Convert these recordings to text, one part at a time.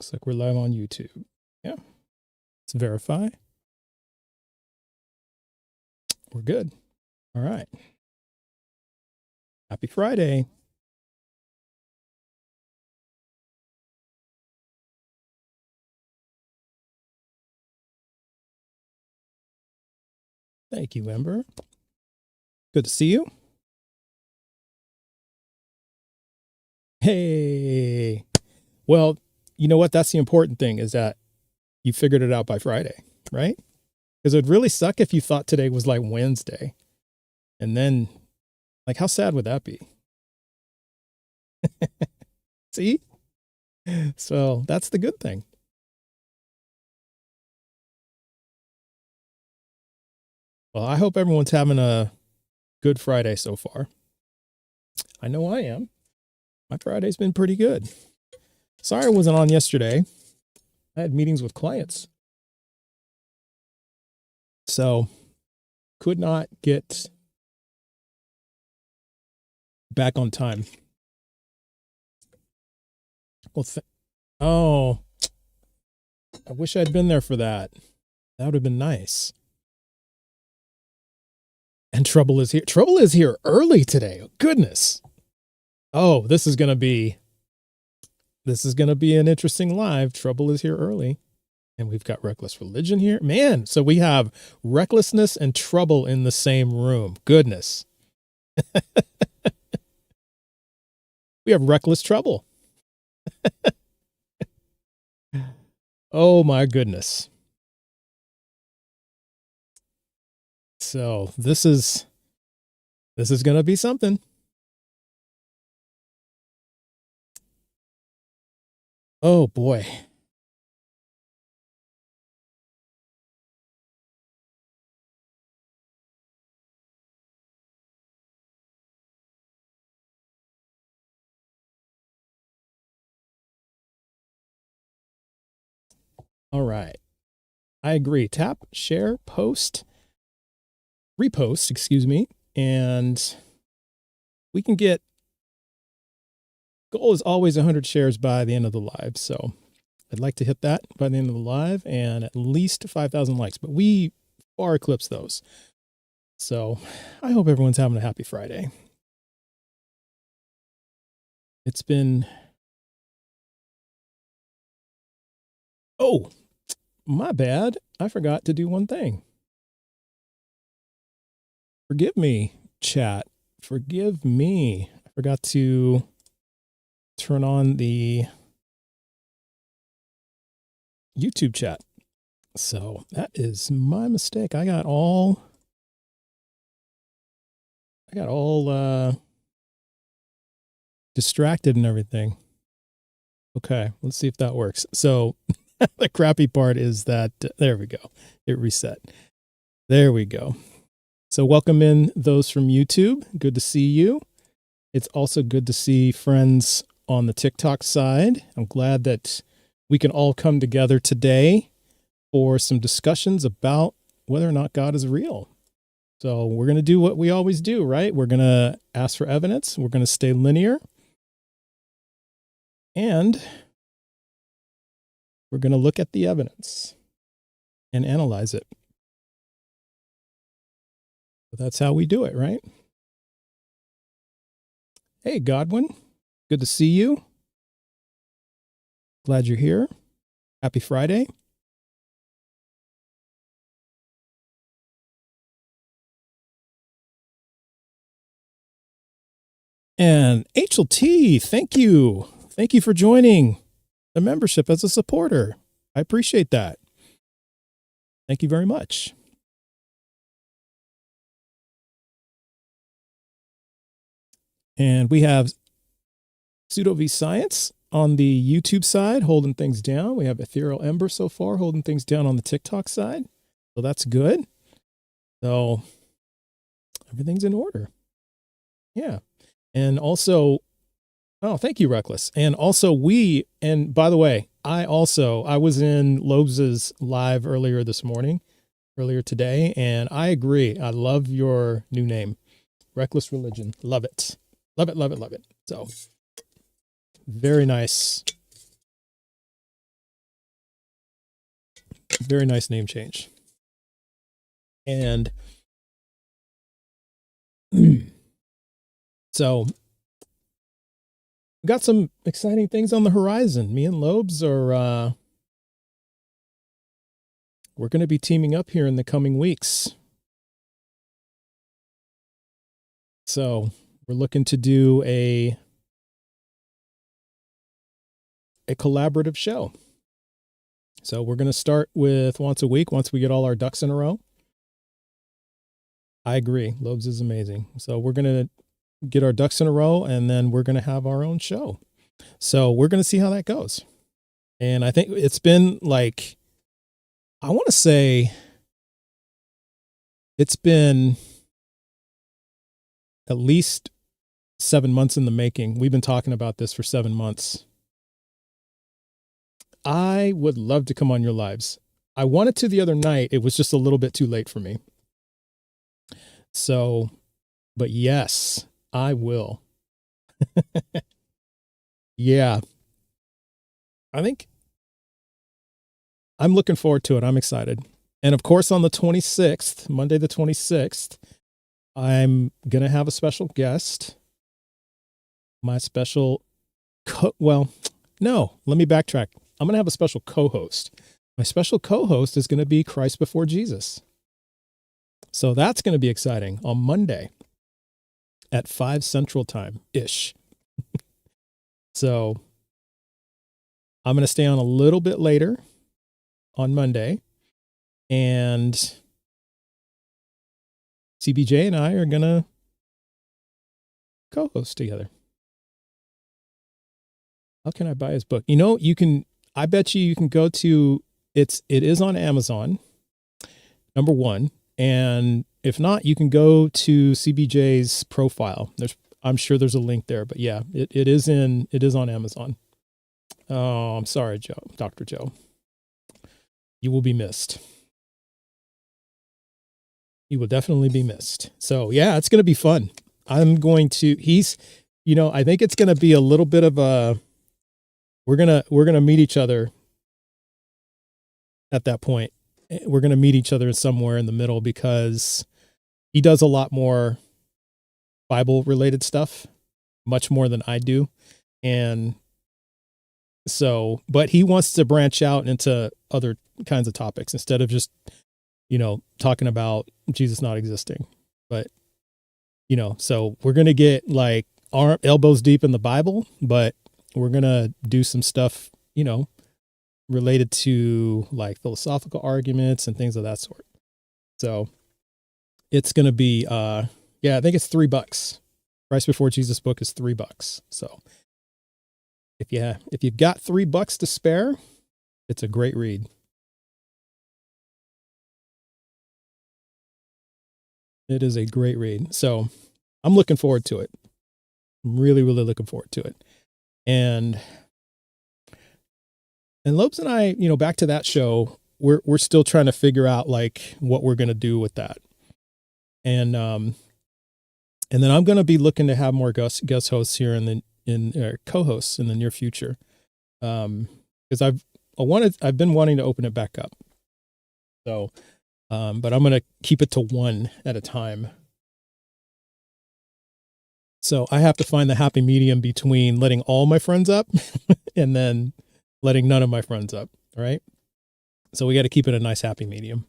Looks like we're live on YouTube. Yeah. Let's verify. We're good. All right. Happy Friday. Thank you, Ember. Good to see you. Hey. Well, you know what? That's the important thing, is that you figured it out by Friday, right? Because it would really suck if you thought today was like Wednesday. And then, like, how sad would that be? See? So that's the good thing. Well, I hope everyone's having a good Friday so far. I know I am. My Friday's been pretty good. Sorry I wasn't on yesterday. I had meetings with clients. So could not get back on time. Well, oh, I wish I'd been there for that. That would have been nice. And Trouble is here. Trouble is here early today. Oh, goodness. Oh, this is going to be an interesting live. Trouble is here early. And we've got Reckless Religion here. Man, so we have recklessness and trouble in the same room. Goodness. We have reckless trouble. Oh my goodness. So this is going to be something. Oh boy. All right. I agree. Tap, share, post, repost, excuse me. And we can get, goal is always 100 shares by the end of the live. So I'd like to hit that by the end of the live, and at least 5,000 likes, but we far eclipse those. So I hope everyone's having a happy Friday. It's been, oh, my bad. I forgot to do one thing. Forgive me, chat. Forgive me. I forgot to turn on the YouTube chat. So that is my mistake. I got all distracted and everything. Okay, let's see if that works. So the crappy part is that, there we go. It reset. There we go. So welcome in those from YouTube. Good to see you. It's also good to see friends on the TikTok side. I'm glad that we can all come together today for some discussions about whether or not God is real. So we're going to do what we always do, right? We're going to ask for evidence. We're going to stay linear. And we're going to look at the evidence and analyze it. But that's how we do it, right? Hey, Godwin. Good to see you. Glad you're here. Happy Friday. And HLT, thank you. Thank you for joining the membership as a supporter. I appreciate that. Thank you very much. And we have Pseudo V Science on the YouTube side holding things down. We have Ethereal Ember so far holding things down on the TikTok side. So that's good. So everything's in order. Yeah. And also, oh, thank you, Reckless. And also and by the way, I was in Lobes's live earlier today, and I agree. I love your new name, Reckless Religion. Love it. Love it, love it, love it. So very nice. Very nice name change. And so we got some exciting things on the horizon. Me and Lobes are we're going to be teaming up here in the coming weeks. So we're looking to do a collaborative show. So we're going to start with once a week once we get all our ducks in a row. I agree. Lobes is amazing. So we're going to get our ducks in a row, and then we're going to have our own show. So we're going to see how that goes. And I think it's been like, I want to say it's been at least 7 months in the making. We've been talking about this for 7 months. I would love to come on your lives. I wanted to the other night. It was just a little bit too late for me. So, but yes, I will. Yeah. I think I'm looking forward to it. I'm excited. And of course, on the 26th, Monday, the 26th, I'm going to have a special guest. My special, let me backtrack. I'm going to have a special co-host. My special co-host is going to be Christ Before Jesus. So that's going to be exciting on Monday at 5 Central Time-ish. So I'm going to stay on a little bit later on Monday, and CBJ and I are going to co-host together. How can I buy his book? I bet you can go to, it is on Amazon, number one. And if not, you can go to CBJ's profile. I'm sure there's a link there, but yeah, it is on Amazon. Oh, I'm sorry, Joe, Dr. Joe. You will be missed. You will definitely be missed. So yeah, it's going to be fun. I think it's going to be a little bit of a, we're going to meet each other at that point. We're going to meet each other somewhere in the middle, because he does a lot more Bible related stuff, much more than I do. And so, but he wants to branch out into other kinds of topics instead of just, talking about Jesus not existing. But, so we're going to get like our elbows deep in the Bible, but we're going to do some stuff, related to like philosophical arguments and things of that sort. So it's going to be, I think it's $3. Christ Before Jesus book is $3. So if you've got $3 to spare, it's a great read. It is a great read. So I'm looking forward to it. I'm really, really looking forward to it. And Lopes and I, back to that show, we're still trying to figure out like what we're going to do with that. And then I'm going to be looking to have more guest hosts here co-hosts in the near future. Because I've been wanting to open it back up. So, but I'm going to keep it to one at a time. So I have to find the happy medium between letting all my friends up and then letting none of my friends up. All right. So we got to keep it a nice happy medium.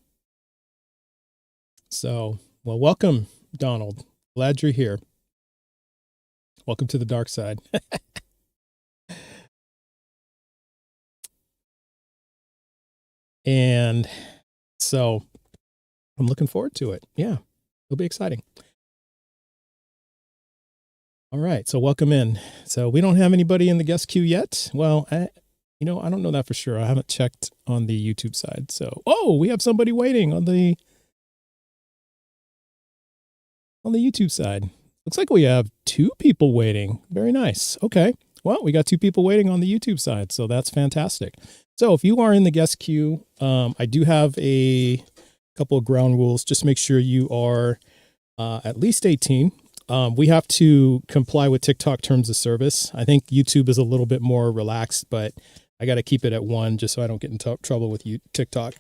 So, well, welcome, Donald. Glad you're here. Welcome to the dark side. And so I'm looking forward to it. Yeah, it'll be exciting. All right. So welcome in. So we don't have anybody in the guest queue yet. Well, I don't know that for sure. I haven't checked on the YouTube side. So, we have somebody waiting on the YouTube side. Looks like we have 2 people waiting. Very nice. Okay. Well, we got 2 people waiting on the YouTube side. So that's fantastic. So if you are in the guest queue, I do have a couple of ground rules. Just make sure you are at least 18. We have to comply with TikTok terms of service. I think YouTube is a little bit more relaxed, but I got to keep it at 1 just so I don't get in trouble with you, TikTok.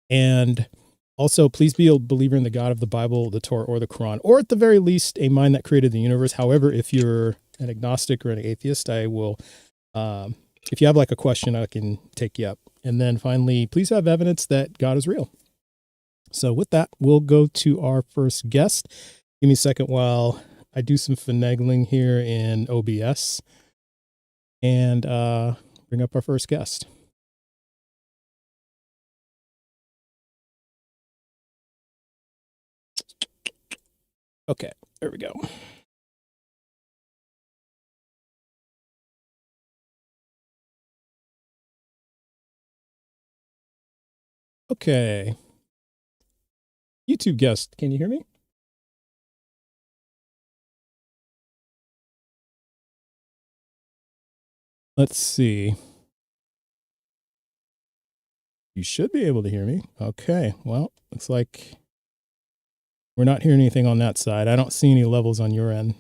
And also, please be a believer in the God of the Bible, the Torah, or the Quran, or at the very least, a mind that created the universe. However, if you're an agnostic or an atheist, I will, if you have like a question, I can take you up. And then finally, please have evidence that God is real. So with that, we'll go to our first guest. Give me a second while I do some finagling here in OBS and bring up our first guest. Okay, there we go. Okay. YouTube guest, can you hear me? Let's see. You should be able to hear me. Okay, well, looks like we're not hearing anything on that side. I don't see any levels on your end.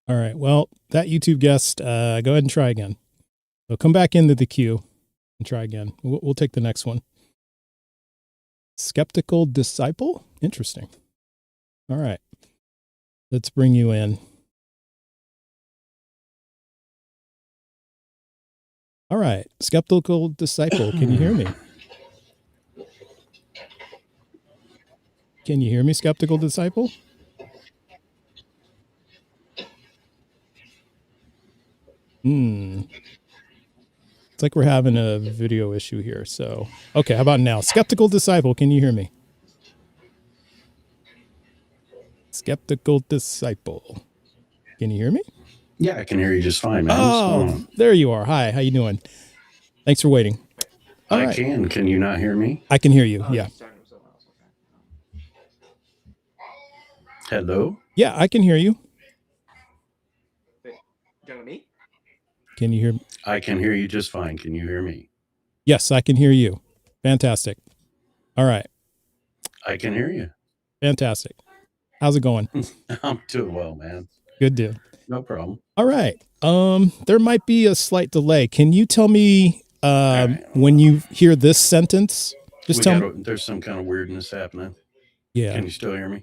All right, well, that YouTube guest, go ahead and try again. So come back into the queue and try again. We'll take the next one. Skeptical disciple? Interesting. All right, let's bring you in. All right, skeptical disciple, can you hear me? Can you hear me, skeptical disciple? It's like we're having a video issue here. So, okay, how about now? Skeptical disciple, can you hear me? Skeptical disciple, can you hear me? Yeah, I can hear you just fine, man. Oh, there you are. Hi, how you doing? Thanks for waiting. All right. Can you not hear me? I can hear you. Yeah. Hello? Yeah, I can hear you. Me? Can you hear me? I can hear you just fine. Can you hear me? Yes, I can hear you. Fantastic. All right. I can hear you. Fantastic. How's it going? I'm doing well, man. Good deal. No problem. All right. There might be a slight delay. Can you tell me when you hear this sentence? Just tell me. There's some kind of weirdness happening. Yeah. Can you still hear me?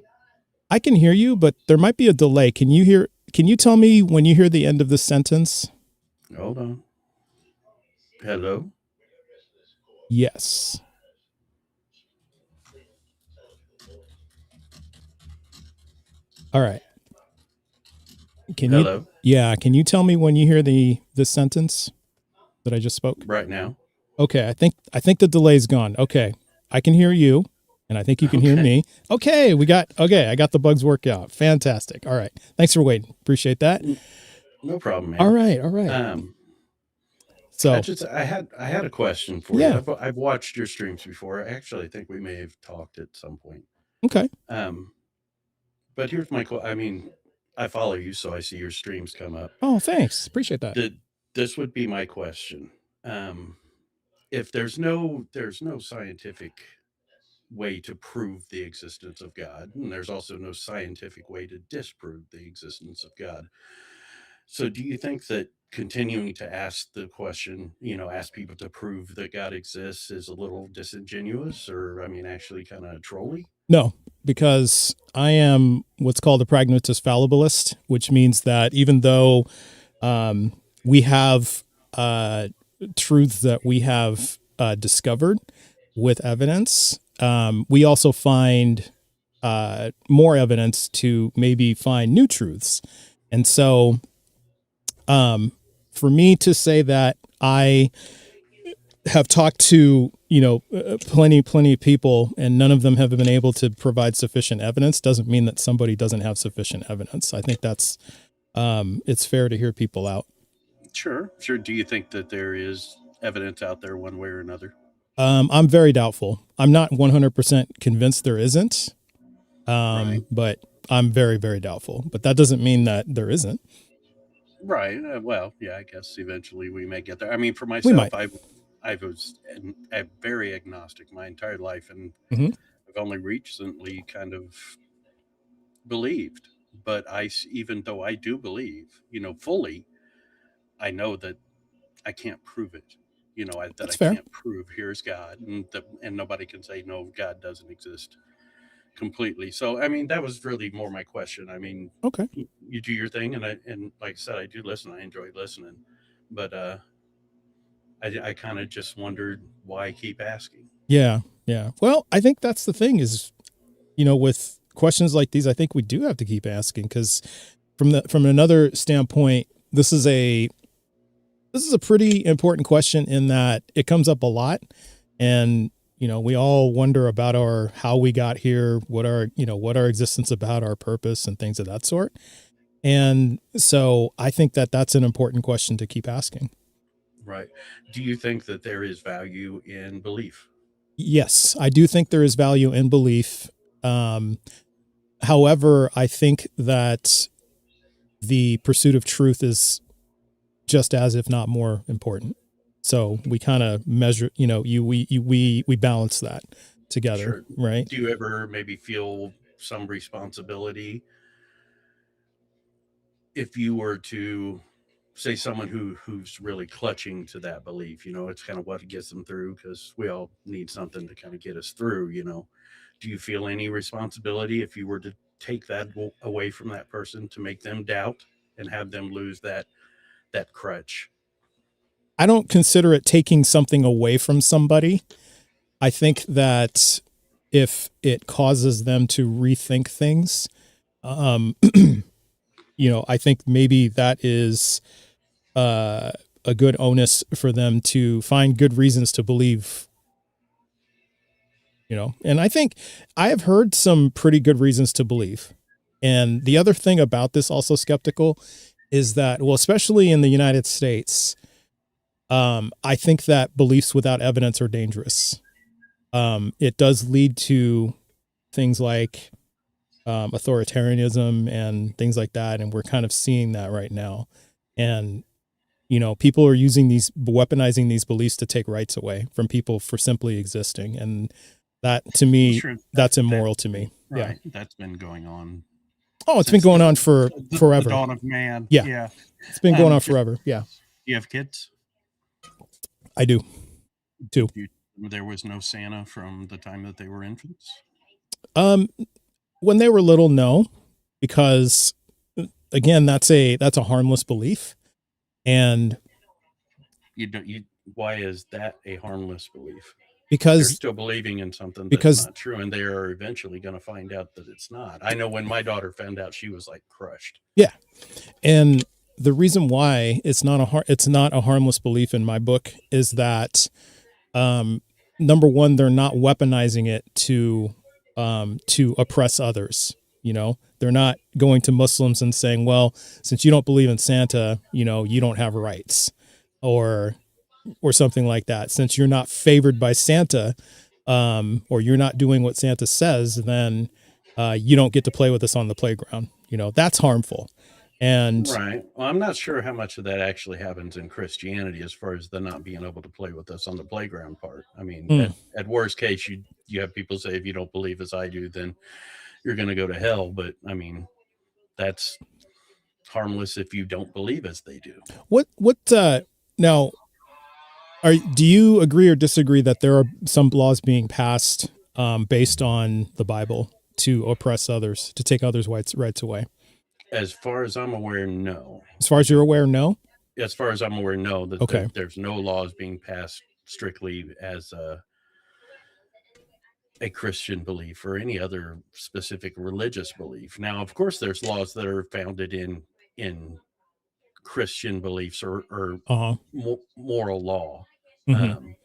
I can hear you, but there might be a delay. Can you tell me when you hear the end of the sentence? Hold on. Hello? Yes. All right. Hello? Can you tell me when you hear the sentence that I just spoke? Right now. Okay, I think the delay's gone. Okay. I can hear you, and I think you can hear me. Okay, I got the bugs worked out. Fantastic. All right. Thanks for waiting. Appreciate that. No problem, man. All right. So I had a question for you. I've watched your streams before. Actually, I think we may have talked at some point. Okay. But here's my question. I mean, I follow you, so I see your streams come up. Oh, thanks. Appreciate that. This would be my question. If there's no scientific way to prove the existence of God, and there's also no scientific way to disprove the existence of God. So do you think that continuing to ask the question, ask people to prove that God exists is a little disingenuous, or, actually kind of trolly? No, because I am what's called a pragmatist fallibilist, which means that even though we have truths that we have discovered with evidence, we also find more evidence to maybe find new truths. And so for me to say that I have talked to, plenty of people and none of them have been able to provide sufficient evidence doesn't mean that somebody doesn't have sufficient evidence. I think that's, it's fair to hear people out. Sure. Do you think that there is evidence out there one way or another? I'm very doubtful. I'm not 100% convinced there isn't. Right. But I'm very, very doubtful. But that doesn't mean that there isn't. Right. Well, yeah, I guess eventually we may get there. I mean, for myself, I was very agnostic my entire life, and I've only recently kind of believed, But even though I do believe, fully, I know that I can't prove it. That That's I fair. can't prove here's God, and nobody can say no, God doesn't exist completely. So I mean, that was really more my question. I mean, Okay. you do your thing, and like I said, I do listen. I enjoy listening, but I kind of just wondered why keep asking. Yeah. Yeah. Well, I think that's the thing is, with questions like these, I think we do have to keep asking because from another standpoint, this is a pretty important question in that it comes up a lot, and we all wonder about our how we got here, what our existence about, our purpose, and things of that sort. And so I think that that's an important question to keep asking. Right? Do you think that there is value in belief? Yes, I do think there is value in belief. Um, However, I think that the pursuit of truth is just as, if not more, important. So we kind of measure, we balance that together, Sure. right? Do you ever maybe feel some responsibility if you were to say someone who's really clutching to that belief? It's kind of what gets them through, because we all need something to kind of get us through. Do you feel any responsibility if you were to take that away from that person, to make them doubt and have them lose that crutch? I don't consider it taking something away from somebody. I think that if it causes them to rethink things, um, I think maybe that is a good onus for them to find good reasons to believe. And I think I have heard some pretty good reasons to believe. And the other thing about this, also skeptical, is that, well, especially in the United States, I think that beliefs without evidence are dangerous. It does lead to things like authoritarianism and things like that, and we're kind of seeing that right now. And people are weaponizing these beliefs to take rights away from people for simply existing, and that, to Well, me, sure, that's immoral to me. Yeah. right. That's been going on Oh, it's been since going on for the forever. dawn of man. Yeah, Yeah. it's been going on Just, forever. Yeah, you have kids? I do too. You, there was no Santa from the time that they were infants? Um, when they were little, no, because again, that's a harmless belief, and You don't. Why is that a harmless belief? They're because still believing in something that's because not true, and they are eventually going to find out that it's not. I know when my daughter found out, she was like crushed. yeah, and the reason why it's not a harmless belief in my book is that, um, number one, they're not weaponizing it to oppress others. They're not going to Muslims and saying, well, since you don't believe in Santa, you don't have rights, or something like that. Since you're not favored by Santa, or you're not doing what Santa says, then you don't get to play with us on the playground. That's harmful. And Right. Well, I'm not sure how much of that actually happens in Christianity, as far as the not being able to play with us on the playground part. I mean, mm, at worst case, you have people say, if you don't believe as I do, then you're going to go to hell. But I mean, that's harmless if you don't believe as they do. what now, do you agree or disagree that there are some laws being passed based on the Bible to oppress others, to take others' rights away? As far as I'm aware, no. As far as you're aware, no. As far as I'm aware, no. That Okay. there's no laws being passed strictly as a Christian belief or any other specific religious belief. Now, of course, there's laws that are founded in Christian beliefs or Uh-huh. moral law. Mm-hmm. Um,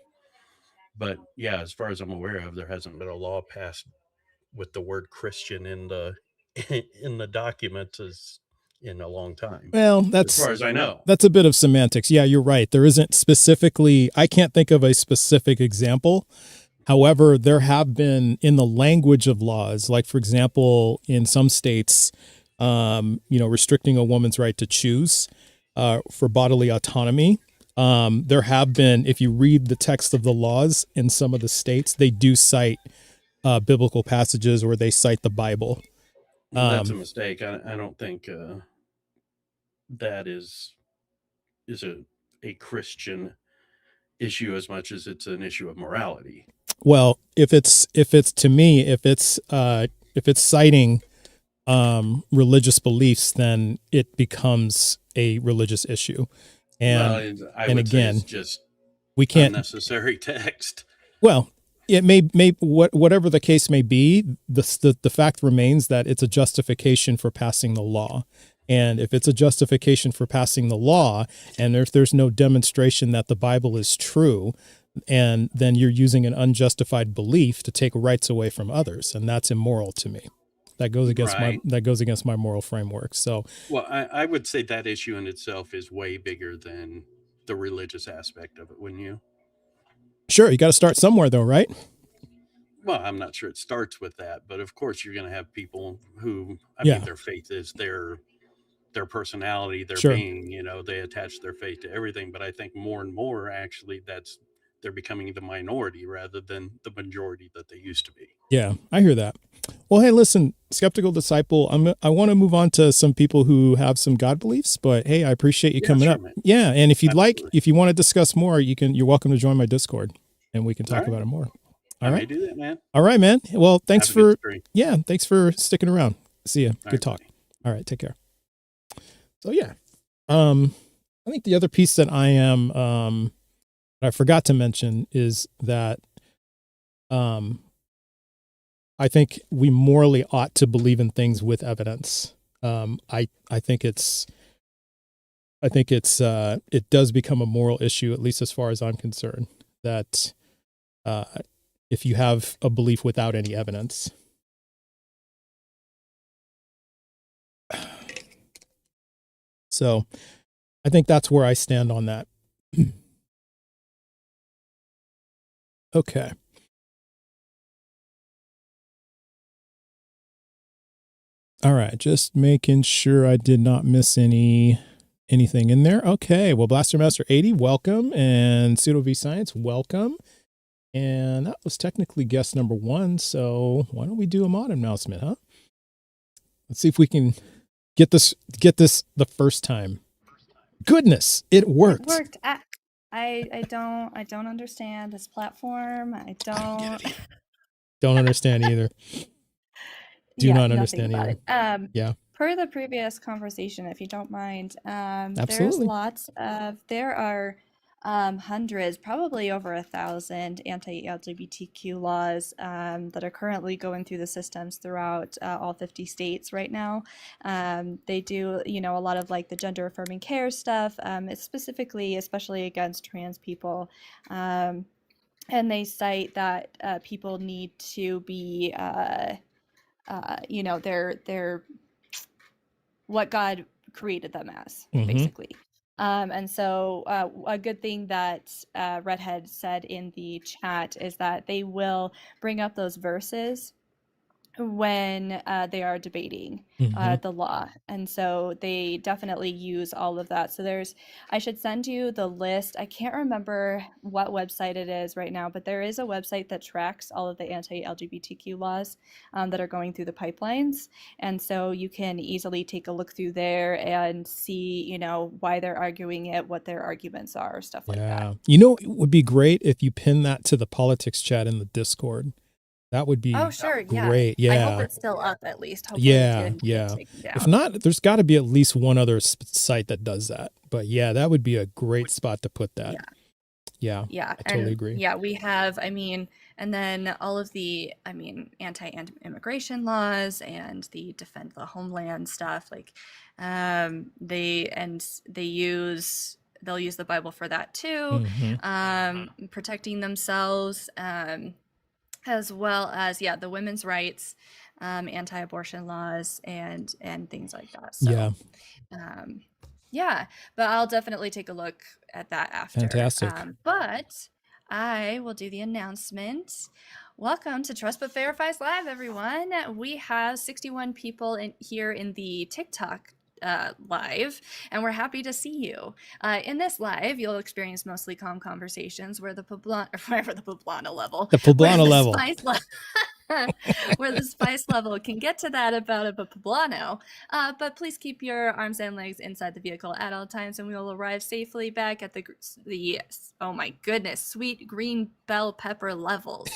but yeah, as far as I'm aware of, there hasn't been a law passed with the word Christian in the in the document as in a long time, Well, as far as I know. that's a bit of semantics. Yeah, you're right. There isn't specifically, I can't think of a specific example. However, there have been, in the language of laws, like, for example, in some states, restricting a woman's right to choose for bodily autonomy. There have been, if you read the text of the laws in some of the states, they do cite biblical passages, or they cite the Bible. Well, that's a mistake. I don't think that is a Christian issue as much as it's an issue of morality. Well, if it's to me, if it's citing religious beliefs, then it becomes a religious issue. And well, I and would say again, it's just we can't. unnecessary text. Well, it may whatever the case may be, the fact remains that it's a justification for passing the law. And if it's a justification for passing the law, and if there's no demonstration that the Bible is true, and then you're using an unjustified belief to take rights away from others, and that's immoral to me. That goes against my moral framework. So, well, I would say that issue in itself is way bigger than the religious aspect of it, wouldn't you? Sure, you got to start somewhere, though, right? Well, I'm not sure it starts with that, but of course you're going to have people who, I mean, their faith is their personality, their being, they attach their faith to everything. But I think more and more, actually, they're becoming the minority rather than the majority that they used to be. Yeah, I hear that. Well, hey, listen, Skeptical Disciple, I want to move on to some people who have some God beliefs, but hey, I appreciate you coming up. Man. Yeah, and if you'd if you want to discuss more, you're welcome to join my Discord and we can talk about it more. All right. Do that, man. All right, man. Well, thanks for sticking around. See ya. Good talk. Buddy. All right, take care. So yeah. I think the other piece that I forgot to mention is that I think we morally ought to believe in things with evidence. I think it does become a moral issue, at least as far as I'm concerned, that if you have a belief without any evidence. So I think that's where I stand on that. Okay. All right, just making sure I did not miss anything in there. Okay, well, Blaster Master 80, welcome, and Pseudo V Science, welcome. And that was technically guest number 1, so why don't we do a mod announcement, huh? Let's see if we can get this the first time. Goodness, it worked. It worked. I don't understand this platform. I don't understand either. Do not understand either. Yeah. Per the previous conversation, if you don't mind, there's there are hundreds, probably over 1,000 anti-LGBTQ laws that are currently going through the systems throughout all 50 states right now. They do, a lot of like the gender affirming care stuff, especially against trans people. And they cite that people need to be, they're what God created them as, basically. And so a good thing that Redhead said in the chat is that they will bring up those verses when they are debating the law. And so they definitely use all of that. So I should send you the list. I can't remember what website it is right now, but there is a website that tracks all of the anti-LGBTQ laws that are going through the pipelines. And so you can easily take a look through there and see, why they're arguing it, what their arguments are, stuff like that. It would be great if you pin that to the politics chat in the Discord. That would be great. Yeah. I hope it's still up at least. Hopefully yeah. If not, there's got to be at least one other site that does that. But yeah, that would be a great spot to put that. Yeah. I totally agree. Yeah, we have, and then all of the, anti-immigration laws and the defend the homeland stuff, like they'll use the Bible for that too, protecting themselves, as well as the women's rights, anti-abortion laws and things like that. So but I'll definitely take a look at that after. Fantastic. But I will do the announcement. Welcome to Trust But Verifies Live, everyone. We have 61 people here in the TikTok live, and we're happy to see you. In this live, you'll experience mostly calm conversations where the poblano level. The poblano level. where the spice level can get to that about a poblano. But please keep your arms and legs inside the vehicle at all times, and we will arrive safely back at the oh my goodness, sweet green bell pepper levels.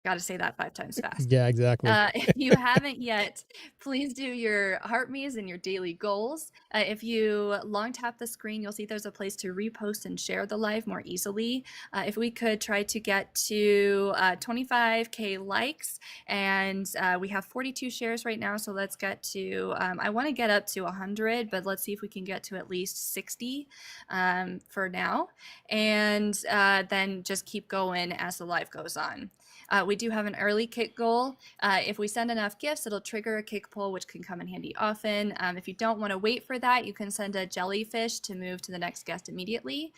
Got to say that 5 times fast. Yeah, exactly. If you haven't yet, please do your heart me's and your daily goals. If you long tap the screen, you'll see there's a place to repost and share the live more easily. If we could try to get to 25K likes, and we have 42 shares right now, so let's get to, I want to get up to 100, but let's see if we can get to at least 60 for now, and then just keep going as the live goes on. We do have an early kick goal. If we send enough gifts, it'll trigger a kick poll, which can come in handy often. If you don't want to wait for that, you can send a jellyfish to move to the next guest immediately.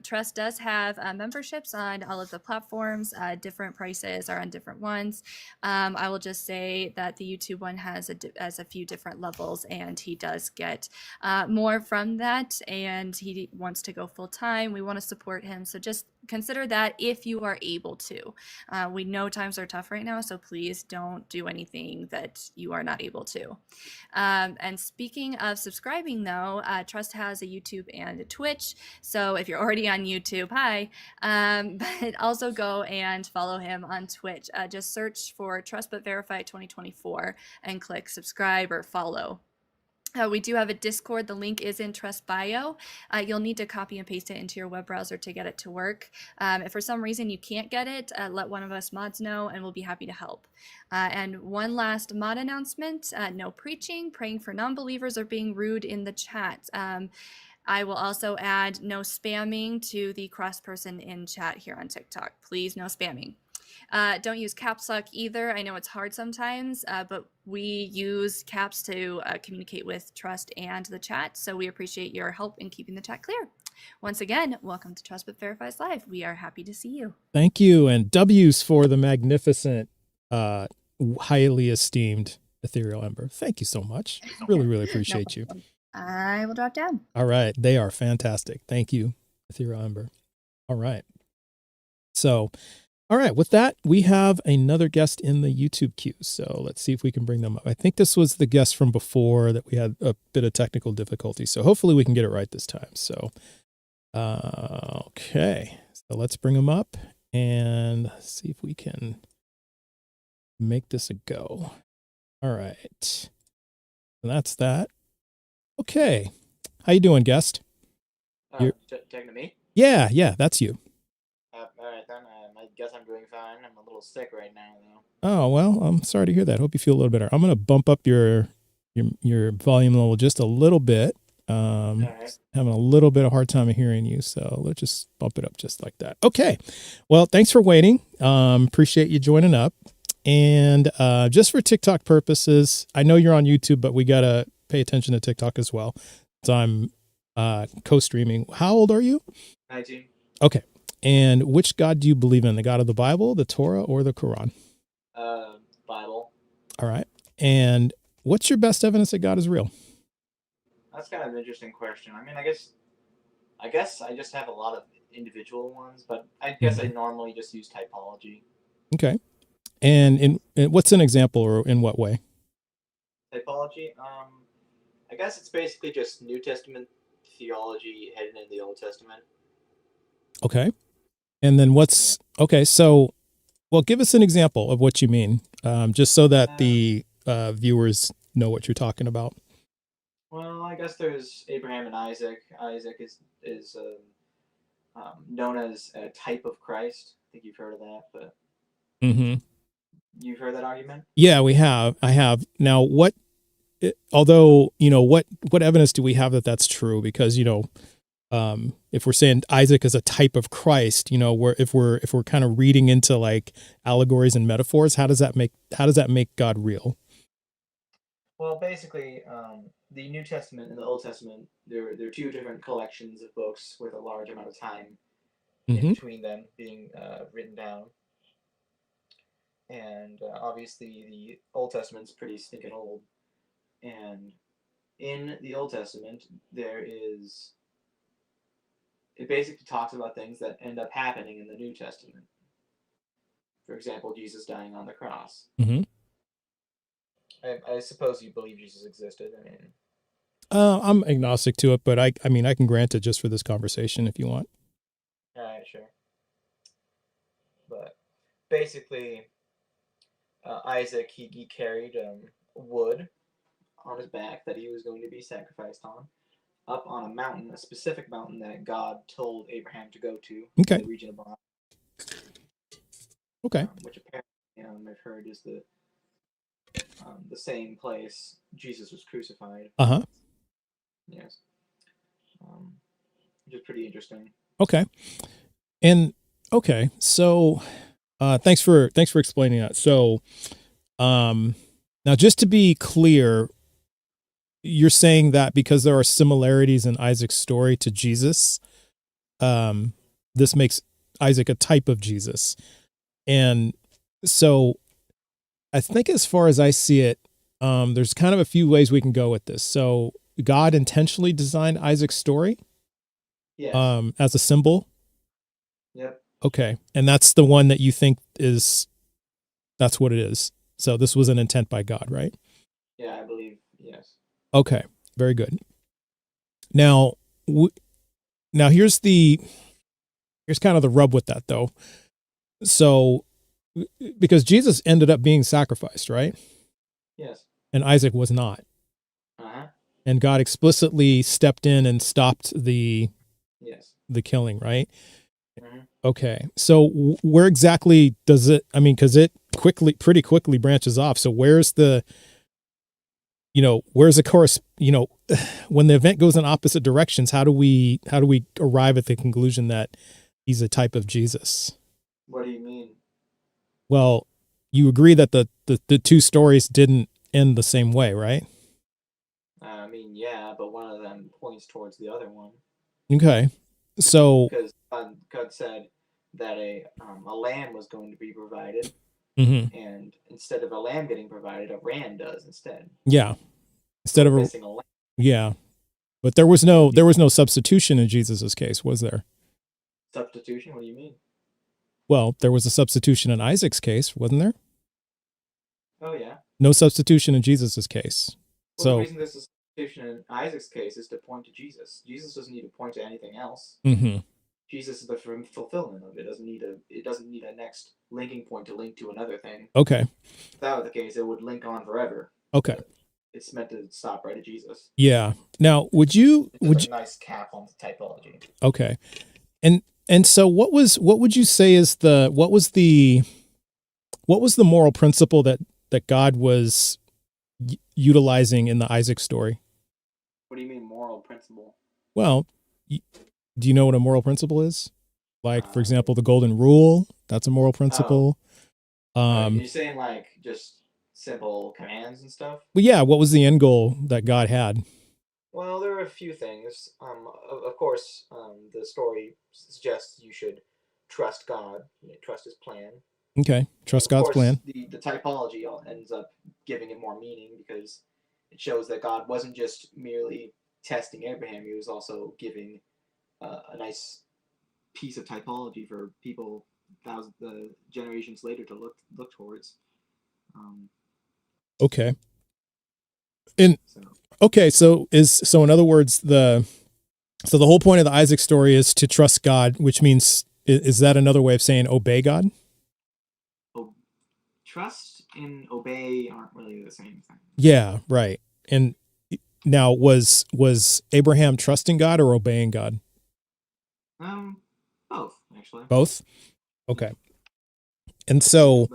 Trust does have memberships on all of the platforms. Different prices are on different ones. I will just say that the YouTube one has a few different levels, and he does get more from that, and he wants to go full time. We want to support him, so just consider that if you are able to. We know times are tough right now, so please don't do anything that you are not able to. And speaking of subscribing, though, Trust has a YouTube and a Twitch. So if you're already on YouTube, hi. But also go and follow him on Twitch. Just search for Trust But Verify 2024 and click subscribe or follow. We do have a Discord. The link is in Trust bio. You'll need to copy and paste it into your web browser to get it to work. If for some reason you can't get it, let one of us mods know, and we'll be happy to help. And one last mod announcement, no preaching, praying for non-believers, or being rude in the chat. I will also add no spamming to the cross person in chat here on TikTok. Please, no spamming. Don't use caps lock either. I know it's hard sometimes, but we use caps to communicate with Trust and the chat, so we appreciate your help in keeping the chat clear. Once again, welcome to Trust But Verifies Live. We are happy to see you. Thank you, and W's for the magnificent, highly esteemed Ethereal Ember. Thank you so much. Really, really appreciate you. I will drop down. All right, they are fantastic. Thank you, Ethereal Ember. All right. So, all right, with that, we have another guest in the YouTube queue. So let's see if we can bring them up. I think this was the guest from before that we had a bit of technical difficulty. So hopefully we can get it right this time. So, okay. So let's bring them up and see if we can make this a go. All right. So that's that. Okay. How you doing, guest? Talking to me? Yeah, that's you. All right, then. I guess I'm doing fine. I'm a little sick right now, though. Oh, well, I'm sorry to hear that. Hope you feel a little better. I'm going to bump up your volume level just a little bit. Right. Having a little bit of hard time of hearing you, so let's just bump it up just like that. Okay. Well, thanks for waiting. Appreciate you joining up. And just for TikTok purposes, I know you're on YouTube, but we got to pay attention to TikTok as well. So I'm co-streaming. How old are you? 19. Okay. And which God do you believe in? The God of the Bible, the Torah, or the Quran? Bible. All right. And what's your best evidence that God is real? That's kind of an interesting question. I mean, I guess I just have a lot of individual ones, but I guess I normally just use typology. Okay. And in what's an example, or in what way? Typology? I guess it's basically just New Testament theology hidden in the Old Testament. Okay. And then okay, so, well, give us an example of what you mean, just so that the viewers know what you're talking about. Well, I guess there's Abraham and Isaac. Isaac is known as a type of Christ. I think you've heard of that, but you've heard that argument? Yeah, we have. I have. Now, what evidence do we have that that's true? Because, if we're saying Isaac is a type of Christ, if we're kind of reading into like allegories and metaphors, how does that make God real? Well, basically, the New Testament and the Old Testament, there are two different collections of books with a large amount of time in between them being written down. And obviously, the Old Testament's pretty stinking old. And in the Old Testament, it basically talks about things that end up happening in the New Testament. For example, Jesus dying on the cross. Mm-hmm. I suppose you believe Jesus existed. I mean, I'm agnostic to it, but I mean, I can grant it just for this conversation if you want. all right, sure. But basically, Isaac, he carried wood on his back that he was going to be sacrificed on, up on a mountain, a specific mountain that God told Abraham to go to, Okay. in the region of Moriah, Okay. which apparently I've heard is the same place Jesus was crucified. Uh-huh. Yes. Which is pretty interesting. Okay. And okay, so thanks for explaining that. So now just to be clear, you're saying that because there are similarities in Isaac's story to Jesus, this makes Isaac a type of Jesus. And so I think as far as I see it, there's kind of a few ways we can go with this. So God intentionally designed Isaac's story Yes. as a symbol. Yep. Okay. And that's the one that you think that's what it is. So this was an intent by God, right? Yeah, I believe, yes. Okay. Very good. Now, here's kind of the rub with that though. So, because Jesus ended up being sacrificed, right? Yes. And Isaac was not. Uh-huh. And God explicitly stepped in and stopped the killing, right? Mm-hmm. Okay. So where exactly does it, I mean, because it pretty quickly branches off. So where's the course, when the event goes in opposite directions, how do we arrive at the conclusion that he's a type of Jesus? What do you mean? Well, you agree that the two stories didn't end the same way, right? I mean, yeah, but one of them points towards the other one. Okay. So because God said that a lamb was going to be provided, and instead of a lamb getting provided, a ram does instead. Yeah. Instead of missing a lamb. Yeah. But there was no substitution in Jesus's case, was there? Substitution? What do you mean? Well, there was a substitution in Isaac's case, wasn't there? Oh yeah. No substitution in Jesus's case. Well, so the reason there's a substitution in Isaac's case is to point to Jesus. Jesus doesn't need to point to anything else. Mm-hmm. Jesus is the fulfillment of it. It doesn't need a next linking point to link to another thing. Okay. If that were the case, it would link on forever. Okay. But it's meant to stop right at Jesus. Yeah. Now, would you nice cap on the typology. Okay. And so what would you say is what was the moral principle that God was utilizing in the Isaac story? What do you mean moral principle? Well, do you know what a moral principle is? Like, for example, the golden rule, that's a moral principle. You're saying like just simple commands and stuff? Well, yeah, what was the end goal that God had? Well, there are a few things. Of course, the story suggests you should trust God, trust His plan. Okay, trust God's plan. The typology ends up giving it more meaning because it shows that God wasn't just merely testing Abraham; He was also giving a nice piece of typology for people generations later to look towards. Okay. So in other words, the whole point of the Isaac story is to trust God, which means, is that another way of saying obey God? Trust and obey aren't really the same thing. Yeah, right. And now, was Abraham trusting God or obeying God? Both, actually. Both? Okay. And so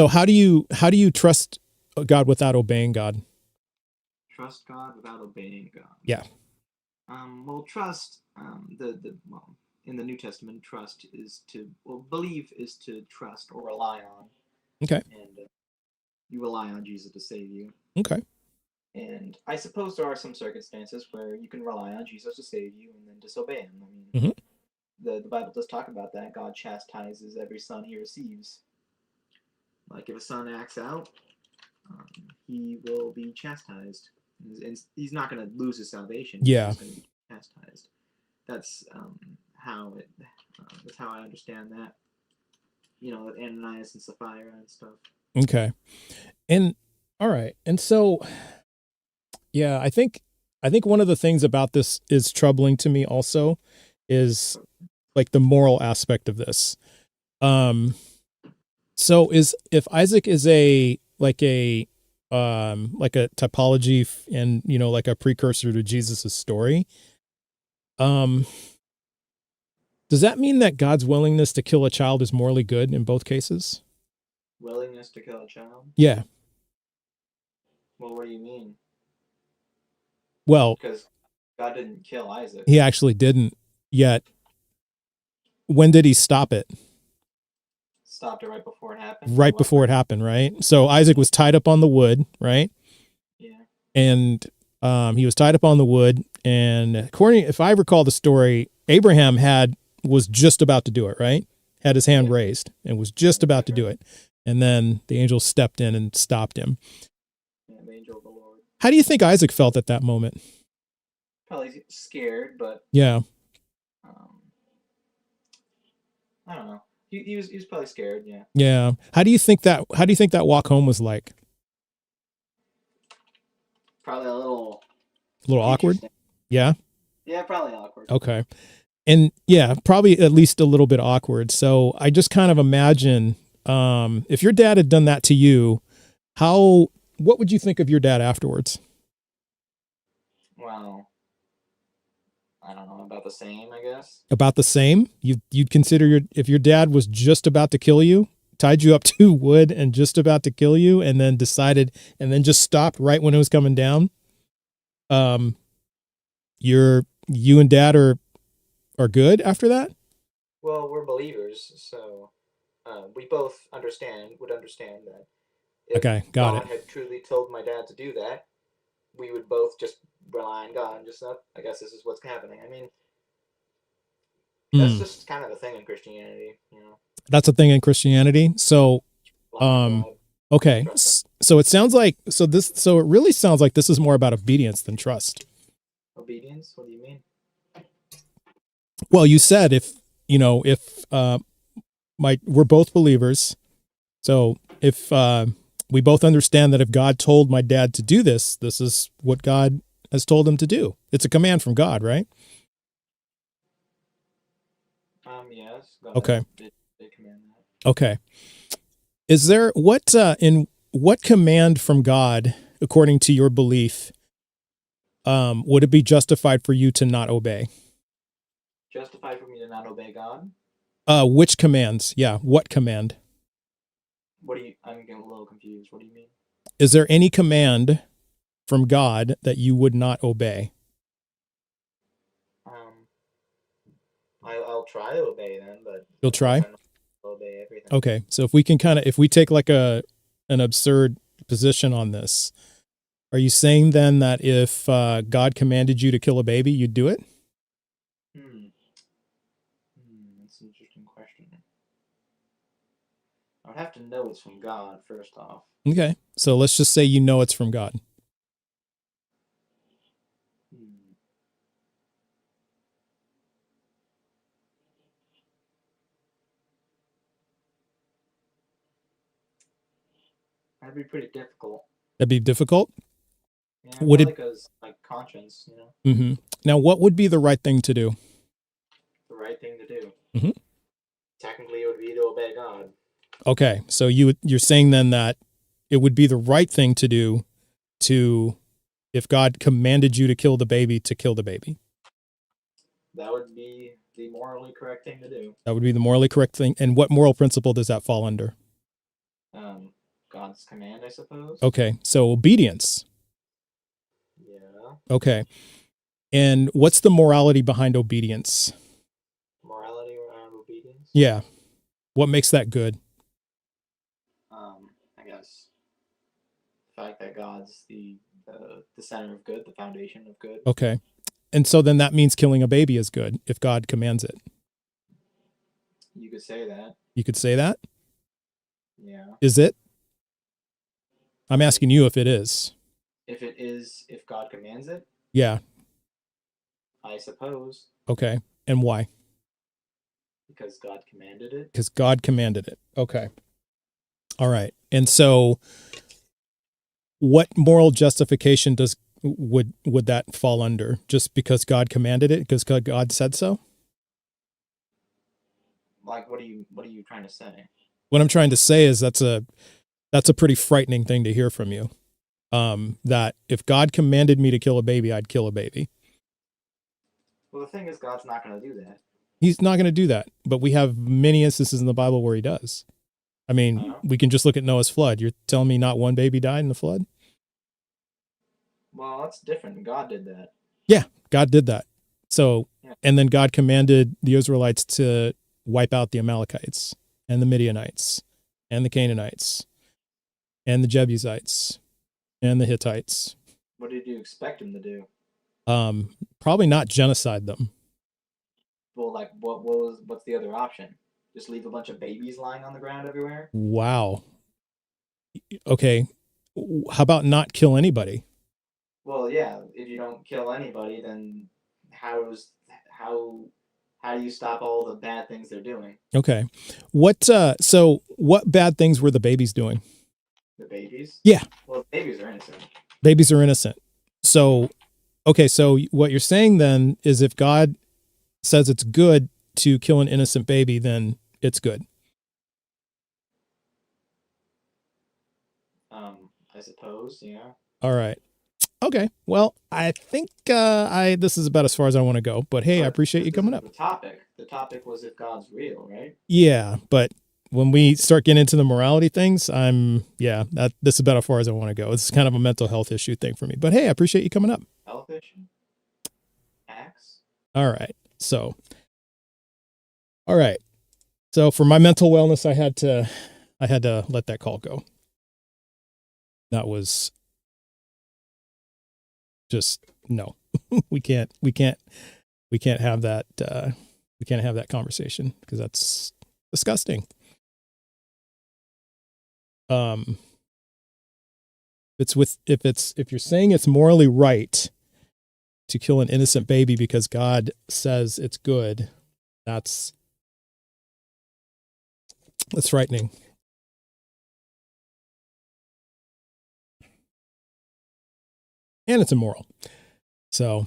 how do you trust God without obeying God? Trust God without obeying God. Yeah. Well, trust, in the New Testament, believe is to trust or rely on. Okay. And you rely on Jesus to save you. Okay. And I suppose there are some circumstances where you can rely on Jesus to save you and then disobey Him. I mean, the Bible does talk about that. God chastises every son He receives. Like if a son acts out, he will be chastised. And he's not going to lose his salvation. Yeah. He's going to be chastised. That's how I understand that. Ananias and Sapphira and stuff. Okay. And all right. And so, yeah, I think one of the things about this is troubling to me also is like the moral aspect of this. So if Isaac is like a typology and, like a precursor to Jesus's story, does that mean that God's willingness to kill a child is morally good in both cases? Willingness to kill a child? Yeah. Well, what do you mean? Well, because God didn't kill Isaac. He actually didn't yet. When did he stop it? Stopped it right before it happened. Right before it happened, right? So Isaac was tied up on the wood, right? Yeah. And he was tied up on the wood, and if I recall the story, Abraham was just about to do it, right? Had his hand raised and was just about to do it. And then the angel stepped in and stopped him. Yeah, the angel of the Lord. How do you think Isaac felt at that moment? Probably scared, but yeah. I don't know. He was probably scared, yeah. Yeah. How do you think that walk home was like? Probably a little awkward? Yeah. Yeah, probably awkward. Okay. And yeah, probably at least a little bit awkward. So I just kind of imagine if your dad had done that to you, what would you think of your dad afterwards? Well, I don't know, about the same, I guess. About the same? You'd consider if your dad was just about to kill you, tied you up to wood and just about to kill you, and then just stopped right when it was coming down. You and dad are good after that? Well, we're believers, so we both would understand that if got God it. had truly told my dad to do that, we would both just rely on God and just, I guess this is what's happening. I mean, that's just kind of a thing in Christianity, That's a thing in Christianity. So, okay. So it sounds like, so it really sounds like this is more about obedience than trust. Obedience? What do you mean? Well, you said we're both believers. So if we both understand that if God told my dad to do this, this is what God has told him to do. It's a command from God, right? Yes. Okay. They command that. Okay. Is there what command from God, according to your belief, would it be justified for you to not obey? Justified for me to not obey God? Which commands? Yeah. What command? I'm getting a little confused. What do you mean? Is there any command from God that you would not obey? I'll try to obey them, but you'll try. Obey everything. Okay, so if we take like an absurd position on this, are you saying then that if God commanded you to kill a baby, you'd do it? That's an interesting question. I would have to know it's from God first off. Okay, so let's just say it's from God. That'd be pretty difficult. That'd be difficult? Yeah, would it because conscience, Mm-hmm. Now, what would be the right thing to do? The right thing to do? Mm-hmm. Technically, it would be to obey God. Okay, so you're saying then that it would be the right thing to do if God commanded you to kill the baby, to kill the baby. That would be the morally correct thing to do. That would be the morally correct thing. And what moral principle does that fall under? God's command, I suppose. Okay, so obedience. Yeah. Okay. And what's the morality behind obedience? Morality around obedience? Yeah. What makes that good? I guess the fact that God's the center of good, the foundation of good. Okay. And so then that means killing a baby is good if God commands it. You could say that. You could say that? Yeah. Is it? I'm asking you if it is. If it is, if God commands it? Yeah. I suppose. Okay. And why? Because God commanded it. Because God commanded it. Okay. All right. And so what moral justification would that fall under? Just because God commanded it? Because God said so? Like, what are you trying to say? What I'm trying to say is that's a pretty frightening thing to hear from you. That if God commanded me to kill a baby, I'd kill a baby. Well, the thing is, God's not going to do that. He's not going to do that. But we have many instances in the Bible where he does. I mean, we can just look at Noah's flood. You're telling me not one baby died in the flood? Well, that's different. God did that. Yeah, God did that. So, and then God commanded the Israelites to wipe out the Amalekites and the Midianites and the Canaanites and the Jebusites and the Hittites. What did you expect him to do? Probably not genocide them. Well, like, what's the other option? Just leave a bunch of babies lying on the ground everywhere? Wow. Okay. How about not kill anybody? Well, yeah. If you don't kill anybody, then how do you stop all the bad things they're doing? Okay. So what bad things were the babies doing? The babies? Yeah. Well, babies are innocent. Babies are innocent. So, okay. So what you're saying then is if God says it's good to kill an innocent baby, then it's good. I suppose, yeah. All right. Okay. Well, I think this is about as far as I want to go. But hey, I appreciate you coming up. The topic was if God's real, right? Yeah, but when we start getting into the morality things, this is about as far as I want to go. It's kind of a mental health issue thing for me. But hey, I appreciate you coming up. Health issue? Axe? All right. So for my mental wellness, I had to let that call go. That was just no. we can't have that conversation because that's disgusting. If you're saying it's morally right to kill an innocent baby because God says it's good, that's frightening. And it's immoral. So,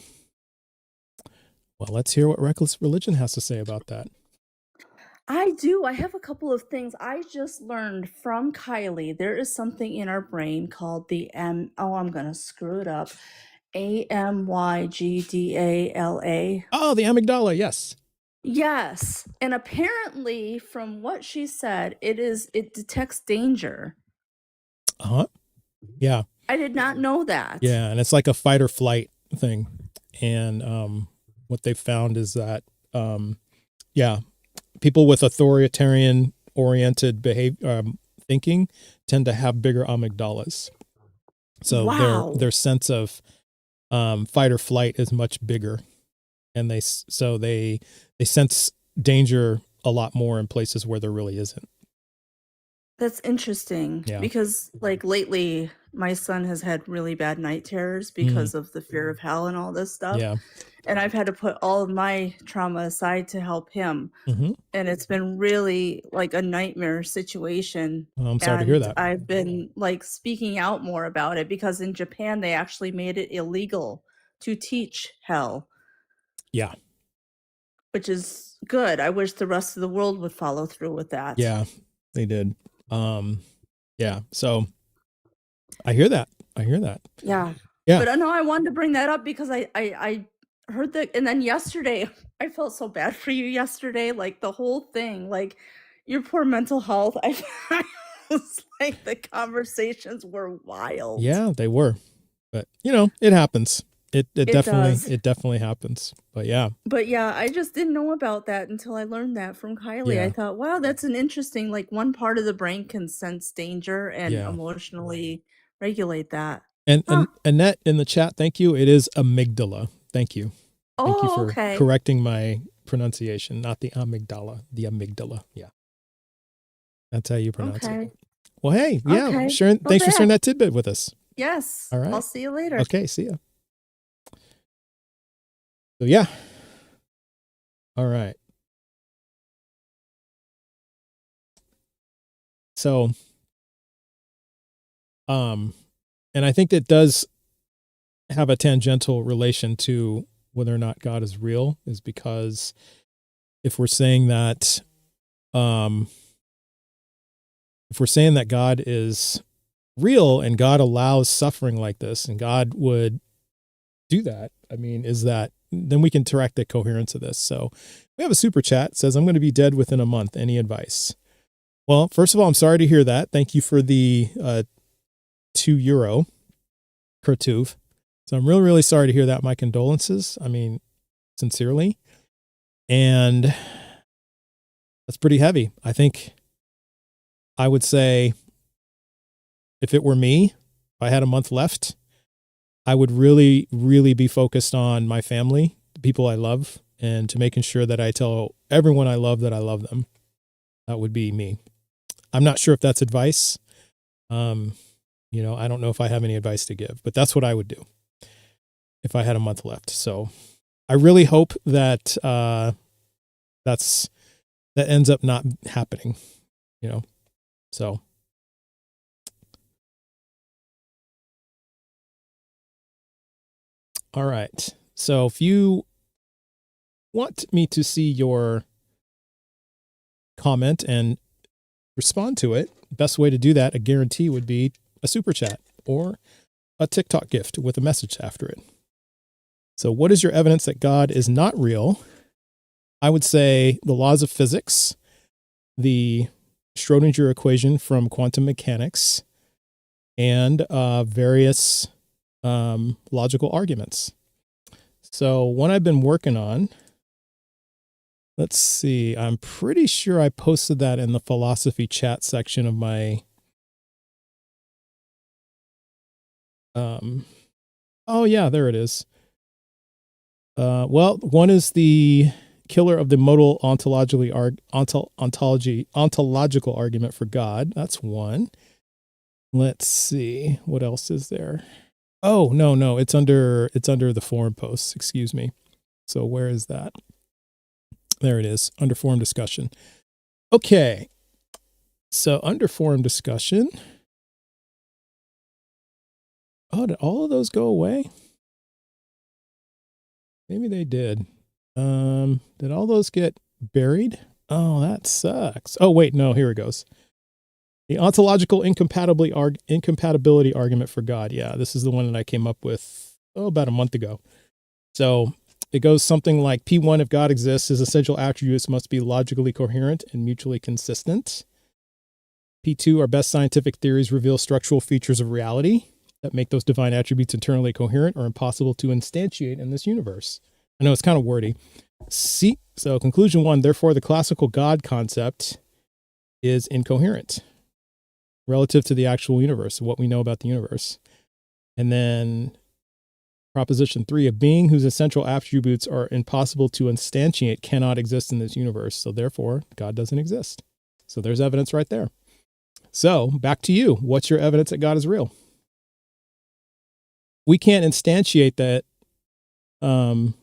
well, let's hear what Reckless Religion has to say about that. I do. I have a couple of things. I just learned from Kylie there is something in our brain called the I'm going to screw it up. AMYGDALA. Oh, the amygdala, yes. Yes. And apparently, from what she said, it detects danger. Uh-huh. Yeah. I did not know that. Yeah, and it's like a fight or flight thing. And what they found is that people with authoritarian oriented thinking tend to have bigger amygdalas. So their sense of fight or flight is much bigger, and they sense danger a lot more in places where there really isn't. That's interesting. Yeah. Because like lately my son has had really bad night terrors because of the fear of hell and all this stuff. Yeah. And I've had to put all of my trauma aside to help him. Mm-hmm. And it's been really like a nightmare situation. Well, I'm sorry to hear that. I've been like speaking out more about it because in Japan, they actually made it illegal to teach hell. Yeah. Which is good. I wish the rest of the world would follow through with that. Yeah, they did. Yeah. So I hear that. Yeah. Yeah. But no, I wanted to bring that up because I heard that. And then yesterday, I felt so bad for you yesterday. Like the whole thing, like your poor mental health. I was like, the conversations were wild. Yeah, they were. But, it happens. It definitely happens. But yeah. But yeah, I just didn't know about that until I learned that from Kylie. Yeah. I thought, wow, that's an interesting, like one part of the brain can sense danger and emotionally regulate that. And Annette in the chat, thank you. It is amygdala. Thank you. Thank you for correcting my pronunciation, not the amygdala, the amygdala. Yeah. That's how you pronounce it. Well, hey, yeah, Sharon, thanks for sharing that tidbit with us. Yes. All right. I'll see you later. Okay, see ya. So yeah. All right. So, and I think that does have a tangential relation to whether or not God is real, is because if we're saying that, if we're saying that God is real and God allows suffering like this and God would do that, I mean, is that, then we can track the coherence of this. So we have a super chat. It says, I'm going to be dead within a month. Any advice? Well, first of all, I'm sorry to hear that. Thank you for the €2, Kurtuv. So I'm really, really sorry to hear that. My condolences. I mean, sincerely. And that's pretty heavy. I think I would say if it were me, if I had a month left, I would really, really be focused on my family, the people I love, and to making sure that I tell everyone I love that I love them. That would be me. I'm not sure if that's advice. You know, I don't know if I have any advice to give, but that's what I would do if I had a month left. So I really hope that that ends up not happening, you know. So all right. So if you want me to see your comment and respond to it, best way to do that, I guarantee, would be a super chat or a TikTok gift with a message after it. So what is your evidence that God is not real? I would say the laws of physics, the Schrodinger equation from quantum mechanics, and various logical arguments. So one I've been working on, let's see, I'm pretty sure I posted that in the philosophy chat section of my oh yeah, there it is. Well, one is the killer of the modal ontological argument for God. That's one. Let's see, what else is there? Oh, no, it's under the forum posts, excuse me. So where is that? There it is, under forum discussion. Okay. So under forum discussion. Oh, did all of those go away? Maybe they did. Did all those get buried? Oh, that sucks. Oh, wait, no, here it goes. The ontological incompatibility argument for God. Yeah, this is the one that I came up with, about a month ago. So it goes something like P1, if God exists, his essential attributes must be logically coherent and mutually consistent. P2, our best scientific theories reveal structural features of reality that make those divine attributes internally coherent or impossible to instantiate in this universe. I know it's kind of wordy. C, so conclusion 1, therefore the classical God concept is incoherent relative to the actual universe, what we know about the universe. And then proposition 3, a being whose essential attributes are impossible to instantiate cannot exist in this universe. So therefore, God doesn't exist. So there's evidence right there. So back to you. What's your evidence that God is real? We can't instantiate that. If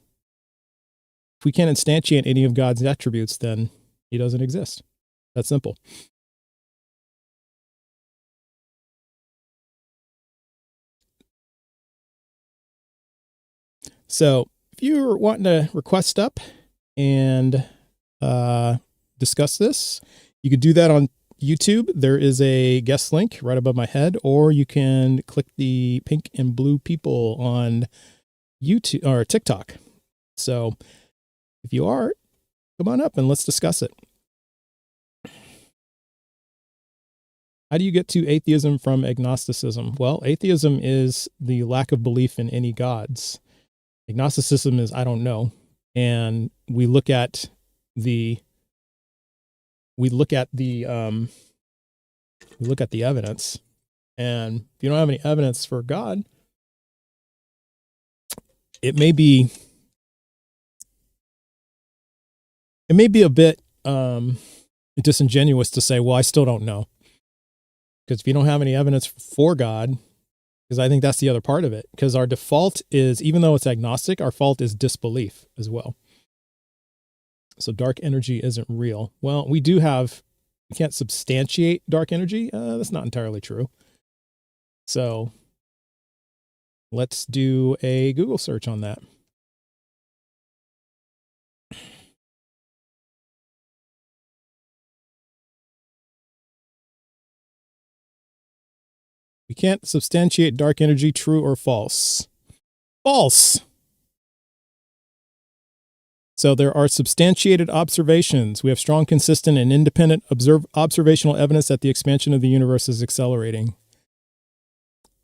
we can't instantiate any of God's attributes, then he doesn't exist. That's simple. So if you're wanting to request up and discuss this, you could do that on YouTube. There is a guest link right above my head, or you can click the pink and blue people on YouTube or TikTok. So if you are, come on up and let's discuss it. How do you get to atheism from agnosticism? Well, atheism is the lack of belief in any gods. Agnosticism is I don't know. And we look at the evidence. And if you don't have any evidence for God, it may be a bit disingenuous to say, well, I still don't know. Because if you don't have any evidence for God, because I think that's the other part of it, because our default is, even though it's agnostic, our fault is disbelief as well. So dark energy isn't real. Well, we do have we can't substantiate dark energy. That's not entirely true. So let's do a Google search on that. We can't substantiate dark energy, true or false? False. So there are substantiated observations. We have strong, consistent, and independent observational evidence that the expansion of the universe is accelerating.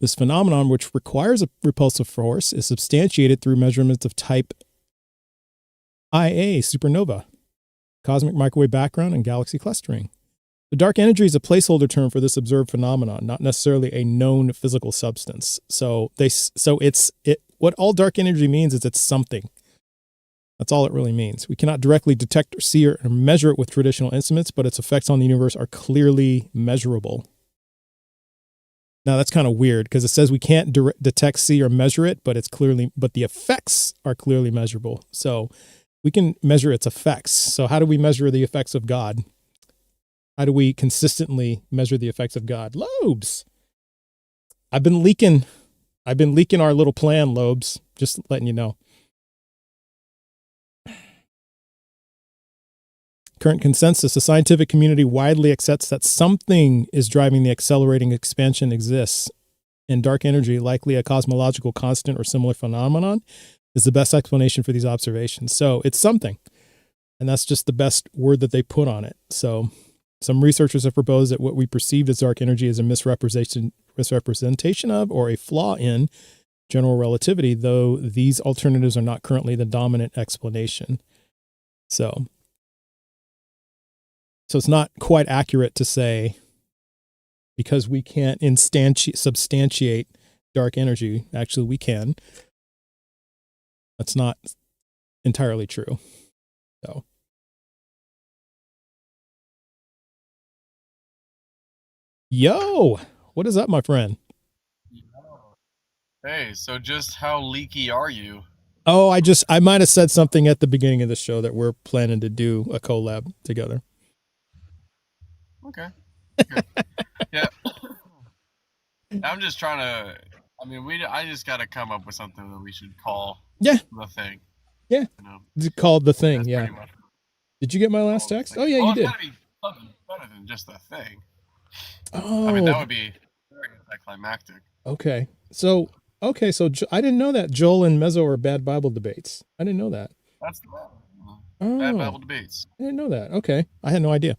This phenomenon, which requires a repulsive force, is substantiated through measurements of type Ia supernova, cosmic microwave background, and galaxy clustering. The dark energy is a placeholder term for this observed phenomenon, not necessarily a known physical substance. So what all dark energy means is it's something. That's all it really means. We cannot directly detect or see or measure it with traditional instruments, but its effects on the universe are clearly measurable. Now that's kind of weird because it says we can't detect, see, or measure it, but the effects are clearly measurable. So we can measure its effects. So how do we measure the effects of God? How do we consistently measure the effects of God? Lobes. I've been leaking our little plan, Lobes. Just letting you know. Current consensus, the scientific community widely accepts that something is driving the accelerating expansion exists, and dark energy, likely a cosmological constant or similar phenomenon, is the best explanation for these observations. So it's something, and that's just the best word that they put on it. So some researchers have proposed that what we perceive as dark energy is a misrepresentation of or a flaw in general relativity, though these alternatives are not currently the dominant explanation. So it's not quite accurate to say because we can't substantiate dark energy. Actually, we can. That's not entirely true. So. Yo, what is up, my friend? Hey, so just how leaky are you? Oh, I might have said something at the beginning of the show that we're planning to do a collab together. Okay. Yeah. I'm just trying to. I just got to come up with something that we should call. Yeah. The thing. Yeah. You know? It's called the thing. That's Yeah. Did you get my last text? Oh yeah, you did. It's got to be something better than just the thing. Oh. I mean, that would be very anticlimactic. Okay. So I didn't know that Joel and Mezzo are bad Bible debates. I didn't know that. That's the bad Bible debates. I didn't know that. Okay. I had no idea.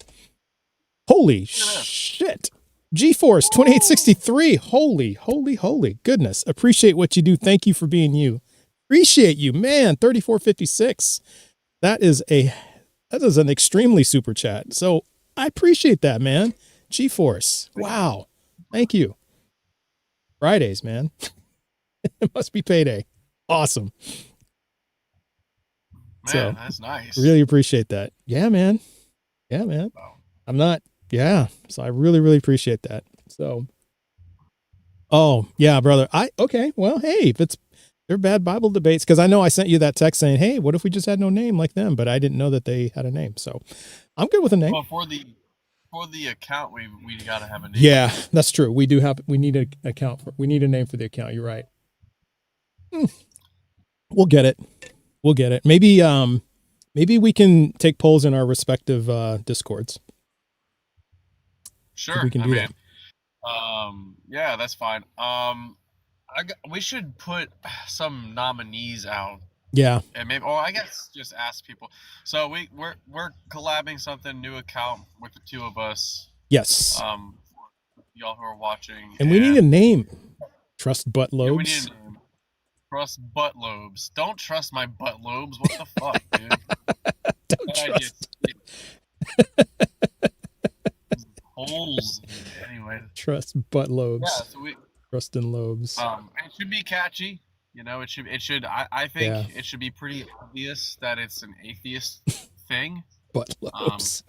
Holy shit. GeForce 2863. Holy goodness. Appreciate what you do. Thank you for being you. Appreciate you, man. 3456. That is an extremely super chat. So I appreciate that, man. GeForce. Wow. Thank you. Fridays, man. It must be payday. Awesome. Man, so, that's nice. Really appreciate that. Yeah, man. So I really, really appreciate that. So, oh yeah, brother. Okay. Well, hey, if they're bad Bible debates, because I know I sent you that text saying, hey, what if we just had no name like them? But I didn't know that they had a name. So I'm good with a name. Well, for the account, we got to have a name. Yeah, that's true. We need we need a name for the account. You're right. We'll get it. Maybe we can take polls in our respective Discords. Sure. We can do that. Yeah, that's fine. We should put some nominees out. Yeah. And maybe, I guess just ask people. So we're collabing something, new account with the two of us. Yes. Y'all who are watching. And we need a name. Trust butt lobes. Yeah, we need a name. Trust butt lobes. Don't trust my butt lobes. What the fuck, dude? Don't trust. Holes. Anyway. Trust butt lobes. Yeah, so trust in lobes. It should be catchy. You know, it should. I think it should be pretty obvious that it's an atheist thing. Butt lobes.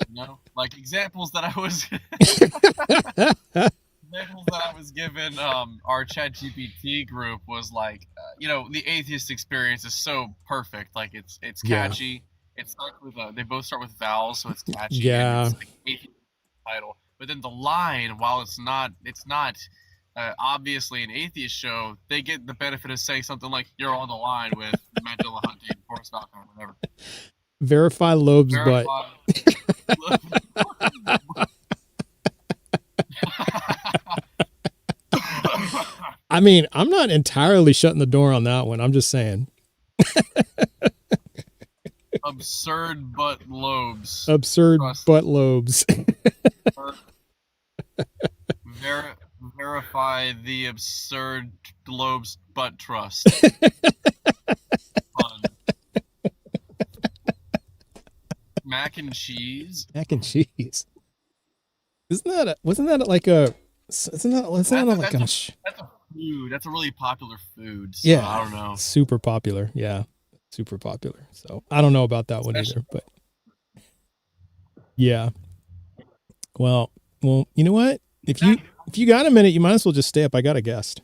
You know, like examples that I was given. Our ChatGPT group was like, the atheist experience is so perfect. Like it's catchy. It's like with they both start with vowels, so it's catchy. Yeah. And it's like atheist title, but then the line, while it's not obviously an atheist show, they get the benefit of saying something like "You're on the line" with Magella Hunting, Forrest Falcon, or whatever. Verify Loeb's butt. I mean, I'm not entirely shutting the door on that one. I'm just saying. Absurd butt lobes. Absurd butt lobes. Verify the absurd lobes butt trust. Fun. Mac and cheese. Mac and cheese. Wasn't that like a food. That's a really popular food. So yeah, I don't know. Super popular. Yeah, super popular. So I don't know about that one either, but yeah. Well, you know what? If you got a minute, you might as well just stay up. I got a guest.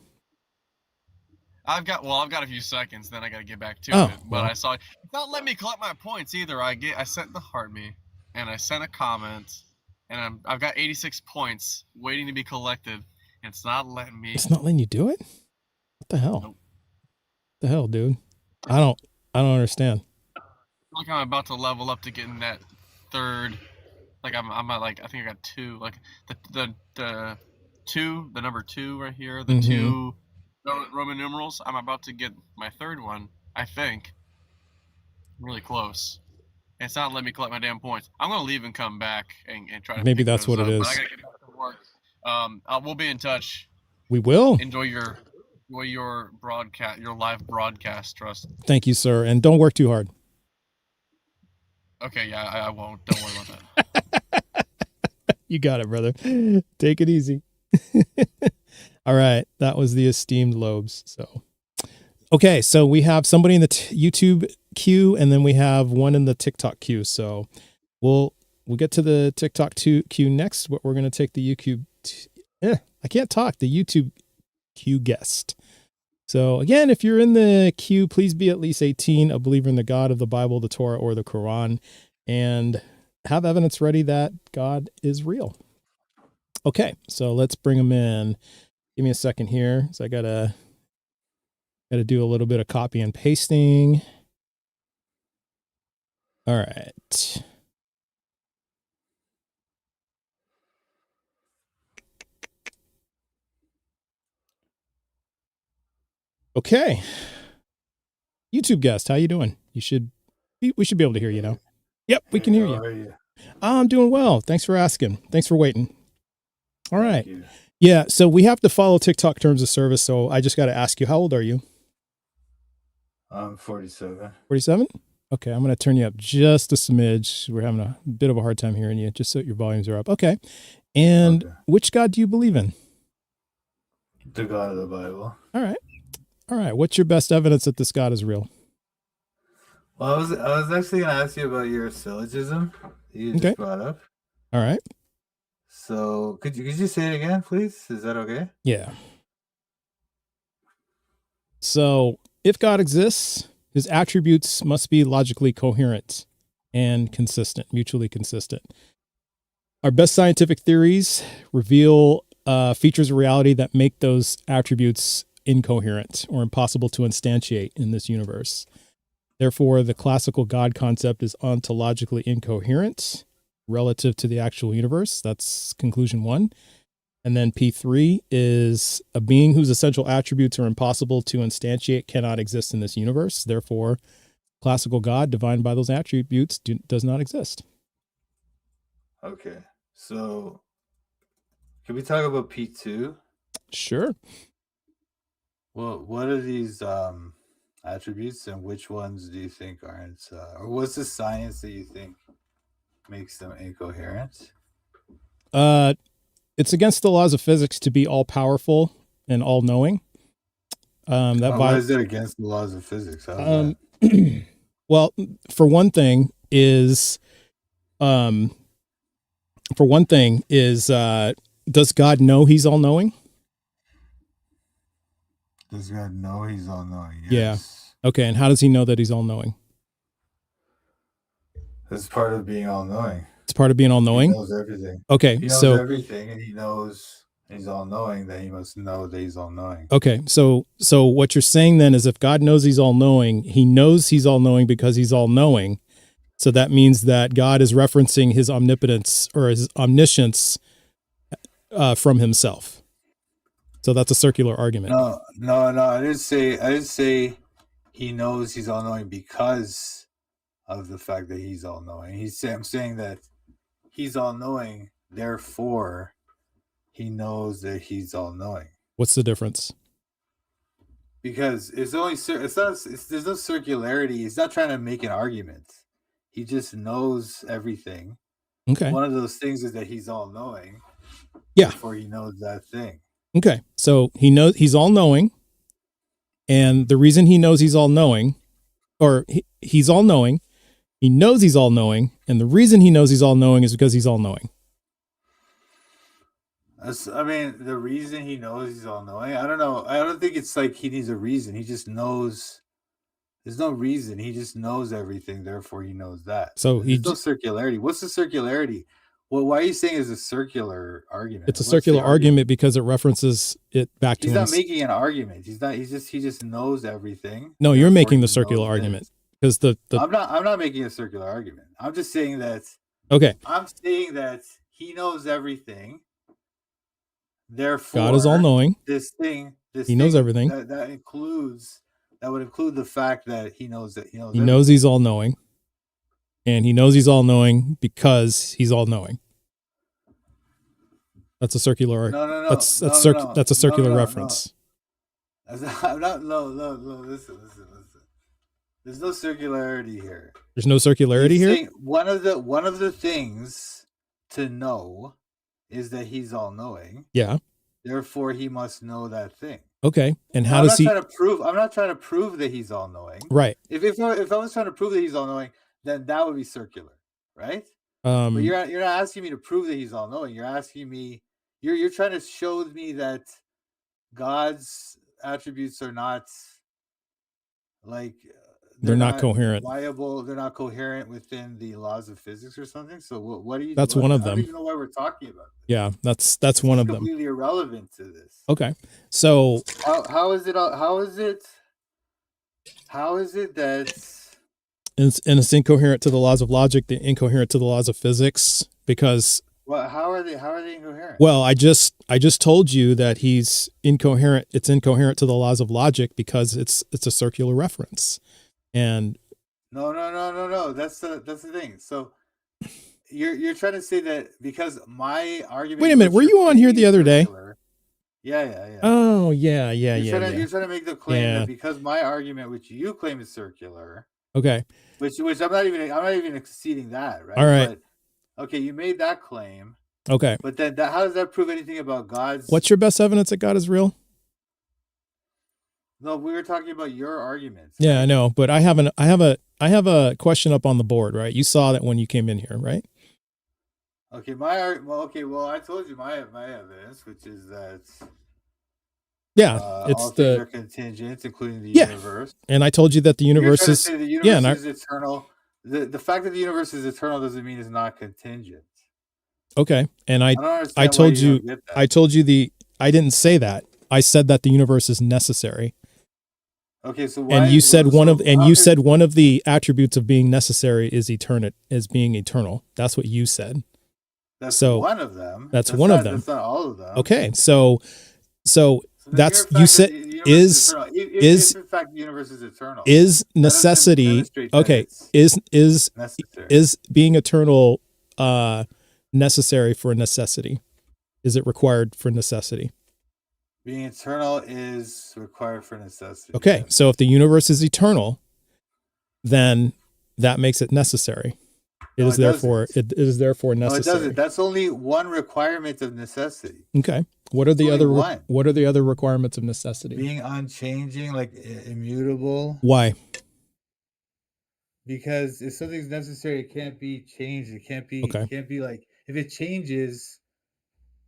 I've got a few seconds, then I got to get back to it. But well. I saw it's not letting me collect my points either. I sent the heart me, and I sent a comment, and I've got 86 points waiting to be collected. And it's not letting me. It's not letting you do it? What the hell? Nope. What the hell, dude? I don't understand. Like I'm about to level up to getting that third. Like I'm at like I think I got 2. Like the number 2 right here. The 2 Roman numerals. I'm about to get my third one. I think. Really close. And it's not letting me collect my damn points. I'm gonna leave and come back and try to. Maybe that's what it is. But I gotta get back to work. We'll be in touch. We will. Enjoy your broadcast, your live broadcast, Trust. Thank you, sir. And don't work too hard. Okay, yeah, I won't. Don't worry about that. You got it, brother. Take it easy. All right. That was the esteemed Lobes. So, okay. So we have somebody in the YouTube queue, and then we have one in the TikTok queue. So we'll get to the TikTok queue next. But we're going to take the YouTube. I can't talk. The YouTube queue guest. So again, if you're in the queue, please be at least 18, a believer in the God of the Bible, the Torah, or the Quran, and have evidence ready that God is real. Okay, so let's bring them in. Give me a second here. So I gotta do a little bit of copy and pasting. All right. Okay. YouTube guest, how you doing? We should be able to hear you now. Yep, we can hear you. How are you? I'm doing well. Thanks for asking. Thanks for waiting. All right. Yeah, so we have to follow TikTok terms of service, so I just got to ask you, how old are you? I'm 47. 47? Okay, I'm going to turn you up just a smidge. We're having a bit of a hard time hearing you, just so your volumes are up. Okay. And which God do you believe in? The God of the Bible. All right. All right. What's your best evidence that this God is real? Well, I was actually going to ask you about your syllogism that you just brought up. All right. So could you say it again, please? Is that okay? Yeah. So if God exists, his attributes must be logically coherent and consistent, mutually consistent. Our best scientific theories reveal features of reality that make those attributes incoherent or impossible to instantiate in this universe. Therefore, the classical God concept is ontologically incoherent relative to the actual universe. That's conclusion 1. And then P3 is a being whose essential attributes are impossible to instantiate cannot exist in this universe. Therefore, classical God, defined by those attributes, does not exist. Okay. So can we talk about P2? Sure. Well, what are these attributes, and which ones do you think aren't, or what's the science that you think makes them incoherent? It's against the laws of physics to be all powerful and all knowing. Why is it against the laws of physics? Well, for one thing is, does God know he's all knowing? Does God know he's all knowing? Yes. Yeah. Okay. And how does he know that he's all knowing? It's part of being all knowing. It's part of being all He knowing. knows everything. Okay, He knows so everything, and he knows he's all knowing. Then he must know that he's all knowing. okay, so what you're saying then is if God knows he's all knowing, he knows he's all knowing because he's all knowing. So that means that God is referencing his omnipotence or his omniscience from himself. So that's a circular argument. No. I didn't say he knows he's all knowing because of the fact that he's all knowing. I'm saying that he's all knowing, therefore he knows that he's all knowing. What's the difference? Because there's no circularity. He's not trying to make an argument. He just knows everything. Okay. One of those things is that he's all knowing. Yeah. Therefore he knows that thing. Okay. So he knows he's all knowing. And the reason he knows he's all knowing, or he's all knowing, he knows he's all knowing. And the reason he knows he's all knowing is because he's all knowing. The reason he knows he's all knowing, I don't know. I don't think it's like he needs a reason. He just knows. There's no reason. He just knows everything. Therefore, he knows that. So there's no circularity. What's the circularity? Well, why are you saying it's a circular argument? It's a circular argument because it references it back to him. He's not making an argument. He just knows everything. No, you're making the circular argument because I'm not making a circular argument. I'm just saying that. Okay. I'm saying that he knows everything. Therefore, God is all knowing. He knows everything. That would include the fact that he knows he's all knowing. And he knows he's all knowing because he's all knowing. That's a circular. No. That's a circular reference. Listen. There's no circularity here. There's no circularity here. One of the things to know is that he's all knowing. Yeah. Therefore, he must know that thing. Okay. And how does he? I'm not trying to prove that he's all knowing. Right. If I was trying to prove that he's all knowing, then that would be circular, right? But you're not asking me to prove that he's all knowing. You're asking me. You're trying to show me that God's attributes are not like they're not coherent. Viable. They're not coherent within the laws of physics or something. So what do you? That's one of them. I don't even know why we're talking about this. Yeah, that's one of them. Completely irrelevant to this. Okay, so how is it that it's incoherent to the laws of logic, the incoherent to the laws of physics because. Well, how are they incoherent? Well, I just told you that he's incoherent. It's incoherent to the laws of logic because it's a circular reference. And no. That's the thing. So you're trying to say that because my argument. Wait a minute, were you on here the other day? Yeah. Oh yeah. You're trying to make the claim that because my argument, which you claim is circular. Okay. Which I'm not even conceding that, right? All right. But, okay, you made that claim. Okay. But then how does that prove anything about God's? What's your best evidence that God is real? No, we were talking about your arguments. Yeah, I know, but I have a question up on the board, right? You saw that when you came in here, right? Okay, well, I told you my evidence, which is that it's all the things are contingent, including the universe. And I told you that the universe is is eternal. The fact that the universe is eternal doesn't mean it's not contingent. Okay, and I told you I didn't say that. I said that the universe is necessary. Okay, so and you said one of the attributes of being necessary is being eternal. That's what you said. That's one of them. That's one of them. That's not all of them. Okay, so that's you said is in fact the universe is eternal. Is necessity okay? Is necessary. Is being eternal necessary for necessity? Is it required for necessity? Being eternal is required for necessity. Okay, so if the universe is eternal, then that makes it necessary. It is therefore necessary. No, it doesn't. That's only one requirement of necessity. Okay. What are the other requirements of necessity? Being unchanging, like immutable. Why? Because if something's necessary, it can't be changed. It can't be. Okay. It can't be like if it changes,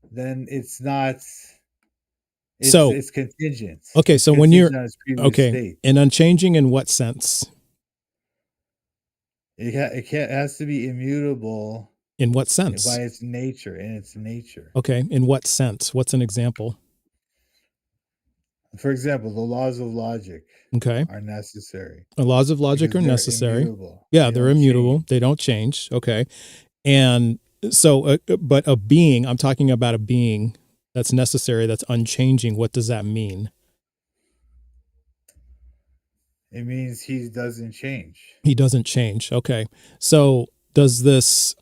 then it's not. It's contingent. Okay, so when you're and unchanging in what sense? It has to be immutable. In what sense? By its nature, in its nature. Okay, in what sense? What's an example? For example, the laws of logic are necessary. The laws of logic are necessary. Immutable. Yeah, they're immutable. Change. They don't change. Okay. And so, but a being, I'm talking about a being that's necessary, that's unchanging. What does that mean? It means he doesn't change. He doesn't change. Okay. So does this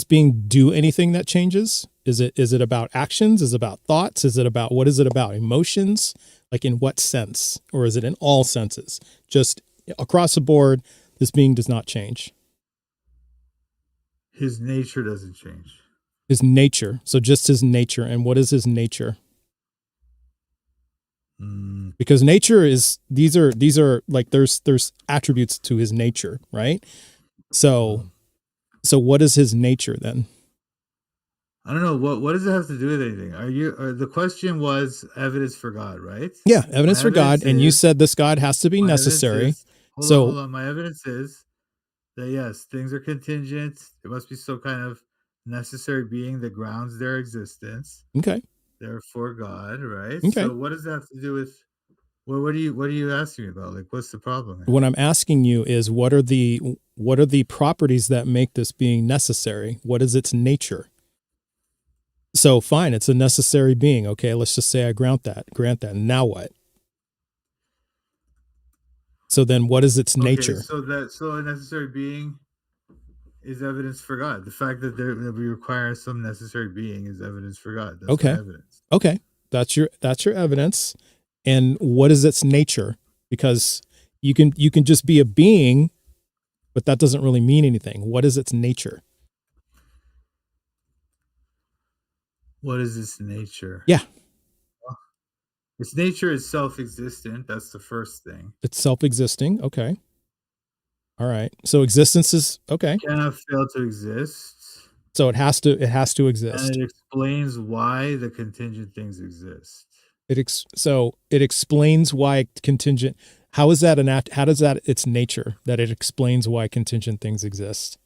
being do anything that changes? Is it about actions? Is it about thoughts? What is it about? Emotions? Like in what sense? Or is it in all senses? Just across the board, this being does not change. His nature doesn't change. His nature. So just his nature. And what is his nature? Because nature is, these are like, there's attributes to his nature, right? So what is his nature then? I don't know. What does it have to do with anything? The question was evidence for God, right? Yeah, evidence for God. And you said this God has to be necessary. Hold on. My evidence is that yes, things are contingent. There must be some kind of necessary being that grounds their existence. Okay. Therefore God, right? Okay. So what does that have to do with, what are you asking me about? Like, what's the problem here? What I'm asking you is what are the properties that make this being necessary? What is its nature? So fine, it's a necessary being. Okay, let's just say I grant that. Now what? So then what is its nature? So a necessary being is evidence for God. The fact that we require some necessary being is evidence for God. That's okay. Evidence. Okay. That's your evidence. And what is its nature? Because you can just be a being, but that doesn't really mean anything. What is its nature? What is its nature? Yeah. Well, its nature is self-existent. That's the first thing. It's self-existing. Okay. All right. So existence is okay. It cannot fail to exist. So it has to exist. And it explains why the contingent things exist. It explains why contingent. How is that how does that its nature that it explains why contingent things exist?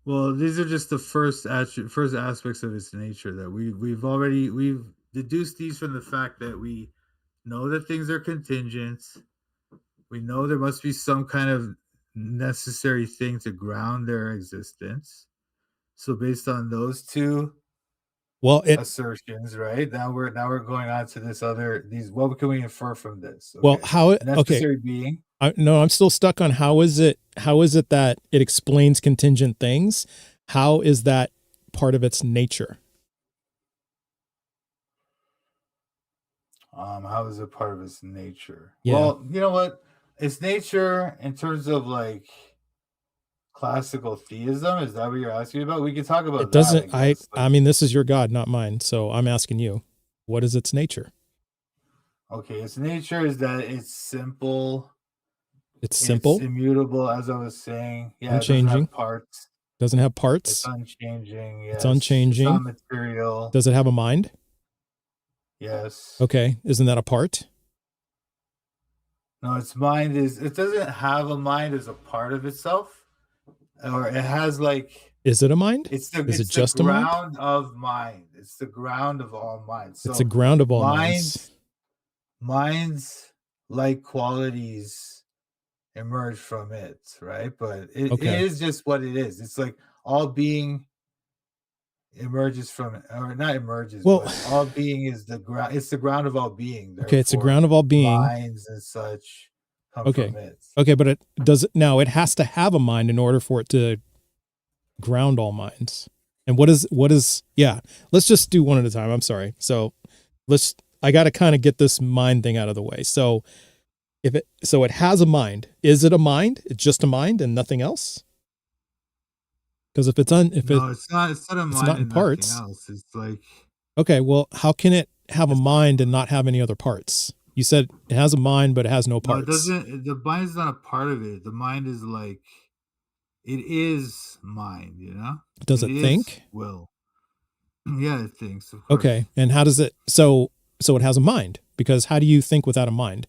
Well, these are just the first aspects of its nature that we've deduced these from the fact that we know that things are contingent. We know there must be some kind of necessary thing to ground their existence. So based on those two assertions, right? Now we're going on to what can we infer from this? Okay. Well, how necessary being? I'm still stuck on how is it that it explains contingent things? How is that part of its nature? How is it part of its nature? Yeah. Well, you know what? Its nature in terms of like classical theism, is that what you're asking about? We can talk about it. Doesn't I mean, this is your God, not mine. So I'm asking you, what is its nature? Okay, its nature is that it's simple. It's simple. It's immutable, as I was saying. Yeah, unchanging. It doesn't have parts. Doesn't have parts. It's unchanging. Yes. It's unchanging. It's not material. Does it have a mind? Yes. Okay. Isn't that a part? No, its mind it doesn't have a mind as a part of itself. Or it has like. Is it a mind? Is it just a mind? It's the ground of mind. It's the ground of all minds. So it's a ground of all minds. Minds like qualities emerge from it, right? But it is just what it is. It's like all being emerges from it, or not emerges. Well, but all being is the ground. It's the ground of all being. Okay, it's the ground of all being. Minds and such come from it. Okay, but it has to have a mind in order for it to ground all minds. And what is? Yeah, let's just do one at a time. I'm sorry. So I got to kind of get this mind thing out of the way. So. It has a mind. Is it a mind? It's just a mind and nothing else? Because if it's not a mind. It's not in parts. It's like, okay, well, how can it have a mind and not have any other parts? You said it has a mind, but it has no parts. No, it doesn't. The mind is not a part of it. The mind is like, it is mind. You know. Does it think? Will. Yeah, it thinks. Of course. Okay, and how does it? So it has a mind, because how do you think without a mind?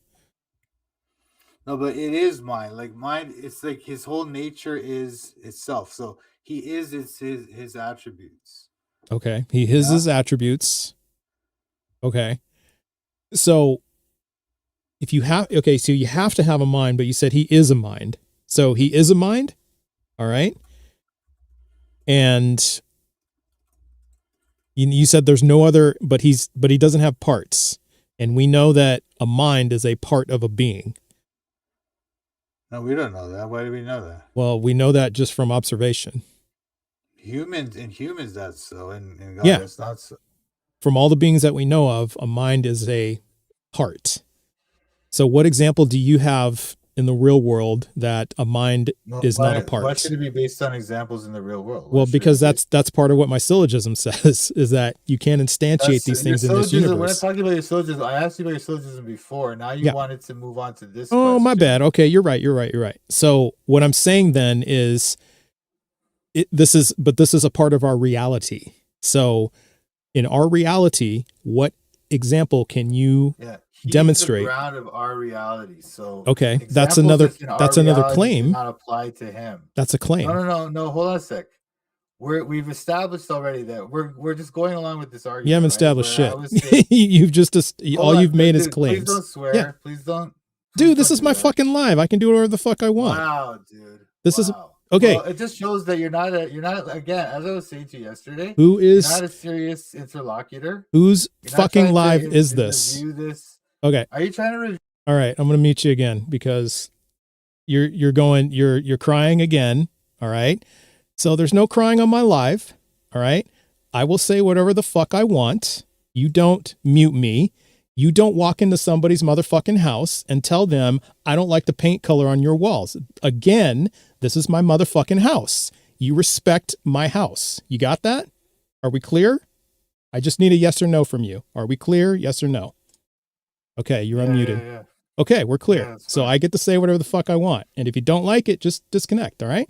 No, but it is mind. Like mind, it's like his whole nature is itself. So he is his attributes. Okay. He is his attributes. Okay. So if you have, okay, so you have to have a mind, but you said he is a mind. So he is a mind. All right. And you said there's no other, but he doesn't have parts. And we know that a mind is a part of a being. No, we don't know that. Why do we know that? Well, we know that just from observation. Humans, that's so. In God, yeah. That's not so. From all the beings that we know of, a mind is a part. So what example do you have in the real world that a mind is not a part? Why should it be based on examples in the real world? Well, because that's part of what my syllogism says, is that you can't instantiate these things in this universe. When I talked about your syllogism, I asked you about your syllogism before. Now you wanted to move on to this. Oh, my bad. Okay, you're right. So what I'm saying then is, this is a part of our reality. So in our reality, what example can you demonstrate? The ground of our reality. So okay, that's another claim. Not apply to him. That's a claim. No. Hold on a sec. We've established already that we're just going along with this argument. You haven't established shit. You've just all you've made is claims. Please don't swear. Yeah. Please don't. Dude, this is my fucking live. I can do whatever the fuck I want. Wow, dude. This is okay. Well, it just shows that you're not again, as I was saying to you yesterday. Who is you're not a serious interlocutor? Whose fucking live is this? Okay. Are you trying to review? All right, I'm gonna mute you again because you're crying again. All right. So there's no crying on my live. All right. I will say whatever the fuck I want. You don't mute me. You don't walk into somebody's motherfucking house and tell them, I don't like the paint color on your walls. Again, this is my motherfucking house. You respect my house. You got that? Are we clear? I just need a yes or no from you. Are we clear? Yes or no? Okay, you're unmuted. Yeah. Okay, we're clear. So I get to say whatever the fuck I want. And if you don't like it, just disconnect, all right?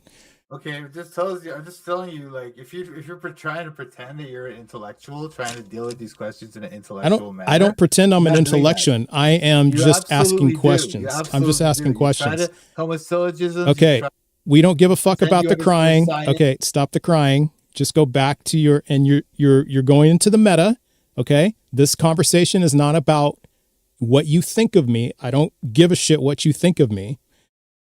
Okay, I'm just telling you, like, if you're trying to pretend that you're an intellectual, trying to deal with these questions in an intellectual manner. I don't pretend I'm an intellectual. I am just asking questions. I'm just asking questions. Try to come with syllogisms. Okay, we don't give a fuck about the crying. Okay, stop the crying. Just go back to you're going into the meta. Okay, this conversation is not about what you think of me. I don't give a shit what you think of me.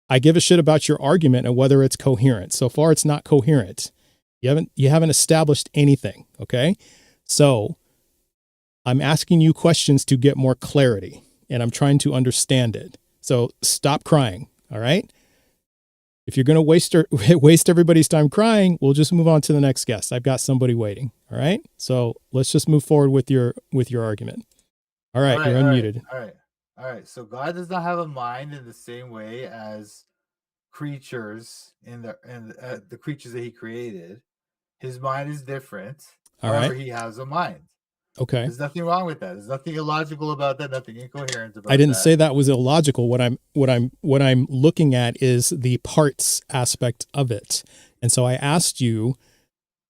I give a shit about your argument and whether it's coherent. So far, it's not coherent. You haven't established anything. Okay. So I'm asking you questions to get more clarity and I'm trying to understand it. So stop crying. All right. If you're going to waste everybody's time crying, we'll just move on to the next guest. I've got somebody waiting. All right. So let's just move forward with your argument. All right. You're unmuted. All right, so God does not have a mind in the same way as creatures in the creatures that He created. His mind is different. However, He has a mind. Okay. There's nothing wrong with that. There's nothing illogical about that. Nothing incoherent about that. I didn't say that was illogical. What I'm looking at is the parts aspect of it, and so I asked you.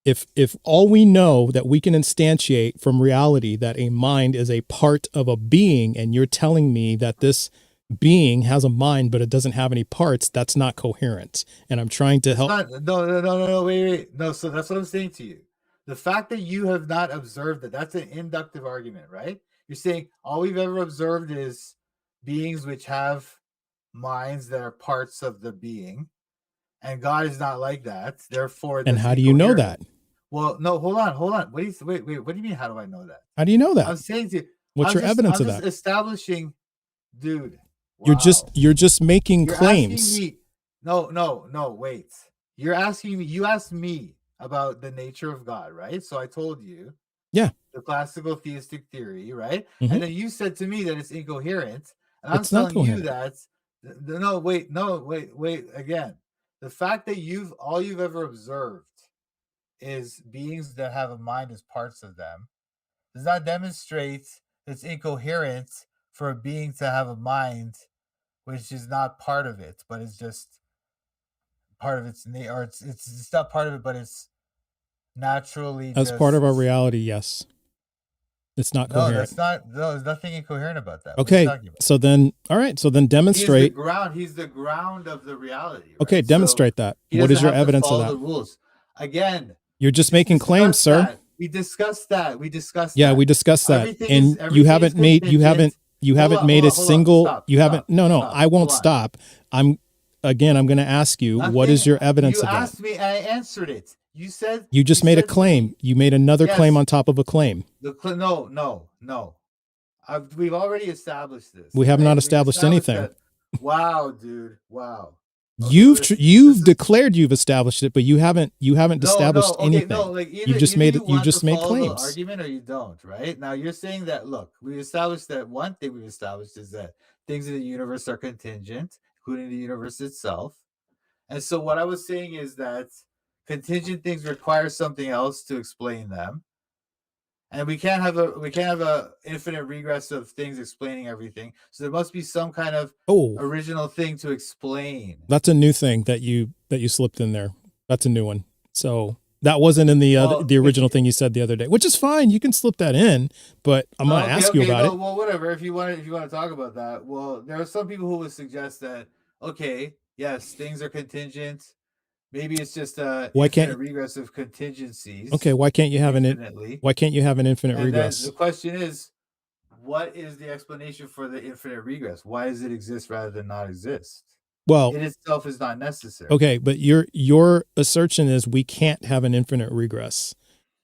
If all we know that we can instantiate from reality that a mind is a part of a being, and you're telling me that this being has a mind but it doesn't have any parts, that's not coherent. And I'm trying to help. No, wait. No, so that's what I'm saying to you. The fact that you have not observed that's an inductive argument, right? You're saying all we've ever observed is beings which have minds that are parts of the being. And God is not like that. Therefore, and how do you know that? Well, no, hold on. What do you mean? How do I know that? How do you know that? I'm saying to you, what's your evidence of that? Establishing, dude. Wow. You're just making claims. No, wait. You're asking me. You asked me about the nature of God, right? So I told you. Yeah. The classical theistic theory, right? Mm-hmm. And then you said to me that it's incoherent, and I'm telling you that. No, wait. Again. The fact that all you've ever observed is beings that have a mind as parts of them does not demonstrate it's incoherent for a being to have a mind which is not part of it, but it's just part of its nature, or it's not part of it, but it's naturally as part of our reality. Yes. It's not No, coherent. that's not. No, there's nothing incoherent about that. Okay, so then, all right. So then demonstrate. He's the ground of the reality. Right? Okay, demonstrate that. What is your evidence of that? The rules. Again, you're just making claims, sir. That. We discussed that. We discussed that. And you haven't made a single. No, I won't stop. I'm going to ask you, what is your evidence of that? You asked me, and I answered it. You said you just made a claim. You made another claim on top of a claim. No. We've already established this. We have not established anything. That. Wow, dude. Wow. You've declared you've established it, but you haven't established anything. No, you just made claims. Argument or you don't, right? Now you're saying that. Look, we established that one thing we've established is that things in the universe are contingent, including the universe itself. And so what I was saying is that contingent things require something else to explain them, and we can't have a infinite regress of things explaining everything. So there must be some kind of original thing to explain. That's a new thing that you slipped in there. That's a new one. So that wasn't in the original thing you said the other day, which is fine. You can slip that in, but I'm going to ask you about it. Well, whatever. If you want to talk about that, well, there are some people who would suggest that yes, things are contingent. Maybe it's just infinite regress of contingencies. Okay, why can't you have an infinite regress? The question is, what is the explanation for the infinite regress? Why does it exist rather than not exist? Well, it itself is not necessary. Okay, but your assertion is we can't have an infinite regress.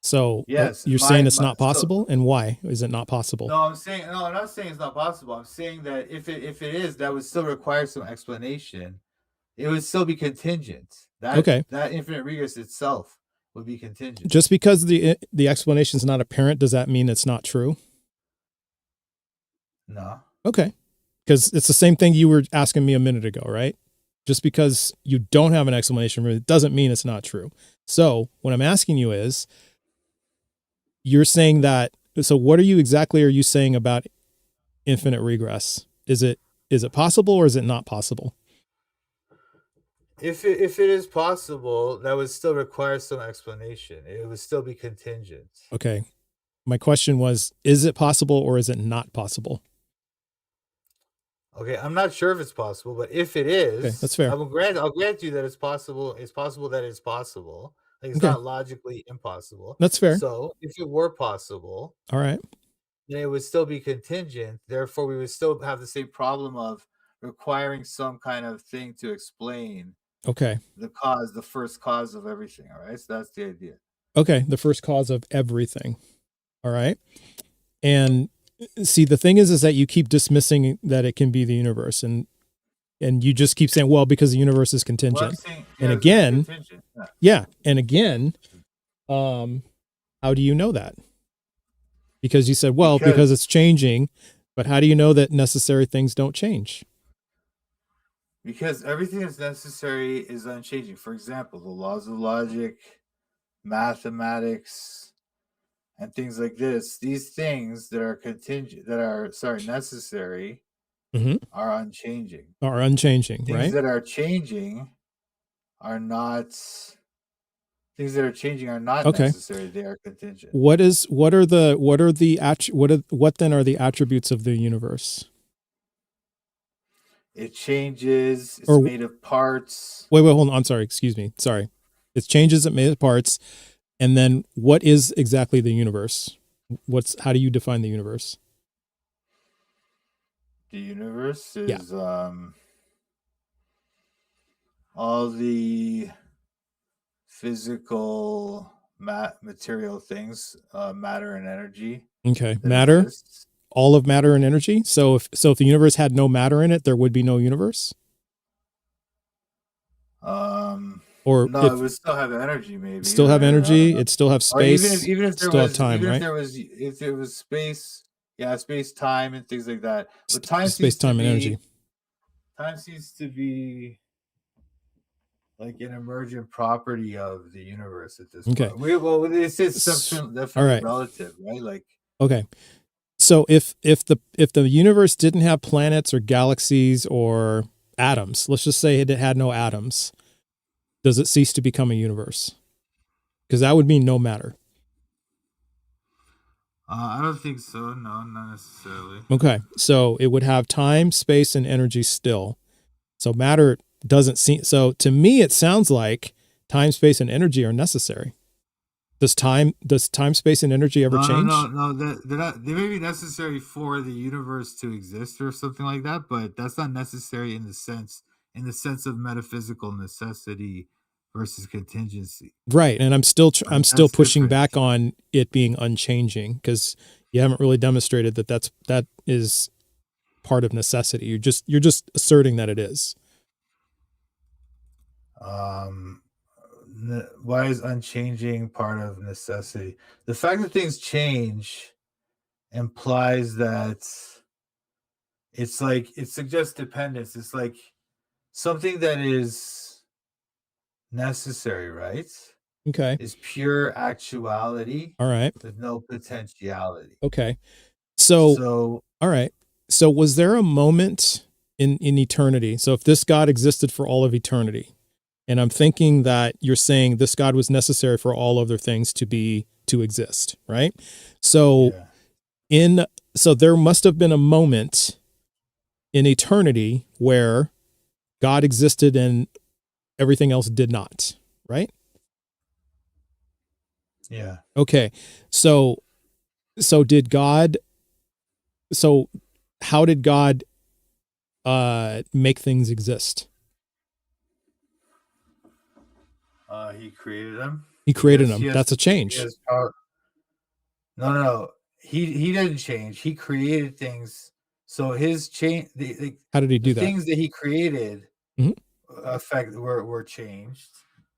So yes, you're saying it's not possible, and why is it not possible? I'm not saying it's not possible. I'm saying that if it is, that would still require some explanation. It would still be contingent. That infinite regress itself would be contingent. Just because the explanation is not apparent, does that mean it's not true? No. Okay. Because it's the same thing you were asking me a minute ago, right? Just because you don't have an explanation, it doesn't mean it's not true. So what I'm asking you is, you're saying that, so what are you saying about infinite regress? Is it possible or is it not possible? If it is possible, that would still require some explanation. It would still be contingent. Okay. My question was, is it possible or is it not possible? Okay, I'm not sure if it's possible, but if it is, okay, that's fair. I'll grant you that it's possible. It's possible that it's possible. Like it's not logically impossible. That's fair. So if it were possible, all right, then it would still be contingent. Therefore, we would still have the same problem of requiring some kind of thing to explain. Okay. The first cause of everything. All right. So that's the idea. Okay. The first cause of everything. All right. And see, the thing is that you keep dismissing that it can be the universe, and you just keep saying, well, because the universe is contingent. And again, and again, how do you know that? Because you said, well, because it's changing, but how do you know that necessary things don't change? Because everything that's necessary is unchanging. For example, the laws of logic, mathematics, and things like this. These things that are necessary, are unchanging. Are unchanging, things right? Things that are changing are not. Things that are changing are not necessary. They are contingent. What then are the attributes of the universe? It changes. It's made of parts. Wait, hold on. I'm sorry. Excuse me. Sorry. It changes. It's made of parts. And then what is exactly the universe? How do you define the universe? The universe is all the physical material things, matter and energy. Okay. Matter? Exists. All of matter and energy. So if the universe had no matter in it, there would be no universe. Or no, it would still have energy. Maybe still have energy. It still have space. Even if there still was have time, even right? If there was space, space, time, and things like that. But time, space, time, and energy. Time seems to be like an emergent property of the universe at this point. It's definitely relative, right? Like okay. So if the universe didn't have planets or galaxies or atoms, let's just say it had no atoms, does it cease to become a universe? Because that would mean no matter. I don't think so. No, not necessarily. Okay. So it would have time, space, and energy still. So matter doesn't seem, so to me, it sounds like time, space, and energy are necessary. Does time, space, and energy ever change? No. They may be necessary for the universe to exist or something like that, but that's not necessary in the sense of metaphysical necessity versus contingency. Right. And I'm still pushing different. back on it being unchanging, because you haven't really demonstrated that is part of necessity. You're just asserting that it is. Why is unchanging part of necessity? The fact that things change implies that it suggests dependence. It's like something that is necessary, right? Okay. Is pure actuality. All right. With no potentiality. Okay. So all right. So was there a moment in eternity? So if this God existed for all of eternity, and I'm thinking that you're saying this God was necessary for all other things to exist, right? So so there must have been a moment in eternity where God existed and everything else did not, right? Yeah. Okay. So how did God make things exist? He created them. He created them. That's a change. No. He didn't change. He created things. So his change. How did he do that? Things that he created were changed.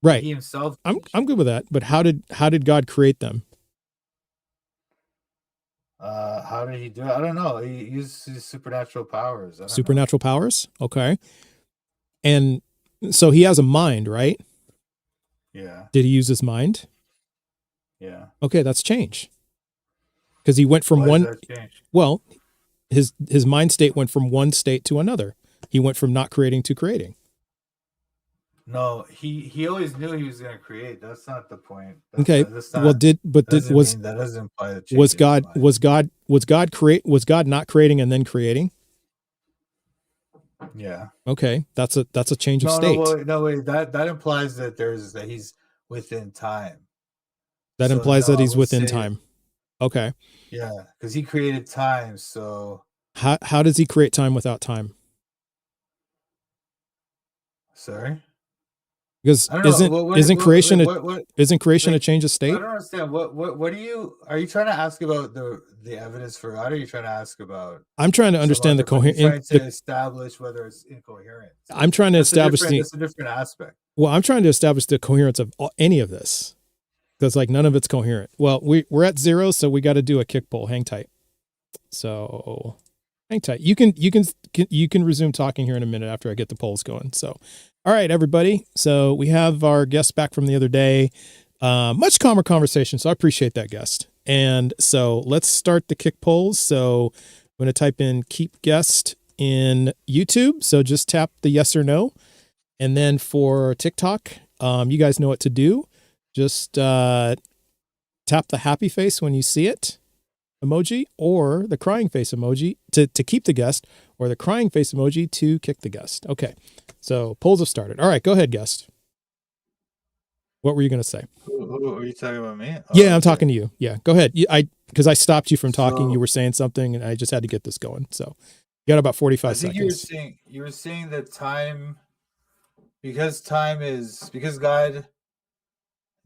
Right. He himself. I'm good with that. But how did God create them? How did he do it? I don't know. He used his supernatural powers. Supernatural powers? Okay. And so he has a mind, right? Yeah. Did he use his mind? Yeah. Okay, that's change. Because he went from well, his mind state went from one state to another. He went from not creating to creating. No, he always knew he was going to create. That's not the point. Okay. That doesn't imply the change. Was God not creating and then creating? Yeah. Okay, that's a change of state. No, wait. That implies that he's within time. That implies that he's within time. Okay. Yeah, because he created time. So how does he create time without time? Sorry. Because isn't creation a change of state? I don't understand. What are you trying to ask about the evidence for God? Or are you trying to ask about? I'm trying to understand the coherence. Trying to establish whether it's incoherent. I'm trying to establish that's a different aspect. Well, I'm trying to establish the coherence of any of this, because like none of it's coherent. Well, we're at 0, so we got to do a kick poll. Hang tight. So hang tight. You can resume talking here in a minute after I get the polls going. So. All right, everybody. So we have our guest back from the other day. Much calmer conversation. So I appreciate that guest. And so let's start the kick polls. So I'm going to type in keep guest in YouTube. So just tap the yes or no. And then for TikTok, you guys know what to do. Just tap the happy face when you see it emoji, or the crying face emoji to keep the guest, or the crying face emoji to kick the guest. Okay. So polls have started. All right, go ahead, guest. What were you going to say? Who are you talking about, me? Yeah, I'm talking to you. Yeah, go ahead. Because I stopped you from talking. You were saying something, and I just had to get this going. So you got about 45 seconds. You were saying that time, because God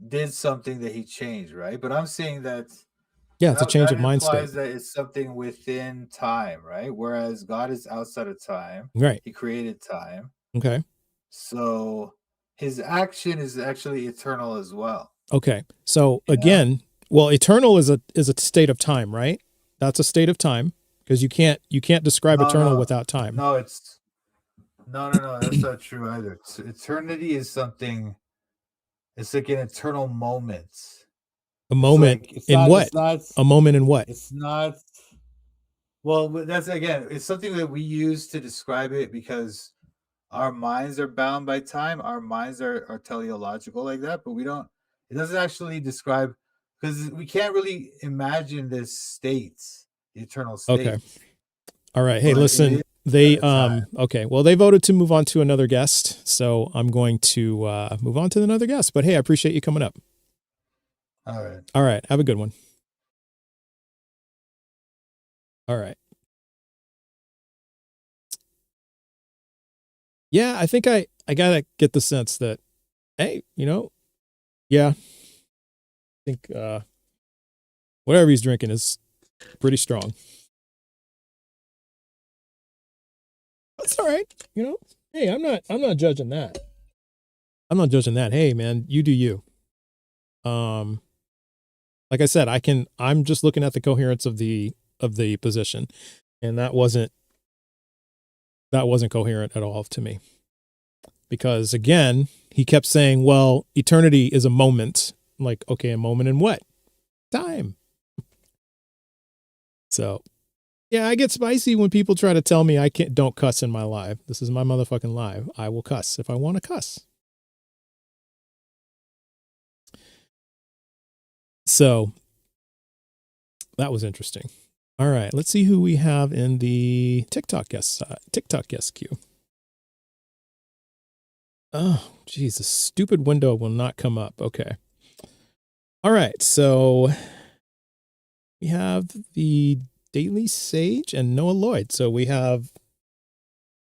did something that he changed, right? But I'm saying that. Yeah, it's a change of mind state. That it's something within time, right? Whereas God is outside of time. Right. He created time. Okay. So his action is actually eternal as well. Okay. So again, well, eternal is a state of time, right? That's a state of time, because you can't describe eternal without time. No, that's not true either. Eternity is something. It's like an eternal moment. A moment in what? A moment in what? It's not. Well, that's again. It's something that we use to describe it because our minds are bound by time. Our minds are teleological like that, but we don't. It doesn't actually describe, because we can't really imagine this state, the eternal state. Okay. All right. Hey, But listen, it is they, at a time. okay. Well, they voted to move on to another guest. So I'm going to move on to another guest. But hey, I appreciate you coming up. All right. All right. Have a good one. All right. Yeah, I think I gotta get the sense that, hey, yeah, I think whatever he's drinking is pretty strong. That's all right. Hey, I'm not judging that. I'm not judging that. Hey, man, you do you. Like I said, I'm just looking at the coherence of the position, and that wasn't coherent at all to me. Because again, he kept saying, well, eternity is a moment. I'm like, okay, a moment in what? Time. So, yeah, I get spicy when people try to tell me don't cuss in my live. This is my motherfucking live. I will cuss if I want to cuss. So, that was interesting. All right, let's see who we have in the TikTok guest queue. Oh, geez, the stupid window will not come up. Okay. All right, so we have the Daily Sage and Noah Lloyd. So we have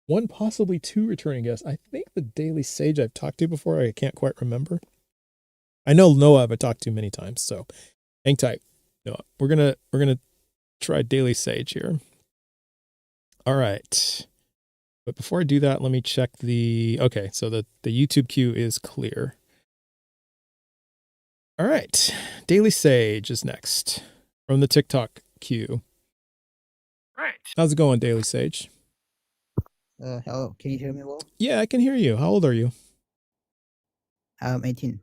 one, possibly two returning guests. I think the Daily Sage I've talked to before. I can't quite remember. I know Noah I've talked to many times, so hang tight. Noah, we're gonna try Daily Sage here. All right. But before I do that, let me check okay, so the YouTube queue is clear. All right. Daily Sage is next from the TikTok queue. Right. How's it going, Daily Sage? Hello. Can you hear me well? Yeah, I can hear you. How old are you? I'm 18.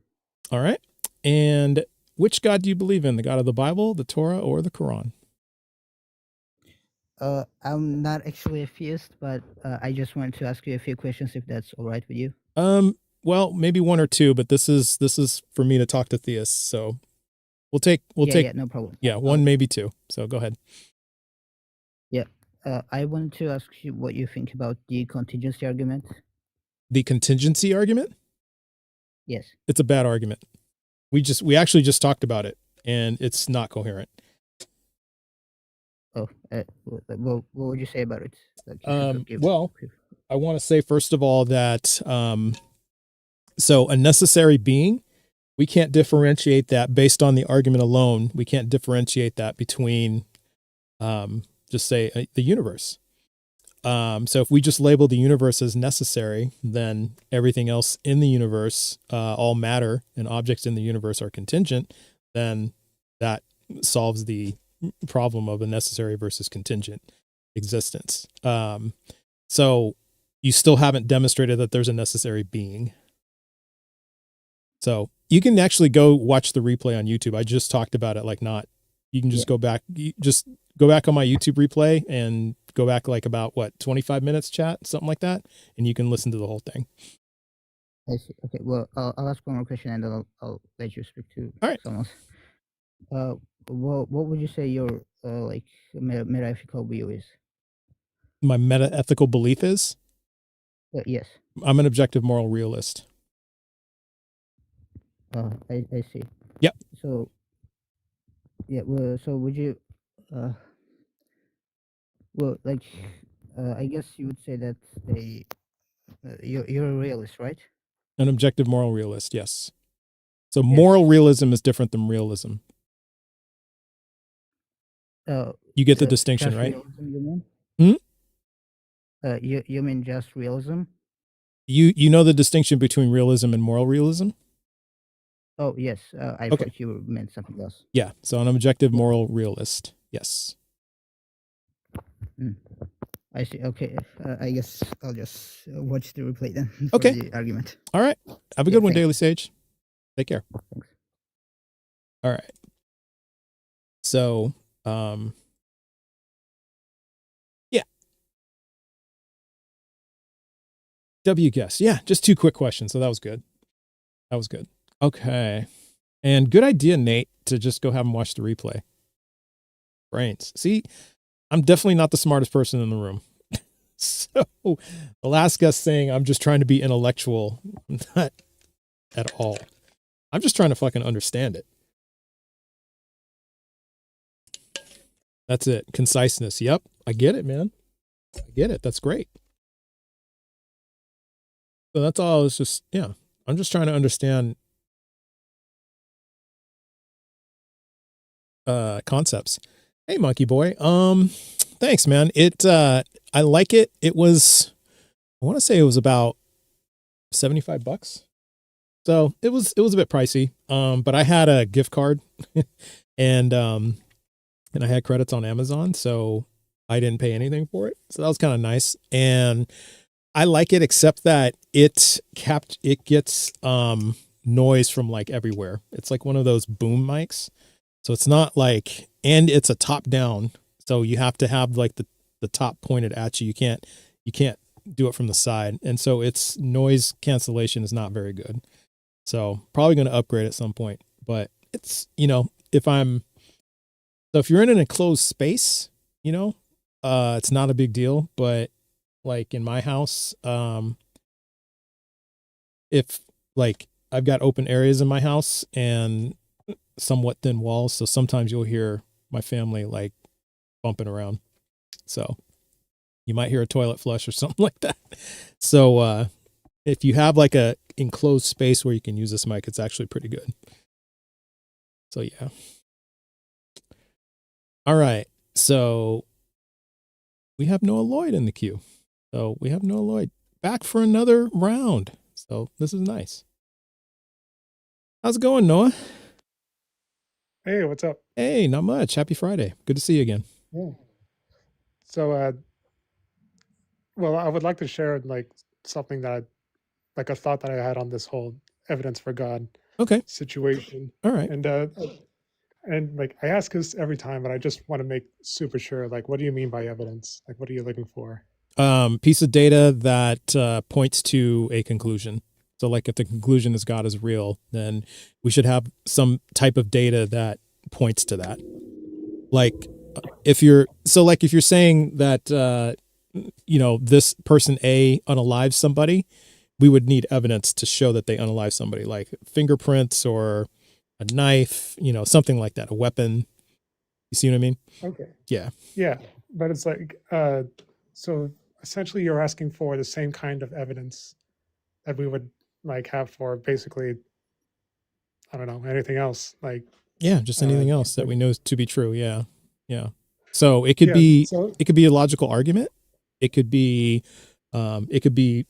All right. And which God do you believe in? The God of the Bible, the Torah, or the Quran? I'm not actually a theist, but I just wanted to ask you a few questions if that's all right with you. Well, maybe one or two, but this is for me to talk to theists, so we'll take no problem. Yeah, one, maybe two. So go ahead. Yeah. I wanted to ask you what you think about the contingency argument. The contingency argument? Yes. It's a bad argument. We actually just talked about it, and it's not coherent. Oh, what would you say about it? Well, I want to say first of all that so a necessary being, we can't differentiate that based on the argument alone. We can't differentiate that between just say the universe. So if we just label the universe as necessary, then everything else in the universe, all matter and objects in the universe are contingent, then that solves the problem of a necessary versus contingent existence. So you still haven't demonstrated that there's a necessary being. So you can actually go watch the replay on YouTube. I just talked about it, you can just go back, go back on my YouTube replay and go back about 25 minutes chat, something like that. And you can listen to the whole thing. I see. Okay. Well, I'll ask one more question and then I'll let you speak to someone else. What would you say your meta-ethical view is? My meta-ethical belief is? Yes. I'm an objective moral realist. I see. Yep. So, yeah. Well, so would you? I guess you would say that you're a realist, right? An objective moral realist. Yes. So moral realism is different than realism. You get the distinction, right? Realism, you mean? You mean just realism? You know the distinction between realism and moral realism? Oh, yes. I thought you meant something else. Yeah. So an objective moral realist. Yes. I see. Okay. I guess I'll just watch the replay then. Okay. The argument. All right. Have a good one, Daily Sage. Take care. Thanks. All right. So, yeah. W guess. Yeah. Just two quick questions. So that was good. Okay. And good idea, Nate, to just go have him watch the replay. Brains. See, I'm definitely not the smartest person in the room. So the last guest saying I'm just trying to be intellectual, not at all. I'm just trying to fucking understand it. That's it. Conciseness. Yep. I get it, man. I get it. That's great. So that's all. It's just, yeah, I'm just trying to understand concepts. Hey, Monkey Boy. Thanks, man. I like it. It was, I want to say it was about $75. So it was a bit pricey. But I had a gift card and I had credits on Amazon, so I didn't pay anything for it. So that was kind of nice. And I like it, except that it gets noise from like everywhere. It's like one of those boom mics. So it's not like, and it's a top down. So you have to have like the top pointed at you. You can't do it from the side. And so its noise cancellation is not very good. So probably going to upgrade at some point, but it's, so if you're in an enclosed space, it's not a big deal, but like in my house, if like I've got open areas in my house and somewhat thin walls, so sometimes you'll hear my family like bumping around. So you might hear a toilet flush or something like that. So if you have like a enclosed space where you can use this mic, it's actually pretty good. So yeah. All right. So we have Noah Lloyd in the queue. So we have Noah Lloyd back for another round. So this is nice. How's it going, Noah? Hey, what's up? Hey, not much. Happy Friday. Good to see you again. Yeah. So, well, I would like to share like something that, like a thought that I had on this whole evidence for God situation. All right. And like I ask this every time, but I just want to make super sure. Like, what do you mean by evidence? Like, what are you looking for? Piece of data that points to a conclusion. So like if the conclusion is God is real, then we should have some type of data that points to that. Like if you're saying that, this person A unalives somebody, we would need evidence to show that they unalive somebody, like fingerprints or a knife, something like that, a weapon. You see what I mean? Okay. Yeah. Yeah. But it's like, so essentially you're asking for the same kind of evidence that we would like have for basically, I don't know, anything else. Like, yeah, just anything else that we know to be true. Yeah. Yeah. So it could be a logical argument. It could be something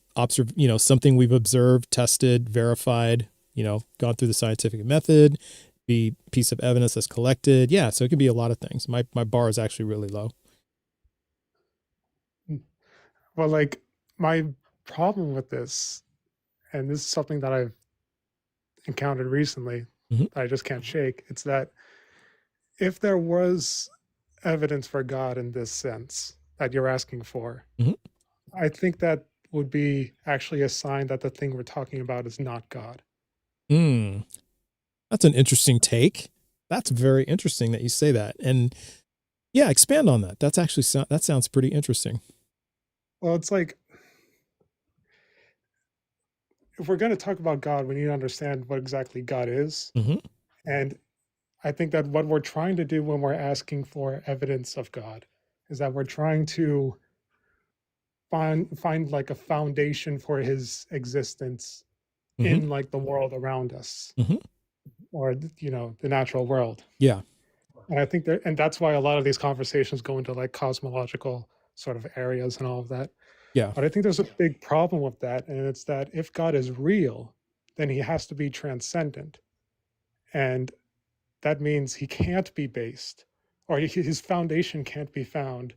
we've observed, tested, verified, gone through the scientific method, be piece of evidence that's collected. Yeah. So it could be a lot of things. My bar is actually really low. Well, like my problem with this, and this is something that I've encountered recently, that I just can't shake. It's that if there was evidence for God in this sense that you're asking for, I think that would be actually a sign that the thing we're talking about is not God. That's an interesting take. That's very interesting that you say that. And yeah, expand on that. That's actually, that sounds pretty interesting. Well, it's like, if we're going to talk about God, we need to understand what exactly God is. And I think that what we're trying to do when we're asking for evidence of God is that we're trying to find like a foundation for his existence in like the world around us, or the natural world. Yeah. And I think and that's why a lot of these conversations go into like cosmological sort of areas and all of that. Yeah. But I think there's a big problem with that, and it's that if God is real, then he has to be transcendent. And that means he can't be based, or his foundation can't be found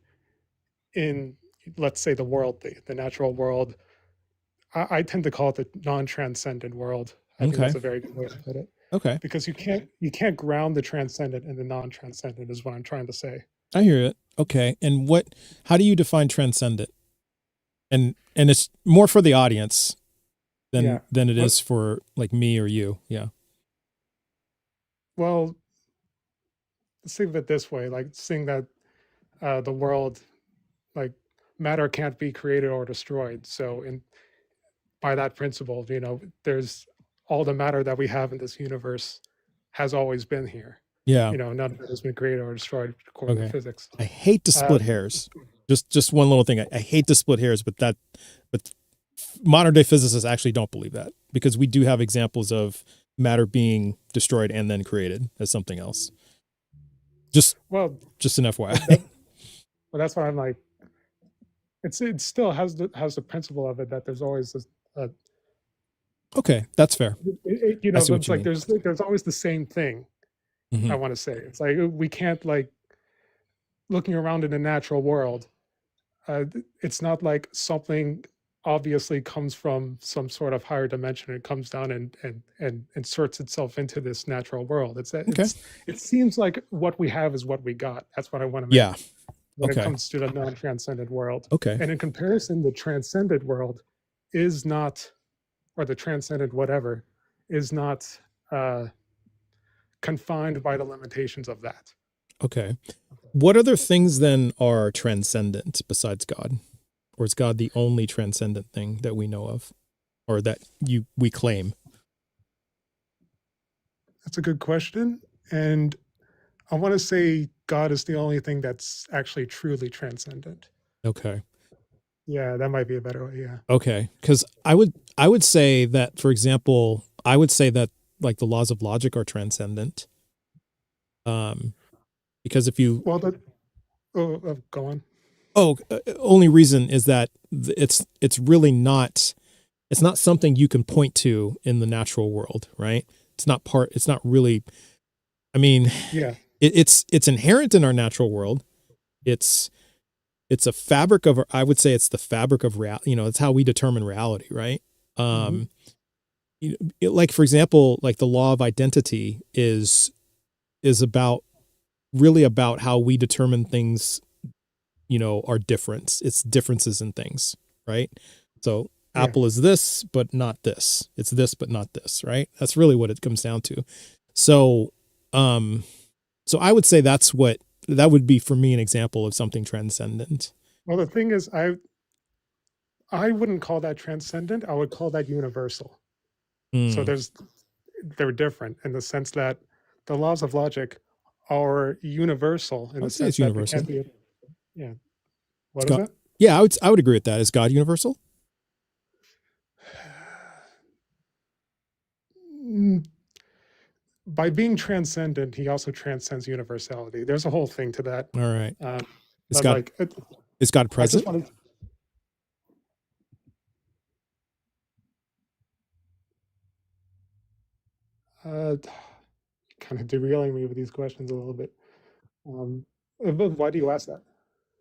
in, let's say, the world, the natural world. I tend to call it the non-transcendent world. I think that's a very good way to put it. Okay. Because you can't ground the transcendent in the non-transcendent is what I'm trying to say. I hear it. Okay. And how do you define transcendent? And it's more for the audience than it is for like me or you. Yeah. well, let's think of it this way, like seeing that the world, like matter can't be created or destroyed. So by that principle, there's all the matter that we have in this universe has always been here. Yeah. None of it has been created or destroyed according to physics. I hate to split hairs. Just one little thing. I hate to split hairs, but modern day physicists actually don't believe that, because we do have examples of matter being destroyed and then created as something else. Just an FYI. Well, that's why I'm like, it still has the principle of it that there's always this. Okay, that's fair. It's like there's always the same thing. Mm-hmm. I want to say it's like we can't, like, looking around in the natural world. It's not like something obviously comes from some sort of higher dimension and comes down and inserts itself into this natural world. It seems like what we have is what we got. That's what I want to make. Yeah. When it comes to the non-transcendent world. Okay. And in comparison, the transcendent world is not, or the transcendent whatever, is not confined by the limitations of that. Okay. What other things then are transcendent besides God? Or is God the only transcendent thing that we know of, or that we claim? That's a good question. And I want to say God is the only thing that's actually truly transcendent. Okay. Yeah, that might be a better way. Yeah. Okay. Because I would say that, for example, like the laws of logic are transcendent. Because if you go on. Only reason is that it's really not, it's not something you can point to in the natural world, right? It's not really, I mean, yeah. It's inherent in our natural world. It's a fabric of, I would say it's the fabric of reality. It's how we determine reality, right? Like, for example, like the law of identity is really about how we determine things, are different. It's differences in things, right? So Apple is this, but not this. It's this, but not this, right? That's really what it comes down to. So I would say that would be for me an example of something transcendent. Well, the thing is, I wouldn't call that transcendent. I would call that universal. So they're different in the sense that the laws of logic are universal in the sense it's universal. that yeah. What is that? Yeah, I would agree with that. Is God universal? By being transcendent, he also transcends universality. There's a whole thing to that. All right. Is God present? Kind of derailing me with these questions a little bit. Why do you ask that?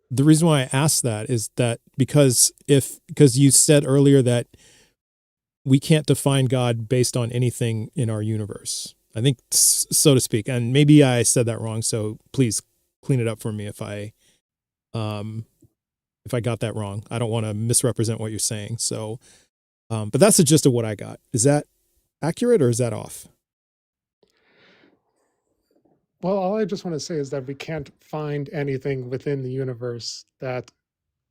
The reason why I asked that is that because you said earlier that we can't define God based on anything in our universe. I think, so to speak, and maybe I said that wrong. So please clean it up for me if I got that wrong. I don't want to misrepresent what you're saying. So, but that's the gist of what I got. Is that accurate or is that off? Well, all I just want to say is that we can't find anything within the universe that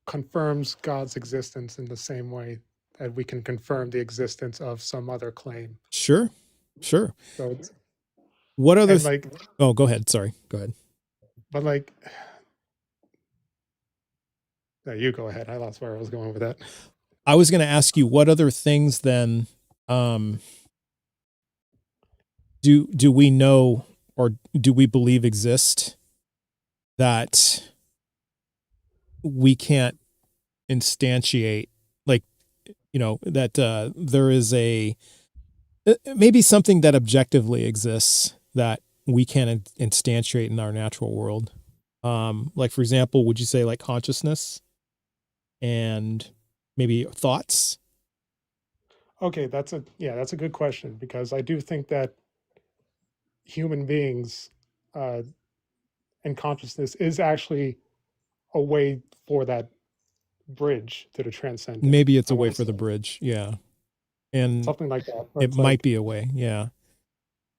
confirms God's existence in the same way that we can confirm the existence of some other claim. Sure. So what other oh, go ahead. Sorry. Go ahead. But no, you go ahead. I lost where I was going with that. I was going to ask you, what other things then do we know or do we believe exist that we can't instantiate, that there is maybe something that objectively exists that we can't instantiate in our natural world? Like, for example, would you say like consciousness and maybe thoughts? Okay, that's a good question, because I do think that human beings and consciousness is actually a way for that bridge to the transcendent. Maybe it's a way for the bridge, yeah. And something like that. It might be a way, yeah.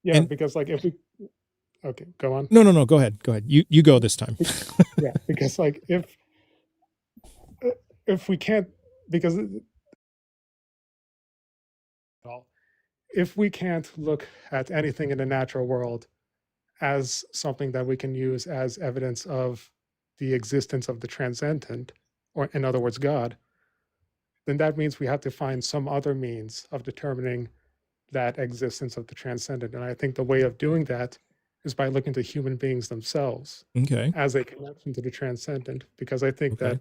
Yeah, because if we Okay, go on. No. Go ahead. You go this time. Yeah, because like if we can't, because if we can't look at anything in the natural world as something that we can use as evidence of the existence of the transcendent, or in other words, God, then that means we have to find some other means of determining that existence of the transcendent. And I think the way of doing that is by looking to human beings themselves Okay. as a connection to the transcendent, because I think Okay.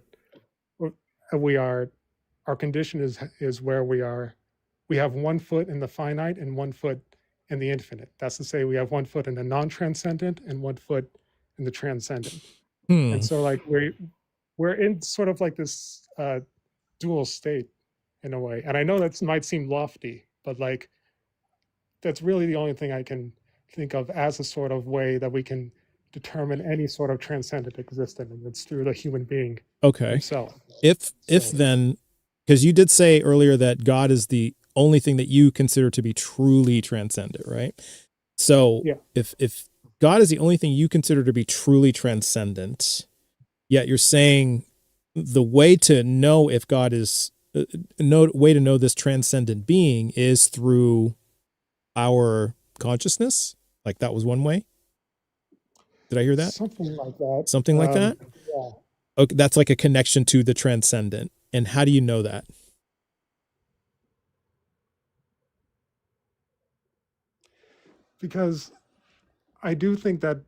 that our condition is where we have 1 foot in the finite and 1 foot in the infinite. That's to say, we have 1 foot in the non-transcendent and 1 foot in the transcendent. And so like we're in sort of like this dual state in a way. And I know that might seem lofty, but like that's really the only thing I can think of as a sort of way that we can determine any sort of transcendent existence, and it's through the human being himself. If then, because you did say earlier that God is the only thing that you consider to be truly transcendent, right? So yeah. if God is the only thing you consider to be truly transcendent, yet you're saying the way to know if God is way to know this transcendent being is through our consciousness. Like that was one way. Did I hear that? Something like that. Something like that? Yeah. Okay, that's like a connection to the transcendent. And how do you know that? Because I do think that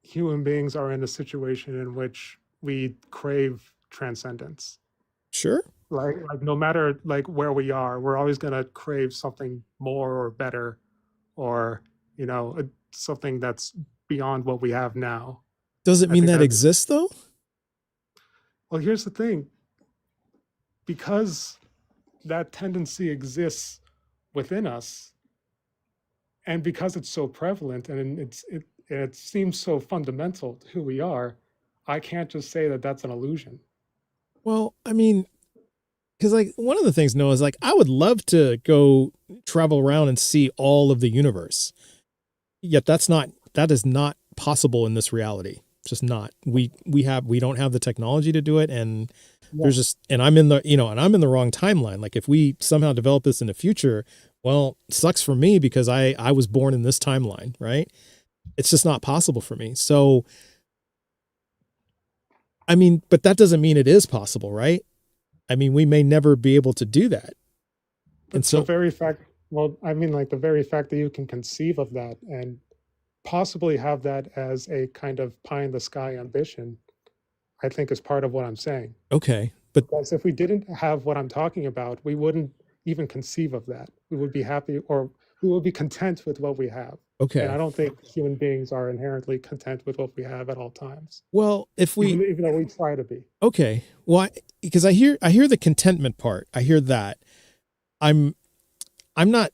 human beings are in a situation in which we crave transcendence. Sure. Like no matter like where we are, we're always going to crave something more or better, or something that's beyond what we have now. Does it mean that exists though? Well, here's the thing. Because that tendency exists within us, and because it's so prevalent and it seems so fundamental to who we are, I can't just say that that's an illusion. Well, I mean, because like one of the things, Noah, is like I would love to go travel around and see all of the universe. Yet that is not possible in this reality. It's just not. We don't have the technology to do it, and there's just, and I'm in the wrong timeline. Like if we somehow develop this in the future, well, it sucks for me because I was born in this timeline, right? It's just not possible for me. So, I mean, but that doesn't mean it is possible, right? I mean, we may never be able to do that. And so the very fact that you can conceive of that and possibly have that as a kind of pie in the sky ambition, I think is part of what I'm saying. Okay. But because if we didn't have what I'm talking about, we wouldn't even conceive of that. We would be happy, or we would be content with what we have. Okay. And I don't think human beings are inherently content with what we have at all times. Well, even though we try to be. Okay. Well, because I hear the contentment part. I hear that. I'm not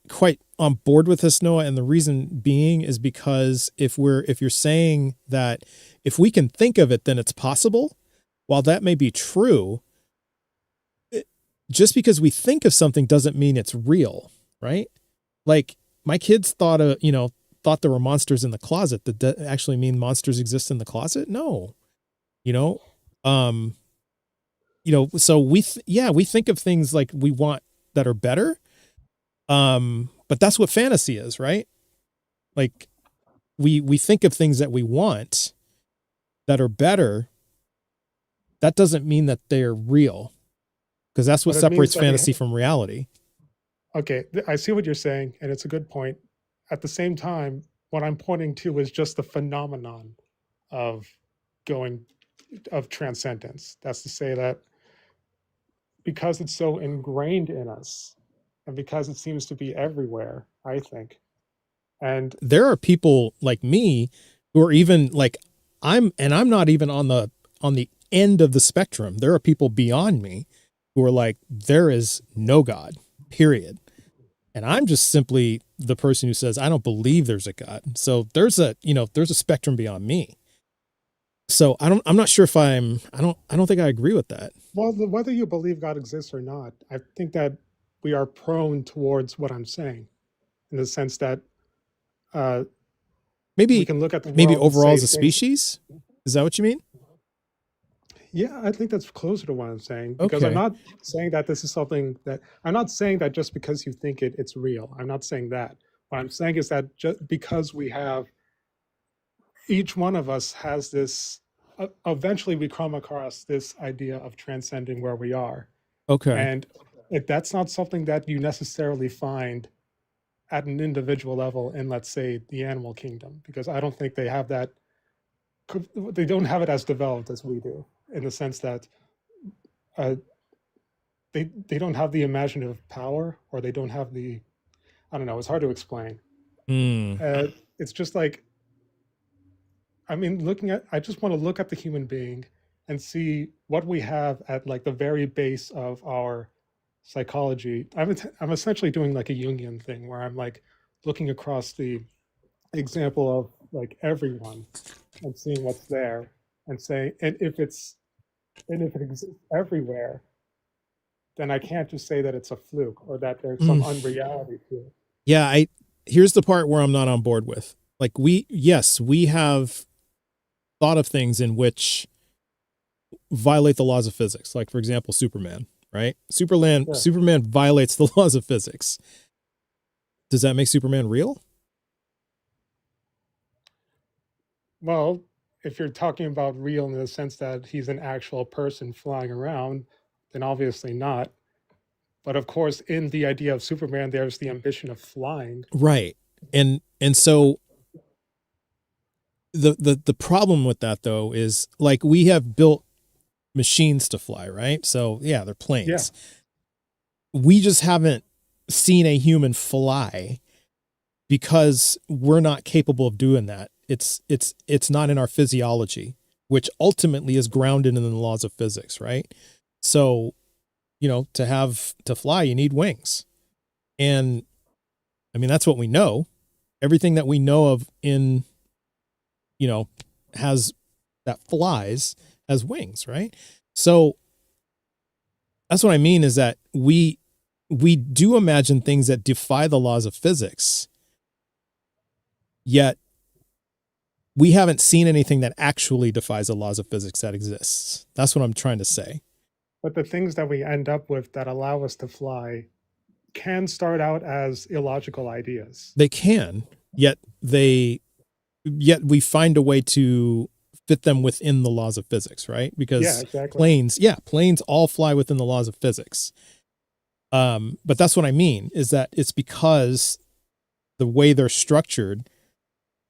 quite on board with this, Noah, and the reason being is because if you're saying that if we can think of it, then it's possible. While that may be true, just because we think of something doesn't mean it's real, right? Like my kids thought there were monsters in the closet. Did that actually mean monsters exist in the closet? No. So we think of things like we want that are better. But that's what fantasy is, right? Like we think of things that we want that are better. That doesn't mean that they're real, because that's what separates fantasy from reality. Okay, I see what you're saying, and it's a good point. At the same time, what I'm pointing to is just the phenomenon of transcendence. That's to say that because it's so ingrained in us, and because it seems to be everywhere, I think. And there are people like me who are even like I'm not even on the end of the spectrum. There are people beyond me who are like, there is no God, period. And I'm just simply the person who says, I don't believe there's a God. So there's a spectrum beyond me. So I'm not sure if I don't think I agree with that. Well, whether you believe God exists or not, I think that we are prone towards what I'm saying, in the sense that Maybe we can look at the maybe world and overall say as a things. species. Is that what you mean? Yeah, I think that's closer to what I'm saying, because I'm Okay. not saying that this is something that I'm not saying that just because you think it, it's real. I'm not saying that. What I'm saying is that just because we have, each one of us has this, eventually we come across this idea of transcending where we are. Okay. And that's not something that you necessarily find at an individual level in, let's say, the animal kingdom, because I don't think they have that, they don't have it as developed as we do, in the sense that they don't have the imaginative power, or they don't have the, I don't know, it's hard to explain. It's just like, I mean, I just want to look at the human being and see what we have at like the very base of our psychology. I'm essentially doing like a Jungian thing, where I'm like looking across the example of like everyone and seeing what's there, and saying, and if it exists everywhere, then I can't just say that it's a fluke, or that there's some unreality to it. Yeah, here's the part where I'm not on board with. Like we have thought of things in which violate the laws of physics. Like, for example, Superman, right? Superman violates the laws of physics. Does that make Superman real? Well, if you're talking about real in the sense that he's an actual person flying around, then obviously not. But of course, in the idea of Superman, there's the ambition of flying. Right. And so the problem with that, though, is like we have built machines to fly, right? So yeah, they're planes. Yeah. We just haven't seen a human fly because we're not capable of doing that. It's not in our physiology, which ultimately is grounded in the laws of physics, right? So, to fly, you need wings. And I mean, that's what we know. Everything that we know of that flies has wings, right? So that's what I mean, is that we do imagine things that defy the laws of physics, yet we haven't seen anything that actually defies the laws of physics that exists. That's what I'm trying to say. But the things that we end up with that allow us to fly can start out as illogical ideas. They can, yet we find a way to fit them within the laws of physics, right? Because planes all fly within the laws of physics. But that's what I mean, is that it's because the way they're structured,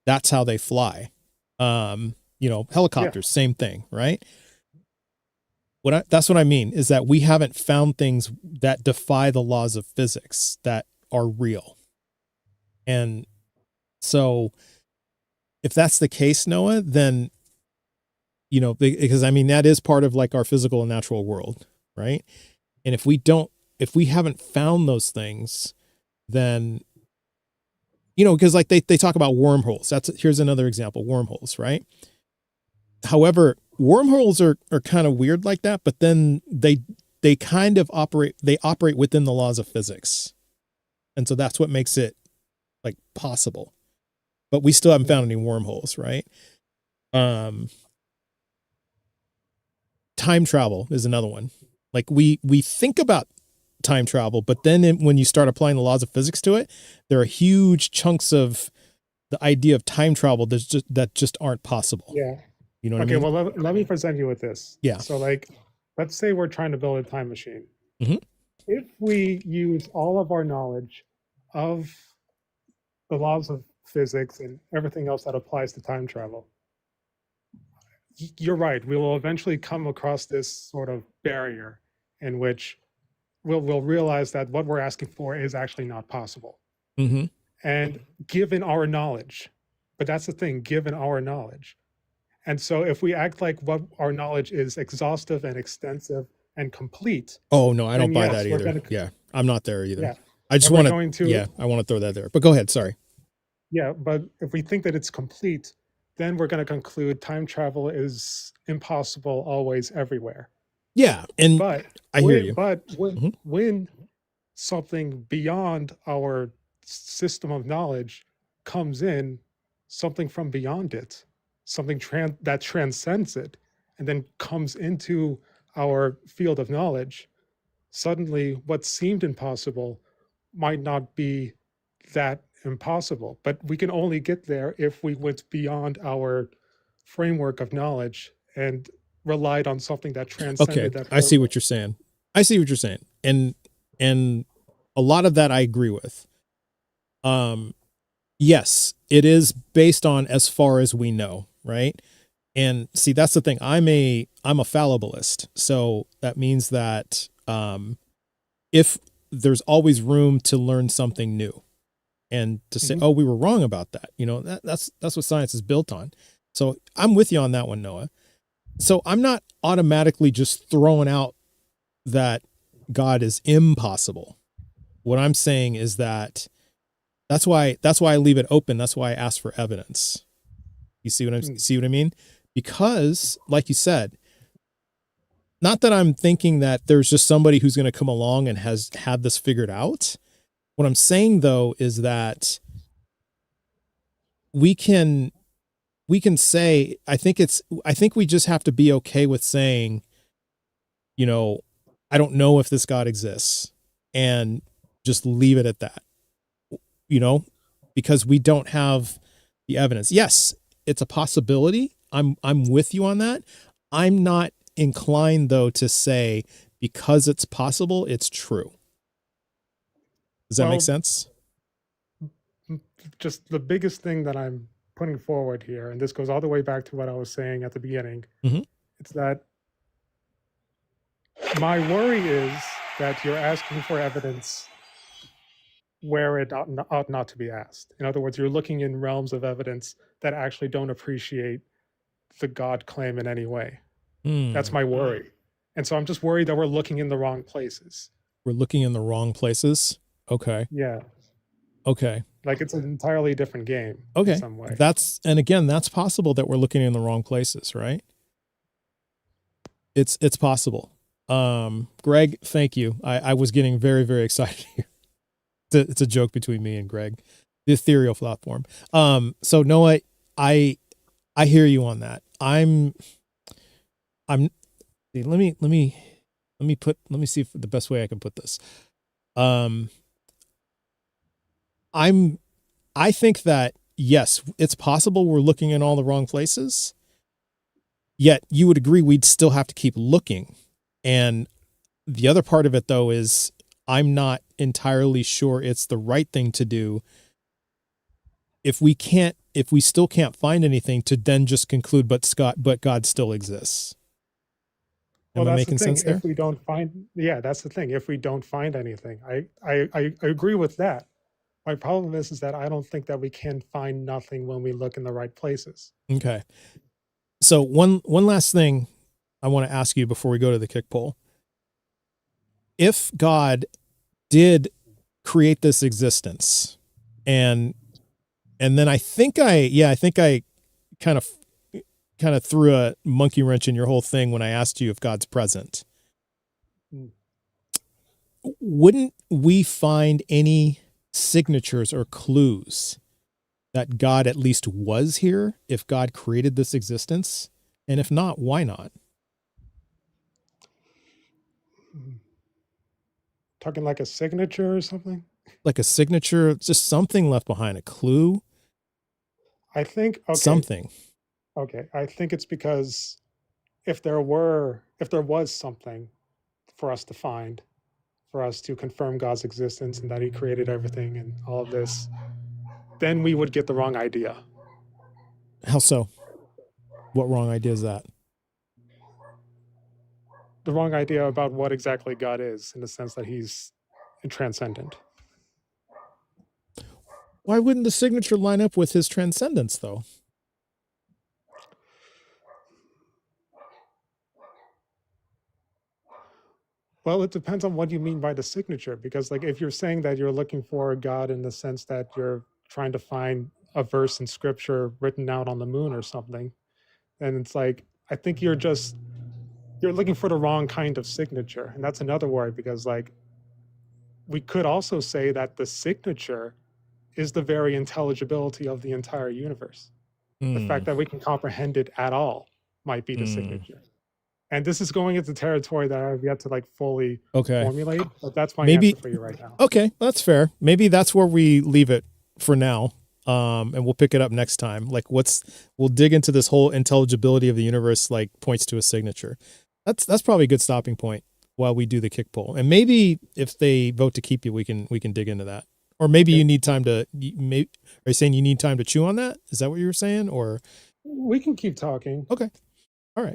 that's how they fly. Helicopters, same thing, right? That's what I mean, is that we haven't found things that defy the laws of physics that are real. And so if that's the case, Noah, then, because I mean, that is part of like our physical and natural world, right? And if we haven't found those things, then, because like they talk about wormholes. Here's another example, wormholes, right? However, wormholes are kind of weird like that, but then they kind of operate within the laws of physics. And so that's what makes it like possible. But we still haven't found any wormholes, right? Time travel is another one. Like we think about time travel, but then when you start applying the laws of physics to it, there are huge chunks of the idea of time travel that just aren't possible. Yeah. You know what I mean? Well, let me present you with this. Yeah. So like, let's say we're trying to build a time machine. Mm-hmm. If we use all of our knowledge of the laws of physics and everything else that applies to time travel, you're right. We will eventually come across this sort of barrier in which we'll realize that what we're asking for is actually not possible. Mm-hmm. And given our knowledge, but that's the thing, given our knowledge. And so if we act like what our knowledge is exhaustive and extensive and complete. Oh, no, I don't buy that either. Yeah, I'm not there either. Yeah. I just want to, I want to throw that there. But go ahead, sorry. Yeah, but if we think that it's complete, then we're going to conclude time travel is impossible always everywhere. Yeah, and I hear you. But when something beyond our system of knowledge comes in, something from beyond it, something that transcends it, and then comes into our field of knowledge, suddenly what seemed impossible might not be that impossible. But we can only get there if we went beyond our framework of knowledge and relied on something that transcended that. I see what you're saying. And a lot of that I agree with. Yes, it is based on as far as we know, right? And see, that's the thing. I'm a fallibilist. So that means that if there's always room to learn something new and to say, oh, we were wrong about that. You know, that's what science is built on. So I'm with you on that one, Noah. So I'm not automatically just throwing out that God is impossible. What I'm saying is that that's why I leave it open. That's why I ask for evidence. You see what I mean? Because, like you said, not that I'm thinking that there's just somebody who's going to come along and has had this figured out. What I'm saying though is that we can say, I think we just have to be okay with saying, you know, I don't know if this God exists, and just leave it at that, you know, because we don't have the evidence. Yes, it's a possibility. I'm with you on that. I'm not inclined though to say because it's possible, it's true. Does that make sense? Just the biggest thing that I'm putting forward here, and this goes all the way back to what I was saying at the beginning, it's that my worry is that you're asking for evidence where it ought not to be asked. In other words, you're looking in realms of evidence that actually don't appreciate the God claim in any way. That's my worry. And so I'm just worried that we're looking in the wrong places. We're looking in the wrong places? Okay. Yeah. Okay. Like it's an entirely different game. Okay. In some way. That's possible that we're looking in the wrong places, right? It's possible. Greg, thank you. I was getting very, very excited here. It's a joke between me and Greg, the ethereal platform. So Noah, I hear you on that. Let me see if the best way I can put this. I think that yes, it's possible we're looking in all the wrong places. Yet you would agree we'd still have to keep looking. And the other part of it though is I'm not entirely sure it's the right thing to do if we still can't find anything to then just conclude but God still exists. Am I making sense there? If we don't find, that's the thing. If we don't find anything, I agree with that. My problem is that I don't think that we can find nothing when we look in the right places. Okay. So one last thing I want to ask you before we go to the kick poll. If God did create this existence and then I think I kind of threw a monkey wrench in your whole thing when I asked you if God's present. Wouldn't we find any signatures or clues that God at least was here if God created this existence? And if not, why not? Talking like a signature or something? Like a signature, just something left behind, a clue? I think something. Okay, I think it's because if there was something for us to find, for us to confirm God's existence and that he created everything and all of this, then we would get the wrong idea. How so? What wrong idea is that? The wrong idea about what exactly God is, in the sense that he's transcendent. Why wouldn't the signature line up with his transcendence, though? Well, it depends on what you mean by the signature, because like if you're saying that you're looking for a God in the sense that you're trying to find a verse in scripture written out on the moon or something, then it's like, I think you're looking for the wrong kind of signature. And that's another worry, because like we could also say that the signature is the very intelligibility of the entire universe. The fact that we can comprehend it at all might be the signature. And this is going into territory that I've yet to like fully formulate, but that's my answer for you right now. Okay, that's fair. Maybe that's where we leave it for now. And we'll pick it up next time. Like we'll dig into this whole intelligibility of the universe, like points to a signature. That's probably a good stopping point while we do the kick poll. And maybe if they vote to keep you, we can dig into that. Or maybe you need time to, are you saying you need time to chew on that? Is that what you were saying? Or we can keep talking. Okay. All right.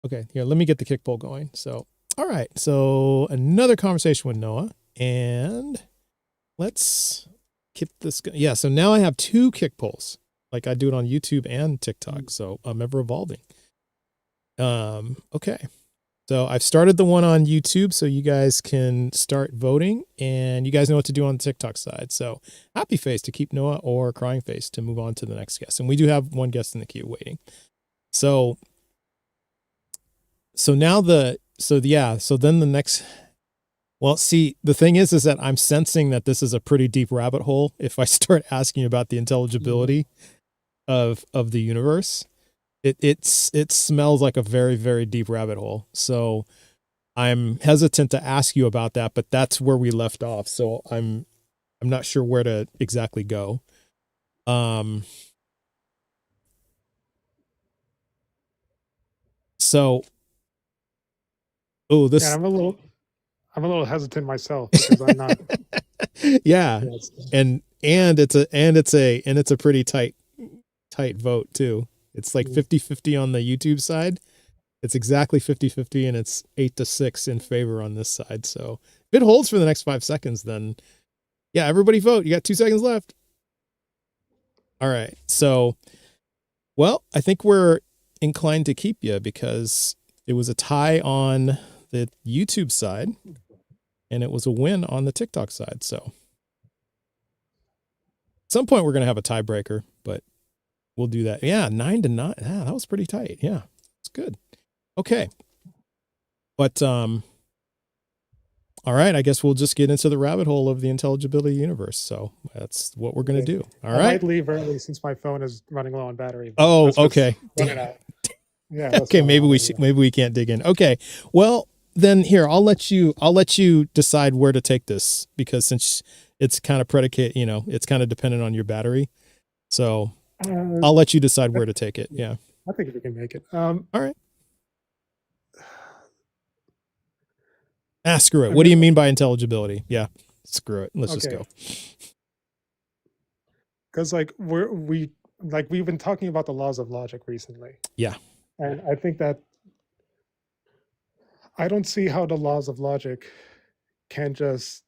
Okay. Here, let me get the kick poll going. So, all right. So another conversation with Noah, and let's keep this. Yeah. So now I have 2 kick polls, like I do it on YouTube and TikTok. So I'm ever evolving. Okay. So I've started the one on YouTube, so you guys can start voting, and you guys know what to do on the TikTok side. So happy face to keep Noah, or crying face to move on to the next guest. And we do have one guest in the queue waiting. So now then the next, well, see, the thing is that I'm sensing that this is a pretty deep rabbit hole if I start asking about the intelligibility of the universe. It smells like a very, very deep rabbit hole. So I'm hesitant to ask you about that, but that's where we left off. So I'm not sure where to exactly go. So this. Yeah, I'm a little hesitant myself because I'm not. Yeah, and it's a pretty tight vote too. It's like 50-50 on the YouTube side. It's exactly 50-50, and it's 8-6 in favor on this side. So if it holds for the next 5 seconds, then yeah, everybody vote. You got 2 seconds left. All right. So, well, I think we're inclined to keep you because it was a tie on the YouTube side and it was a win on the TikTok side. So at some point we're going to have a tiebreaker, but we'll do that. Yeah. 9-9. Yeah, that was pretty tight. Yeah. It's good. Okay. But, all right. I guess we'll just get into the rabbit hole of the intelligibility universe. So that's what we're going to do. All right. I might leave early since my phone is running low on battery. Oh, okay. Yeah. Okay. Maybe we can't dig in. Okay. Well, then here, I'll let you decide where to take this, because since it's kind of it's kind of dependent on your battery. So I'll let you decide where to take it. Yeah. I think we can make it. All right. Screw it. What do you mean by intelligibility? Yeah. Screw it. Let's just go. Because we've been talking about the laws of logic recently. Yeah. And I think that I don't see how the laws of logic can just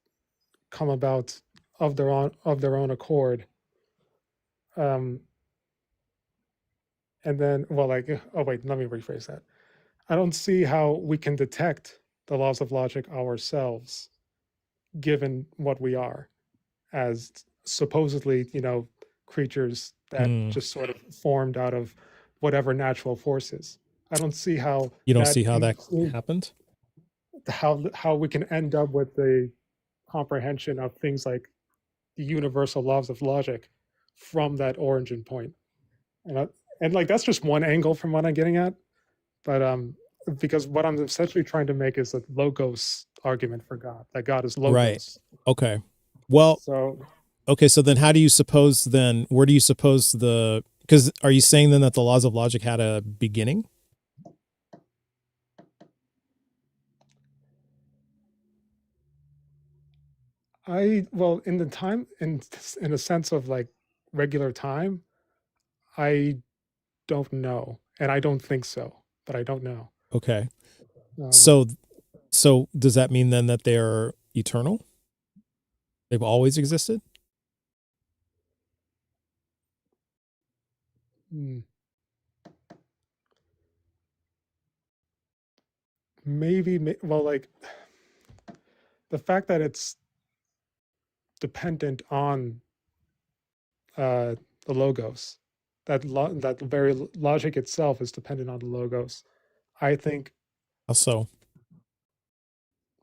come about of their own accord. And then, let me rephrase that. I don't see how we can detect the laws of logic ourselves, given what we are as supposedly, creatures that just sort of formed out of whatever natural forces. I don't see how you don't see how that happened. How we can end up with the comprehension of things like the universal laws of logic from that origin point, and that's just one angle from what I'm getting at, but because what I'm essentially trying to make is a logos argument for God, that God is logos. Right. Okay. Well. So then, where do you suppose because are you saying then that the laws of logic had a beginning? In a sense of like regular time, I don't know, and I don't think so, but I don't know. Okay. So does that mean then that they're eternal? They've always existed? Maybe, the fact that it's dependent on the logos, that very logic itself is dependent on the logos. I think. How so?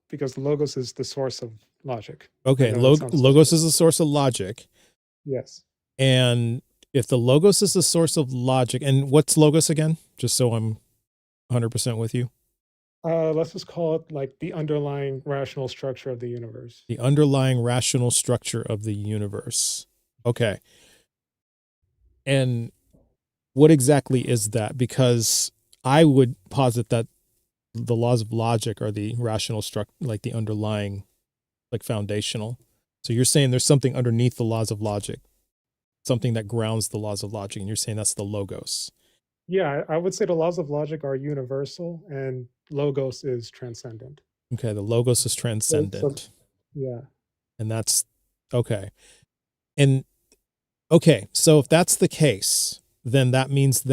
Because logos is the source of logic. Okay, logos is the source of logic. Yes. And if the logos is the source of logic, and what's logos again? Just so I'm 100% with you. Let's just call it like the underlying rational structure of the universe. The underlying rational structure of the universe. Okay. And what exactly is that? Because I would posit that the laws of logic are the rational structure, like the underlying, like foundational. So you're saying there's something underneath the laws of logic, something that grounds the laws of logic, and you're saying that's the logos. Yeah, I would say the laws of logic are universal and logos is transcendent. Okay, the logos is transcendent. Yeah. And that's okay. And okay, so if that's the case, then that means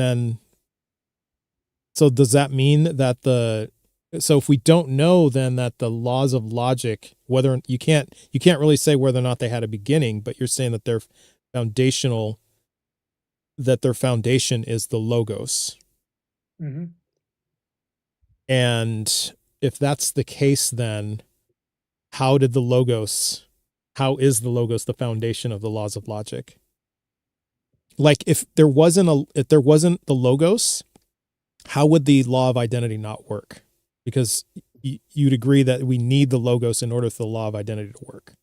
so does that mean that so if we don't know then that the laws of logic, whether you can't really say whether or not they had a beginning, but you're saying that they're foundational, that their foundation is the logos. Mm-hmm. And if that's the case, then how is the logos the foundation of the laws of logic? Like if there wasn't the logos, how would the law of identity not work? Because you'd agree that we need the logos in order for the law of identity to work.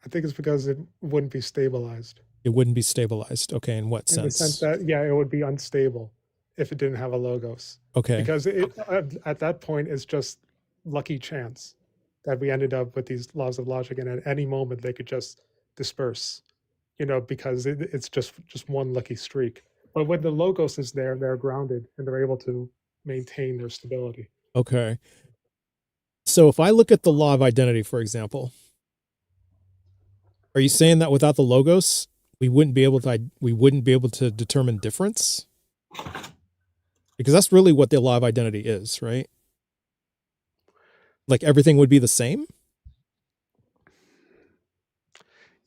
I think it's because it wouldn't be stabilized. It wouldn't be stabilized. Okay, in what sense? In the sense that, yeah, it would be unstable if it didn't have a logos. Okay. Because at that point, it's just lucky chance that we ended up with these laws of logic, and at any moment they could just disperse, because it's just one lucky streak. But when the logos is there, they're grounded and they're able to maintain their stability. Okay. So if I look at the law of identity, for example, are you saying that without the logos, we wouldn't be able to determine difference? Because that's really what the law of identity is, right? Like everything would be the same?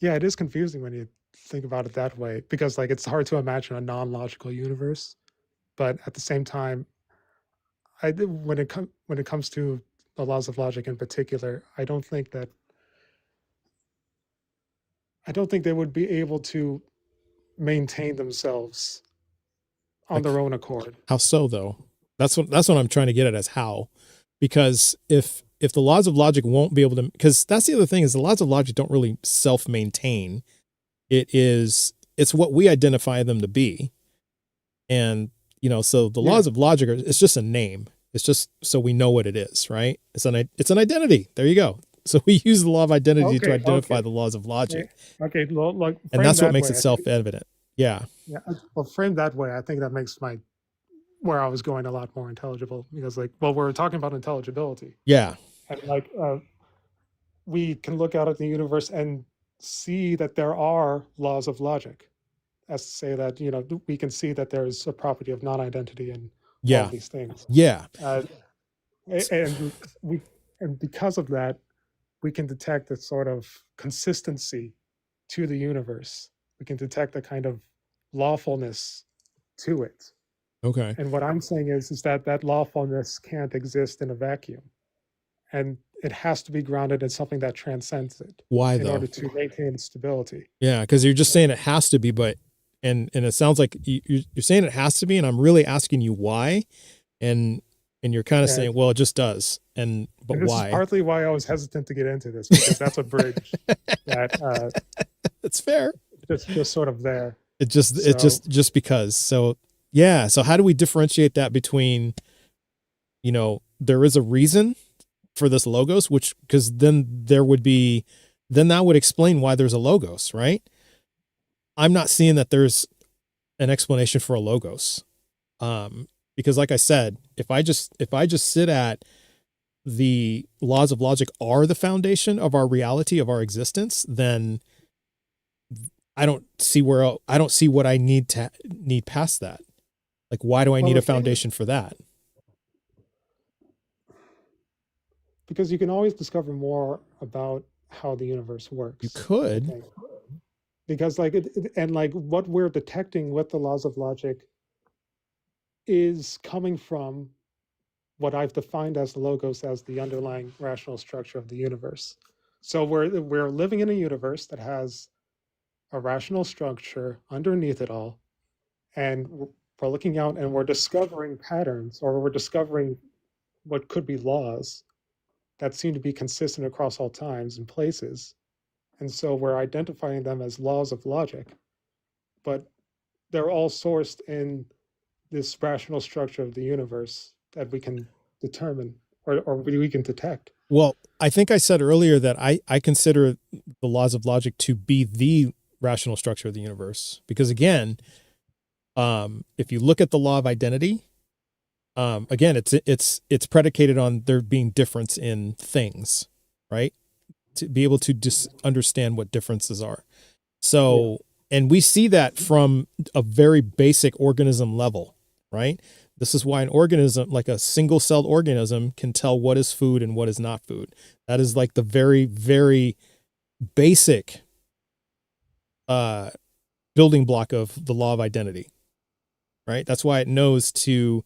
Yeah, it is confusing when you think about it that way, because like it's hard to imagine a non-logical universe, but at the same time, when it comes to the laws of logic in particular, I don't think they would be able to maintain themselves on their own accord. How so, though? That's what I'm trying to get at, as how. Because if the laws of logic won't be able to, because that's the other thing, is the laws of logic don't really self-maintain. It's what we identify them to be. And, so the laws of logic it's just a name. It's just so we know what it is, right? It's an identity. There you go. So we use the law of identity to identify the laws of logic. Okay, like, and that's what makes it self-evident. Yeah. Yeah. Well, framed that way, I think that makes where I was going a lot more intelligible, because we're talking about intelligibility. Yeah. And we can look out at the universe and see that there are laws of logic, as to say that, we can see that there's a property of non-identity and all of these things. Yeah. And because of that, we can detect a sort of consistency to the universe. We can detect a kind of lawfulness to it. Okay. And what I'm saying is that lawfulness can't exist in a vacuum, and it has to be grounded in something that transcends it. Why, though? In order to maintain stability. Yeah, because you're just saying it has to be, but and it sounds like you're saying it has to be, and I'm really asking you why, and you're kind of saying, well, it just does, but and this why? Is partly why I was hesitant to get into this, because that's a bridge that it's fair. It's just sort of there. It's just because. So yeah. So how do we differentiate that between, there is a reason for this logos, because then that would explain why there's a logos, right? I'm not seeing that there's an explanation for a logos. Because like I said, if I just sit at the laws of logic are the foundation of our reality, of our existence, then I don't see what I need past that. Like, why do I need a foundation for that? Because you can always discover more about how the universe works. You could. Because what we're detecting with the laws of logic is coming from what I've defined as logos, as the underlying rational structure of the universe. So we're living in a universe that has a rational structure underneath it all, and we're looking out and we're discovering patterns, or we're discovering what could be laws that seem to be consistent across all times and places. And so we're identifying them as laws of logic, but they're all sourced in this rational structure of the universe that we can determine or we can detect. Well, I think I said earlier that I consider the laws of logic to be the rational structure of the universe, because again, if you look at the law of identity, again, it's predicated on there being difference in things, right? To be able to just understand what differences are. So, and we see that from a very basic organism level, right? This is why an organism, like a single-celled organism, can tell what is food and what is not food. That is like the very, very basic building block of the law of identity, right? That's why it knows to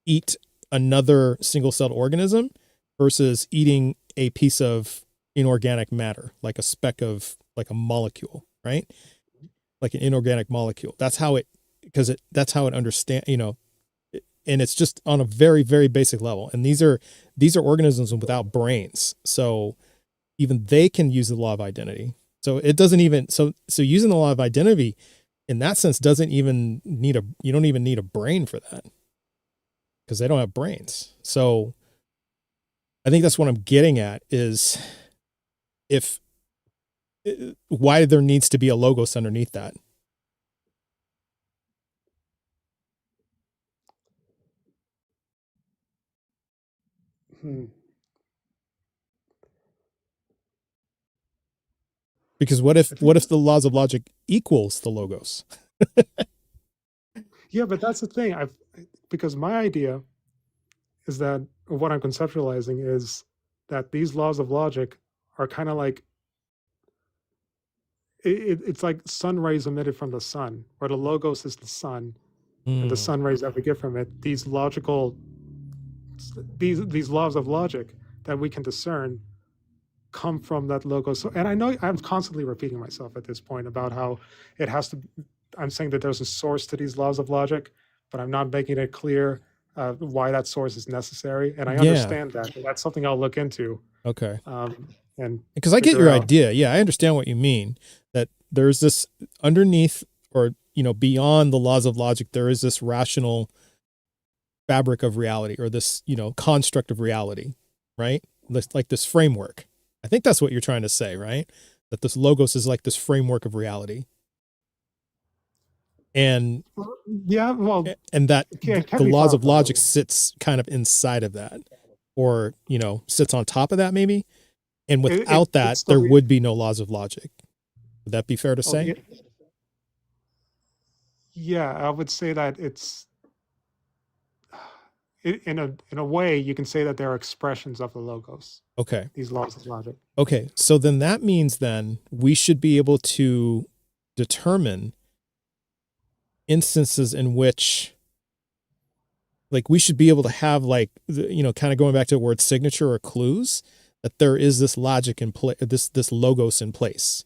eat another single-celled organism versus eating a piece of inorganic matter, like a speck of, like a molecule, right? Like an inorganic molecule. That's how it, that's how it understands, and it's just on a very, very basic level. And these are organisms without brains. So even they can use the law of identity. So it doesn't even, so using the law of identity in that sense doesn't even need you don't even need a brain for that, because they don't have brains. So I think that's what I'm getting at is why there needs to be a logos underneath that. Because what if the laws of logic equals the logos? Yeah, but that's the thing. Because my idea is that what I'm conceptualizing is that these laws of logic are kind of like it's like sun rays emitted from the sun, where the logos is the sun, and the sun rays that we get from it. These laws of logic that we can discern come from that logos. So, and I know I'm constantly repeating myself at this point about how it has to. I'm saying that there's a source to these laws of logic, but I'm not making it clear why that source is necessary. And I understand that. And that's something I'll look into. Okay. And because I get your idea. Yeah, I understand what you mean. That there's this underneath, or beyond the laws of logic, there is this rational fabric of reality, or this construct of reality, right? Like this framework. I think that's what you're trying to say, right? That this logos is like this framework of reality. And yeah, well, and that the laws of logic sits kind of inside of that, or sits on top of that maybe. And without that, there would be no laws of logic. Would that be fair to say? Yeah, I would say that it's in a way you can say that they're expressions of the logos. Okay. These laws of logic. Okay, so then that means we should be able to determine instances in which, like, we should be able to have, like, kind of going back to the word signature or clues, that there is this logic in place, this logos in place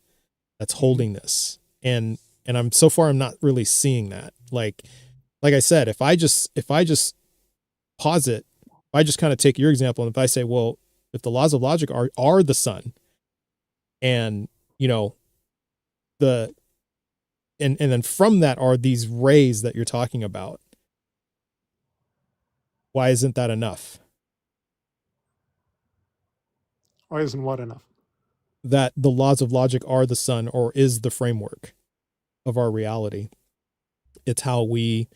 that's holding this. And I'm not really seeing that. Like I said, if I just posit, if I just kind of take your example, and if I say, well, if the laws of logic are the sun, and and then from that are these rays that you're talking about, why isn't that enough? Why isn't what enough? That the laws of logic are the sun, or is the framework of our reality. It's how we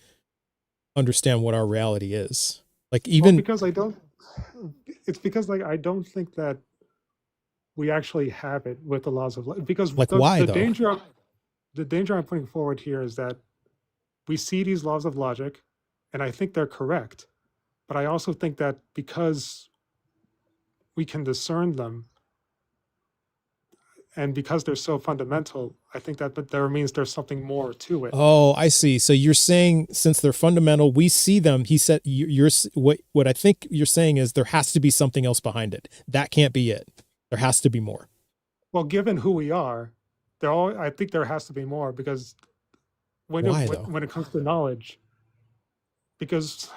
understand what our reality is. Like, even because I don't think that we actually have it with the laws of logic. Because why the danger I'm putting forward here is that we see these laws of logic, and I think they're correct. But I also think that because we can discern them, and because they're so fundamental, I think that there means there's something more to it. Oh, I see. So you're saying, since they're fundamental, we see them. He said, what I think you're saying is there has to be something else behind it. That can't be it. There has to be more. well, given who we are, I think there has to be more, because when it comes to knowledge, because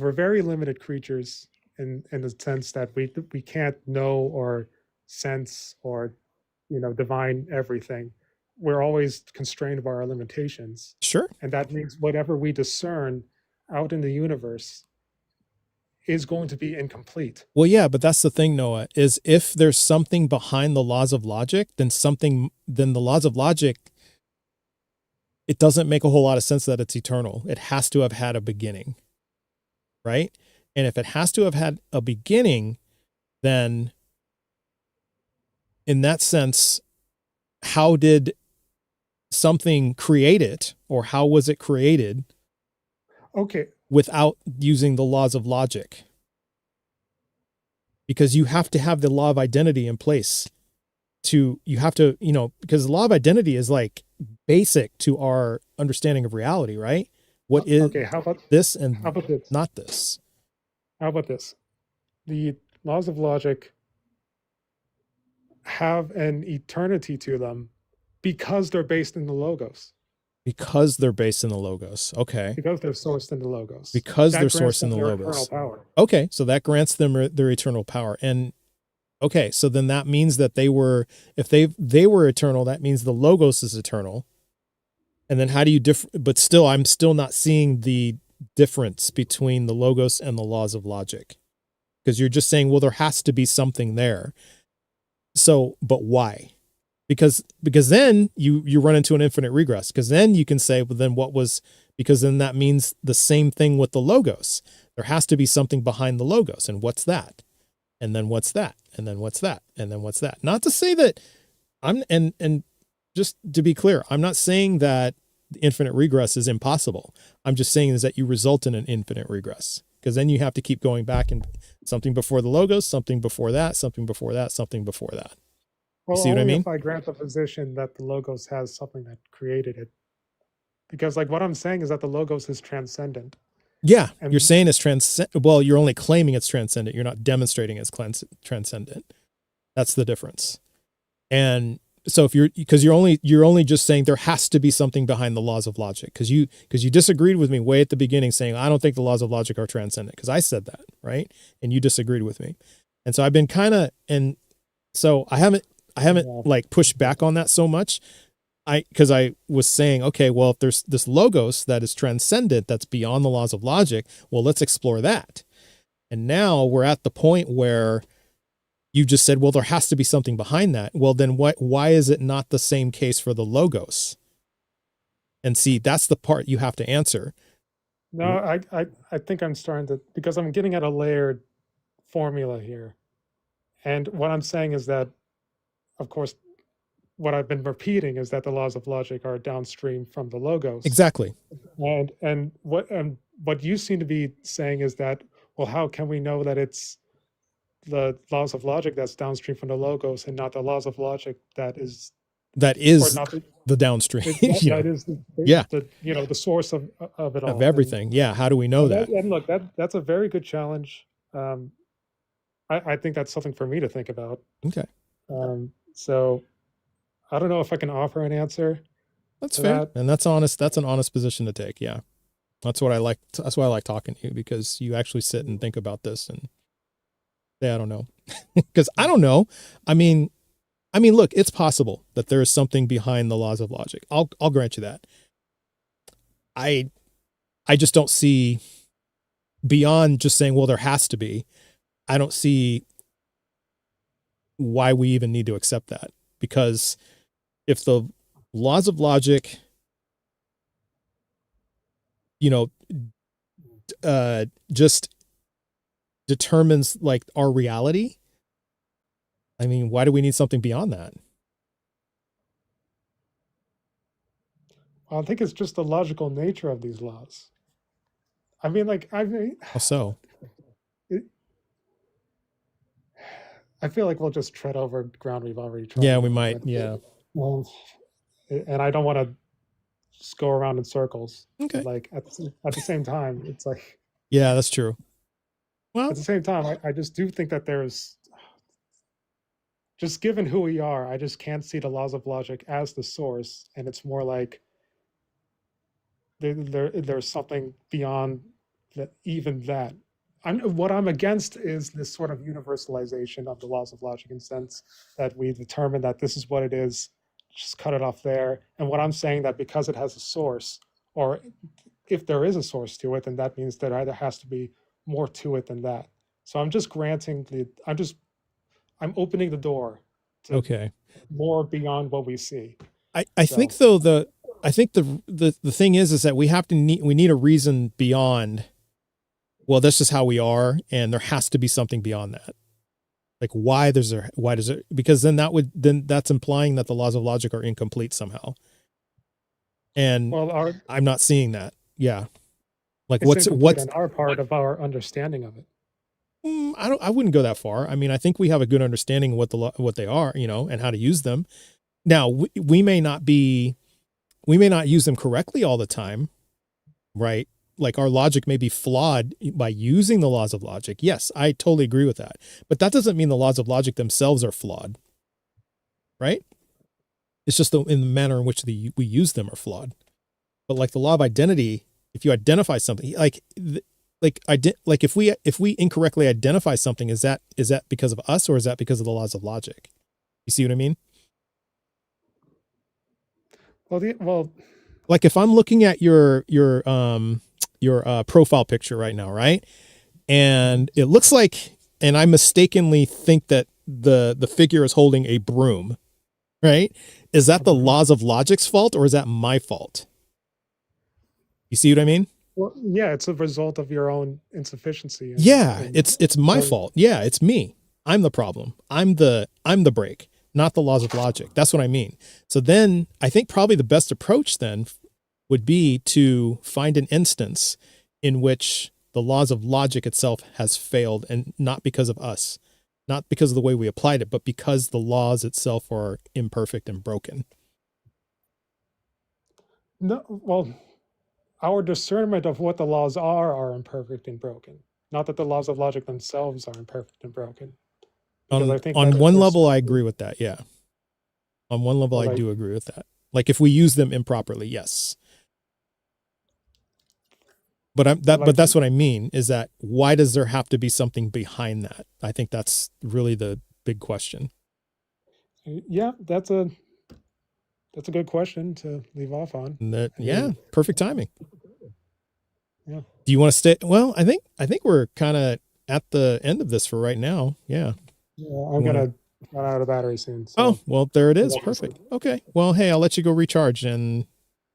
we're very limited creatures in the sense that we can't know or sense or divine everything. We're always constrained by our limitations. Sure. And that means whatever we discern out in the universe is going to be incomplete. Well, yeah, but that's the thing, Noah, is if there's something behind the laws of logic, then the laws of logic, it doesn't make a whole lot of sense that it's eternal. It has to have had a beginning, right? And if it has to have had a beginning, then in that sense, how did something create it, or how was it created? Okay. Without using the laws of logic? Because you have to have the law of identity in place because the law of identity is like basic to our understanding of reality, right? What is okay? How about this and how about this? Not this? How about this? The laws of logic have an eternity to them because they're based in the logos. Because they're based in the logos. Okay. Because they're sourced in the logos. Because they're sourced in the logos. Power. Okay, so that grants them their eternal power. And okay, so then that means that if they were eternal, that means the logos is eternal. And then how do you but still, I'm still not seeing the difference between the logos and the laws of logic. Because you're just saying, well, there has to be something there. So, but why? Because then you run into an infinite regress. Because then you can say, well, then because then that means the same thing with the logos. There has to be something behind the logos. And what's that? And then what's that? And then what's that? And then what's that? Not to say that and just to be clear, I'm not saying that the infinite regress is impossible. I'm just saying is that you result in an infinite regress. Because then you have to keep going back and something before the logos, something before that, something before that, something before that. Well, see what I mean? If I grant the position that the logos has something that created it. Because like what I'm saying is that the logos is transcendent. Yeah, you're saying it's transcendent. Well, you're only claiming it's transcendent. You're not demonstrating it's transcendent. That's the difference. And so because you're only just saying there has to be something behind the laws of logic, because you disagreed with me way at the beginning saying I don't think the laws of logic are transcendent, because I said that, right? And you disagreed with me. And so I've been so I haven't like pushed back on that so much. Because I was saying, okay, well, if there's this logos that is transcendent, that's beyond the laws of logic, well, let's explore that. And now we're at the point where you just said, well, there has to be something behind that. Well, then why is it not the same case for the logos? And see, that's the part you have to answer. No, I think I'm starting to, because I'm getting at a layered formula here. And what I'm saying is that, of course, what I've been repeating is that the laws of logic are downstream from the logos. Exactly. And what you seem to be saying is that, well, how can we know that it's the laws of logic that's downstream from the logos and not the laws of logic that is the downstream? That is the source of it all. Of everything. Yeah. How do we know that? And look, that's a very good challenge. I think that's something for me to think about. Okay. So I don't know if I can offer an answer. That's fair. And that's honest. That's an honest position to take. Yeah. That's what I like. That's why I like talking to you, because you actually sit and think about this and say, I don't know. Because I don't know. I mean, look, it's possible that there is something behind the laws of logic. I'll grant you that. I just don't see, beyond just saying, well, there has to be, I don't see why we even need to accept that. Because if the laws of logic, just determines like our reality, I mean, why do we need something beyond that? I think it's just the logical nature of these laws. I mean, how so? I feel like we'll just tread over ground we've already tried. Yeah, we might. Yeah. And I don't want to just go around in circles. Okay. Like at the same time, it's like. Yeah, that's true. Well, at the same time, I just do think that there's just given who we are, I just can't see the laws of logic as the source, and it's more like there's something beyond that, even that. What I'm against is this sort of universalization of the laws of logic, in the sense that we determine that this is what it is, just cut it off there. And what I'm saying, that because it has a source, or if there is a source to it, then that means there either has to be more to it than that. So I'm just I'm opening the door to Okay. more beyond what we see. I think though the thing is that we need a reason beyond, well, this is how we are, and there has to be something beyond that. Like why does it, because then that's implying that the laws of logic are incomplete somehow. And I'm not seeing that. Yeah. Like what's on our part of our understanding of it? I wouldn't go that far. I mean, I think we have a good understanding of what they are, and how to use them. Now we may not use them correctly all the time, right? Like our logic may be flawed by using the laws of logic. Yes, I totally agree with that. But that doesn't mean the laws of logic themselves are flawed, right? It's just in the manner in which we use them are flawed. But like the law of identity, if you identify something, if we incorrectly identify something, is that because of us, or is that because of the laws of logic? You see what I mean? Well, like if I'm looking at your profile picture right now, right? And it looks like, and I mistakenly think that the figure is holding a broom, right? Is that the laws of logic's fault, or is that my fault? You see what I mean? Well, yeah, it's a result of your own insufficiency. It's my fault. Yeah, it's me. I'm the problem. I'm the break, not the laws of logic. That's what I mean. So then I think probably the best approach then would be to find an instance in which the laws of logic itself has failed, and not because of us, not because of the way we applied it, but because the laws itself are imperfect and broken. No, well, our discernment of what the laws are imperfect and broken. Not that the laws of logic themselves are imperfect and broken. On one level, I agree with that. Yeah. On one level, I do agree with that. Like if we use them improperly, yes. But that's what I mean, is that why does there have to be something behind that? I think that's really the big question. Yeah, that's a good question to leave off on. Perfect timing. Yeah. Do you want to stay? Well, I think we're kind of at the end of this for right now. Yeah. Yeah, I'm gonna run out of battery soon. So. Oh, well, there it is. Perfect. Okay. Well, hey, I'll let you go recharge, and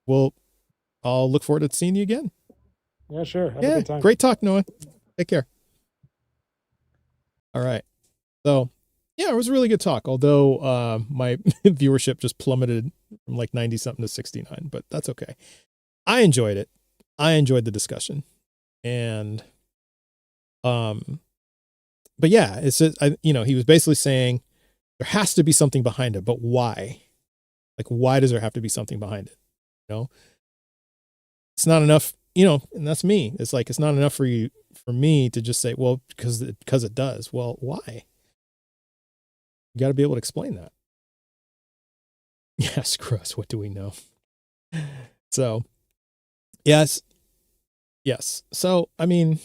I'll look forward to seeing you again. Yeah, sure. Have a good time. Great talk, Noah. Take care. All right. So, yeah, it was a really good talk, although my viewership just plummeted from like 90 something to 69, but that's okay. I enjoyed it. I enjoyed the discussion. And but yeah, it's he was basically saying there has to be something behind it, but why? Like, why does there have to be something behind it? It's not enough, and that's me. It's like, it's not enough for me to just say, well, because it does. Well, why? You got to be able to explain that. Yeah, screw us. What do we know? So, yes. So, I mean,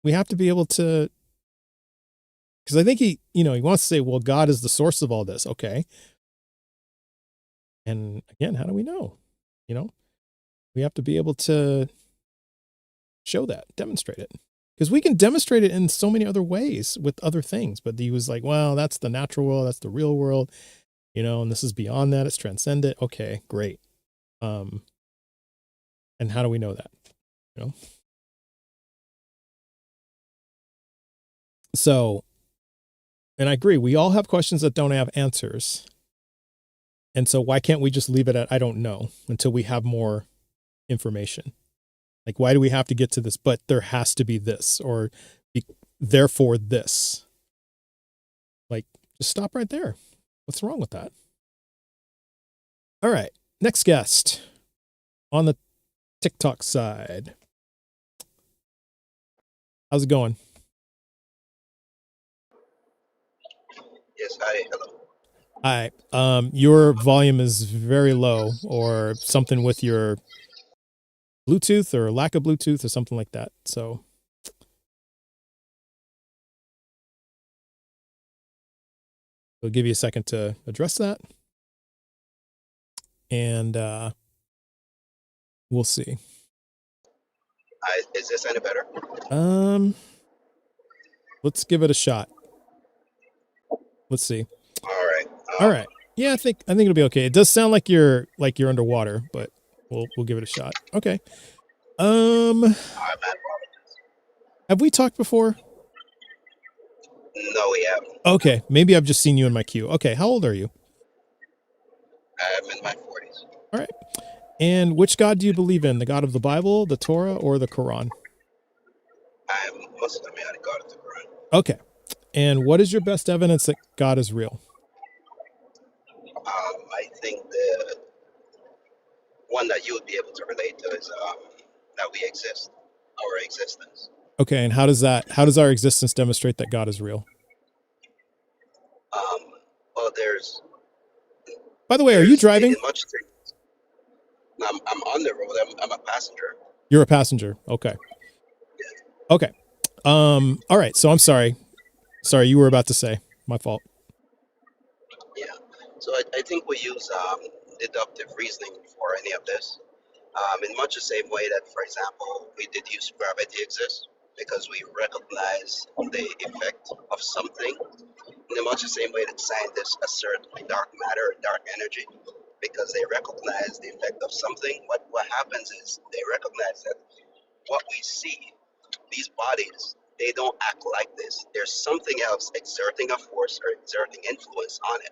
we have to be able to, because I think he wants to say, well, God is the source of all this. Okay. And again, how do we know? We have to be able to show that, demonstrate it. Because we can demonstrate it in so many other ways with other things. But he was like, well, that's the natural world. That's the real world. And this is beyond that. It's transcendent. Okay, great. And how do we know that? So, and I agree. We all have questions that don't have answers. And so why can't we just leave it at, I don't know, until we have more information? Like, why do we have to get to this? But there has to be this, or therefore this. Like, just stop right there. What's wrong with that? All right. Next guest on the TikTok side. How's it going? Yes, hi, hello. Hi. Your volume is very low, or something with your Bluetooth or lack of Bluetooth or something like that. So we'll give you a second to address that. And we'll see. Is this any better? Let's give it a shot. Let's see. All right. All right. Yeah, I think it'll be okay. It does sound like you're underwater, but we'll give it a shot. Okay. Have we talked before? No, we haven't. Okay, maybe I've just seen you in my queue. Okay, how old are you? I'm in my 40s. All right. And which God do you believe in? The God of the Bible, the Torah, or the Quran? I'm Muslim, yeah, the God of the Quran. Okay. And what is your best evidence that God is real? I think the one that you would be able to relate to is that we exist, our existence. Okay, and how does our existence demonstrate that God is real? Well, there's. By the way, are you driving? I'm on the road. I'm a passenger. You're a passenger. Okay. Okay. All right. So I'm sorry. Sorry, you were about to say. My fault. Yeah. So I think we use deductive reasoning for any of this. In much the same way that, for example, we deduce gravity exists because we recognize the effect of something. In much the same way that scientists assert dark matter, dark energy, because they recognize the effect of something. What happens is they recognize that what we see, these bodies, they don't act like this. There's something else exerting a force or exerting influence on it.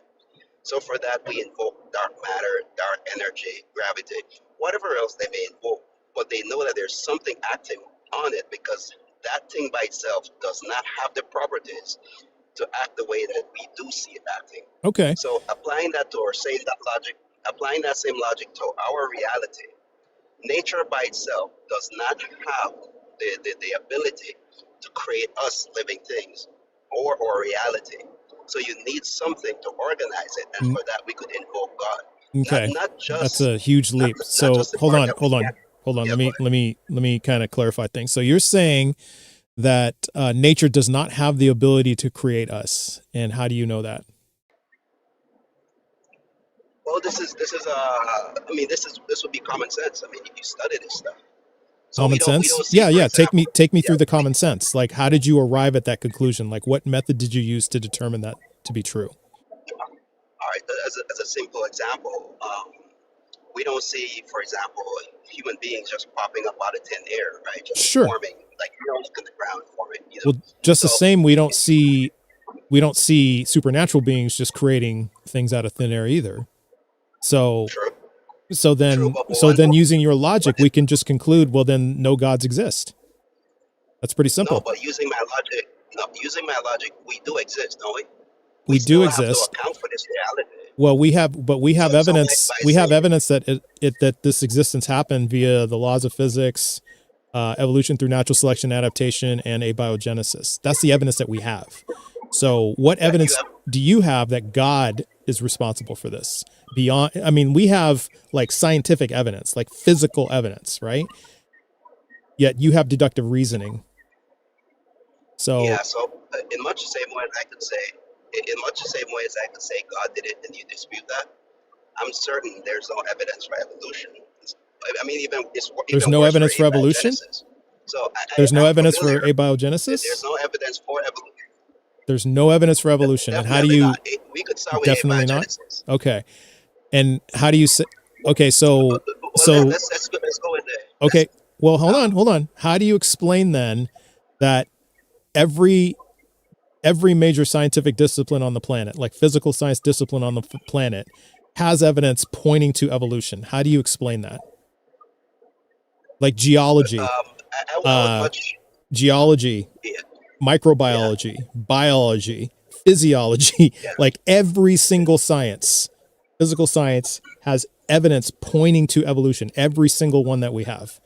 So for that, we invoke dark matter, dark energy, gravity, whatever else they may invoke. But they know that there's something acting on it because that thing by itself does not have the properties to act the way that we do see it acting. Okay. So applying that to or saying that logic, applying that same logic to our reality, nature by itself does not have the ability to create us living things or reality. So you need something to organize it, and for that we could invoke God. Okay. Not just, that's a huge leap. So hold on. Yeah, let me kind of clarify things. So you're saying that nature does not have the ability to create us, and how do you know that? Well, this would be common sense. I mean, if you study this stuff. So common sense? Yeah. Take me through the common sense. Like, how did you arrive at that conclusion? Like, what method did you use to determine that to be true? All right. As a simple example, we don't see, for example, human beings just popping up out of thin air, right? Just forming, like minerals in the ground forming. Well, just the same, we don't see supernatural beings just creating things out of thin air either. So. True. So then using your logic, we can just conclude, well, then no gods exist. That's pretty simple. No, but using my logic, we do exist, don't we? We do exist. Have to account for this reality. Well, we have evidence. We have evidence that that this existence happened via the laws of physics, evolution through natural selection, adaptation, and abiogenesis. That's the evidence that we have. So what evidence do you have that God is responsible for this? Beyond, I mean, we have like scientific evidence, like physical evidence, right? Yet you have deductive reasoning. So yeah, so in much the same way as I could say God did it, and you dispute that, I'm certain there's no evidence for evolution. I mean, there's no evidence for evolution. So there's no evidence for abiogenesis. There's no evidence for evolution. There's no evidence for evolution, and how do you? We could start with definitely not. Okay, and how do you say? Okay, so let's go in there. Okay, well, hold on. How do you explain then that every major scientific discipline on the planet, like physical science discipline on the planet, has evidence pointing to evolution? How do you explain that? Like geology, microbiology, biology, physiology, like every single science, physical science has evidence pointing to evolution, every single one that we have.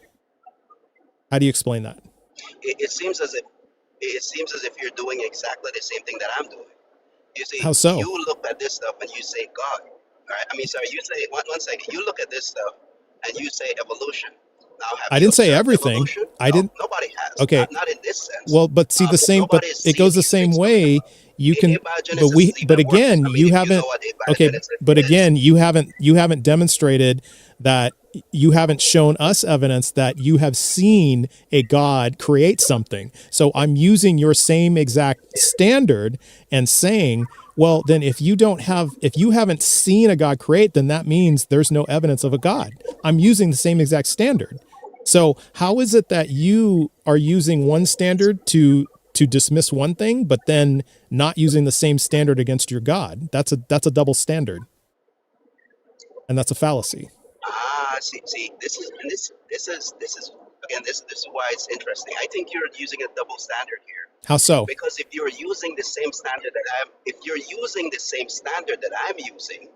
How do you explain that? It seems as if you're doing exactly the same thing that I'm doing. You see, How so? you look at this stuff and you say God. Right? I mean, sorry, you say one second. You look at this stuff and you say evolution. Now, have I you didn't say observed everything. evolution? I didn't. Nobody has. Okay. Not in this sense. Well, but see the same, but Nobody's it seen goes the these same things way. You can, but we, Abiogenesis is but even worse. again, I mean, you if haven't, know what okay, abiogenesis but is, again, you haven't demonstrated that, you haven't shown us evidence that you have seen a God create something. So I'm using your same exact standard and saying, well, then if you haven't seen a God create, then that means there's no evidence of a God. I'm using the same exact standard. So how is it that you are using one standard to dismiss one thing, but then not using the same standard against your God? That's a double standard. And that's a fallacy. see, this is again, this is why it's interesting. I think you're using a double standard here. How so? Because if you're using the same standard that I'm using,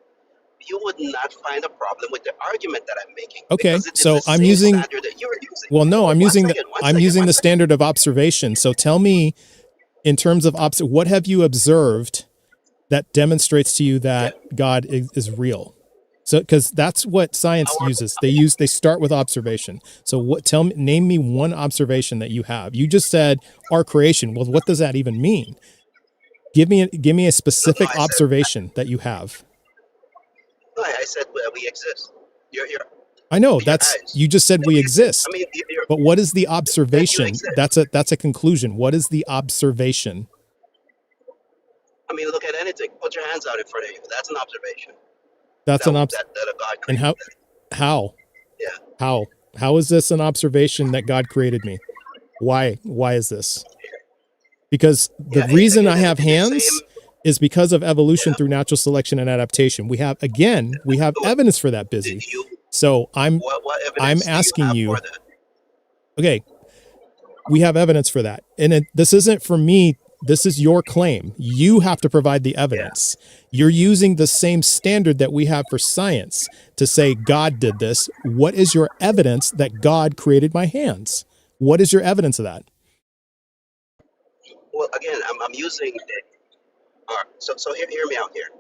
you would not find a problem with the argument that I'm making. Okay, Because it is so the I'm same using. standard that you're using. Well, no, I'm One using second, the standard of observation. So tell me, in terms of what have you observed that demonstrates to you that God is real? So, because that's what science uses. They start with observation. So name me one observation that you have. You just said our creation. Well, what does that even mean? Give me a specific observation that you have. No, I said we exist. I know you just said we exist. I mean, but what is the observation? That's a conclusion. What is the observation? I mean, look at anything. Put your hands out in front of you. That's an observation. That's an observation. That a God and how? Yeah. How is this an observation that God created me? Why is this? Because the reason I have hands is because of evolution through natural selection and adaptation. We have evidence for that, Busy. So I'm asking you. Okay, we have evidence for that, and this isn't for me. This is your claim. You have to provide the evidence. You're using the same standard that we have for science to say God did this. What is your evidence that God created my hands? What is your evidence of that? Well, again, I'm using so hear me out here.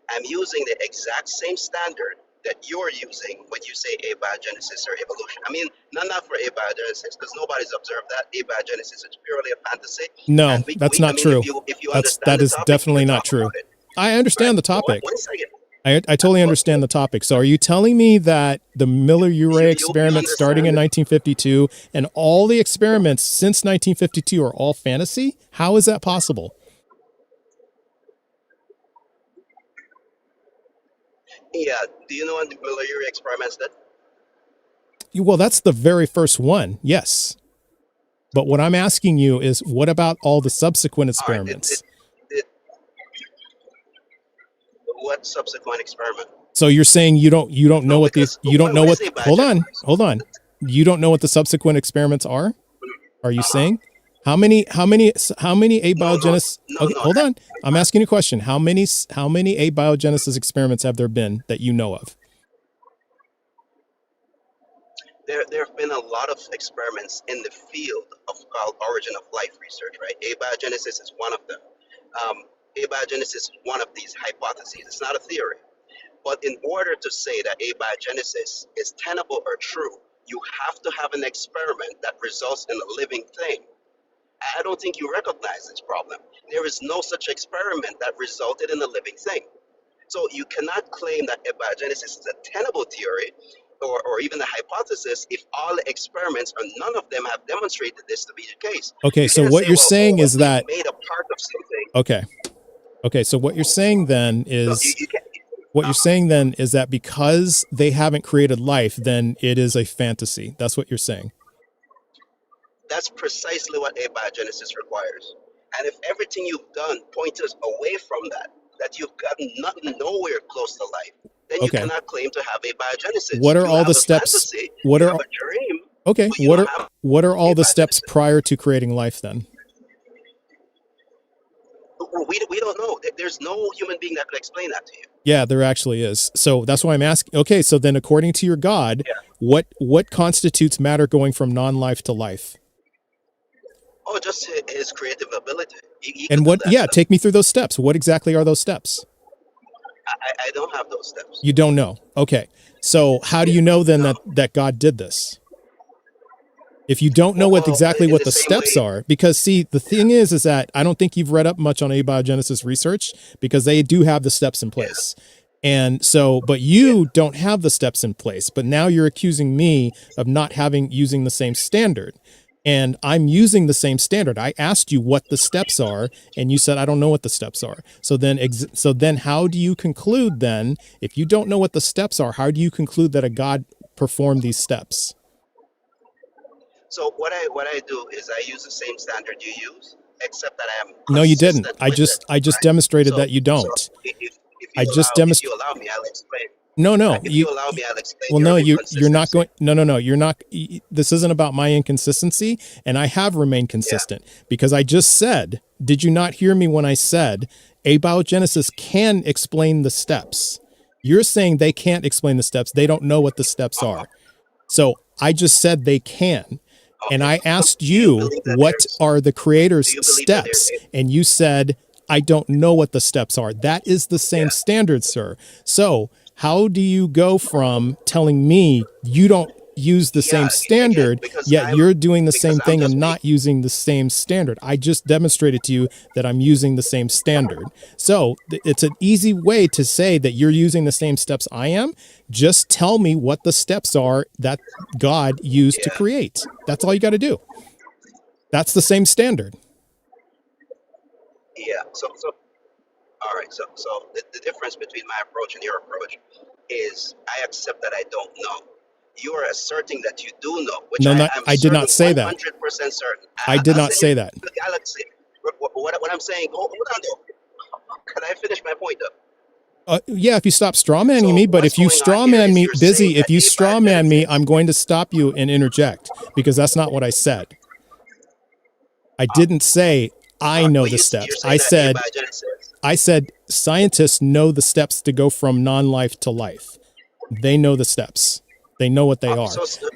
I'm using the exact same standard that you're using when you say abiogenesis or evolution. I mean, not for abiogenesis, because nobody's observed that. Abiogenesis is purely a fantasy. No, that's not true. That is definitely not true. I understand the topic. One second. I totally understand the topic. So are you telling me that the Miller-Urey experiment starting in 1952 and all the experiments since 1952 are all fantasy? How is that possible? Yeah. Do you know what the Miller-Urey experiments did? Well, that's the very first one. Yes. But what I'm asking you is, what about all the subsequent experiments? What subsequent experiment? So you're saying you don't know what these, you don't know what, hold on. You don't know what the subsequent experiments are? Are you saying? How many abiogenesis? Okay, hold on. I'm asking you a question. How many abiogenesis experiments have there been that you know of? There have been a lot of experiments in the field of origin of life research, right? Abiogenesis is one of them. Abiogenesis is one of these hypotheses. It's not a theory. But in order to say that abiogenesis is tenable or true, you have to have an experiment that results in a living thing. I don't think you recognize this problem. There is no such experiment that resulted in a living thing. So you cannot claim that abiogenesis is a tenable theory or even a hypothesis if all the experiments or none of them have demonstrated this to be the case. Okay, so what you're saying is that made a part of something. Okay, so what you're saying then is that because they haven't created life, then it is a fantasy. That's what you're saying. That's precisely what abiogenesis requires. And if everything you've done points us away from that you've gotten nothing nowhere close to life, then you cannot claim to have abiogenesis. What are all the steps? What are all the steps prior to creating life then? We don't know. There's no human being that could explain that to you. Yeah, there actually is. So that's why I'm asking. Okay, so then according to your God, what constitutes matter going from non-life to life? Oh, just his creative ability. And what? Yeah, take me through those steps. What exactly are those steps? I don't have those steps. You don't know. Okay. So how do you know then that God did this? If you don't know what the steps are, because see, the thing is that I don't think you've read up much on abiogenesis research, because they do have the steps in place. And so, but you don't have the steps in place, but now you're accusing me of not using the same standard. And I'm using the same standard. I asked you what the steps are, and you said, I don't know what the steps are. So then how do you conclude then, if you don't know what the steps are, how do you conclude that a God performed these steps? So what I do is I use the same standard you use, except that I am No, you didn't. I just demonstrated that you don't. So if you allow me, I'll explain. No. If you allow me, I'll explain. Well, no, you're not going. No. You're not. This isn't about my inconsistency, and I have remained consistent because I just said. Did you not hear me when I said abiogenesis can explain the steps? You're saying they can't explain the steps. They don't know what the steps are. So I just said they can. And I asked you, what are the creator's steps? And you said, I don't know what the steps are. That is the same standard, sir. So how do you go from telling me you don't use the same standard, yet you're doing the same thing and not using the same standard? I just demonstrated to you that I'm using the same standard. So it's an easy way to say that you're using the same steps I am. Just tell me what the steps are that God used to create. That's all you got to do. That's the same standard. Yeah. So all right. So the difference between my approach and your approach is I accept that I don't know. You are asserting that you do know, which I did not say that. 100% certain. I did not say that. The galaxy. What I'm saying. Hold on, though. Can I finish my point, though? Yeah, if you stop strawmanning me, but if you strawman me, if you strawman me, I'm going to stop you and interject, because that's not what I said. I didn't say I know the steps. I said scientists know the steps to go from non-life to life. They know the steps. They know what they are.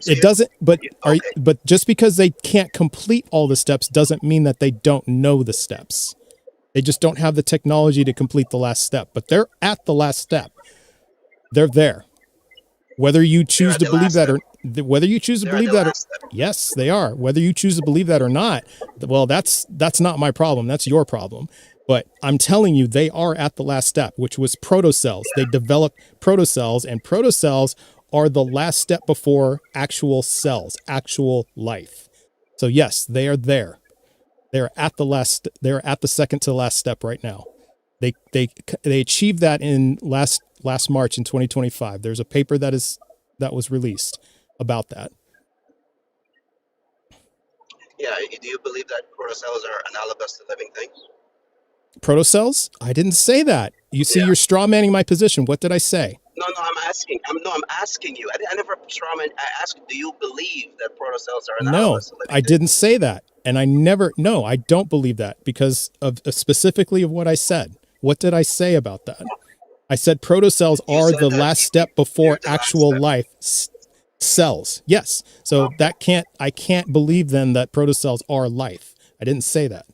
It doesn't, but just because they can't complete all the steps doesn't mean that they don't know the steps. They just don't have the technology to complete the last step, but they're at the last step. They're there. Whether you choose to believe that yes, they are. Whether you choose to believe that or not, well, that's not my problem. That's your problem. But I'm telling you, they are at the last step, which was protocells. They developed protocells, and protocells are the last step before actual cells, actual life. So yes, they are there. They're at the second to last step right now. They achieved that in last March in 2025. There's a paper that was released about that. Yeah, do you believe that protocells are analogous to living things? Protocells? I didn't say that. You see, you're strawmanning my position. What did I say? No, I'm asking you. I never strawman. I asked, do you believe that protocells are analogous to living things? I didn't say that. And I don't believe that because of specifically of what I said. What did I say about that? I said protocells are the last step before actual life cells. Yes. So I can't believe then that protocells are life. I didn't say that.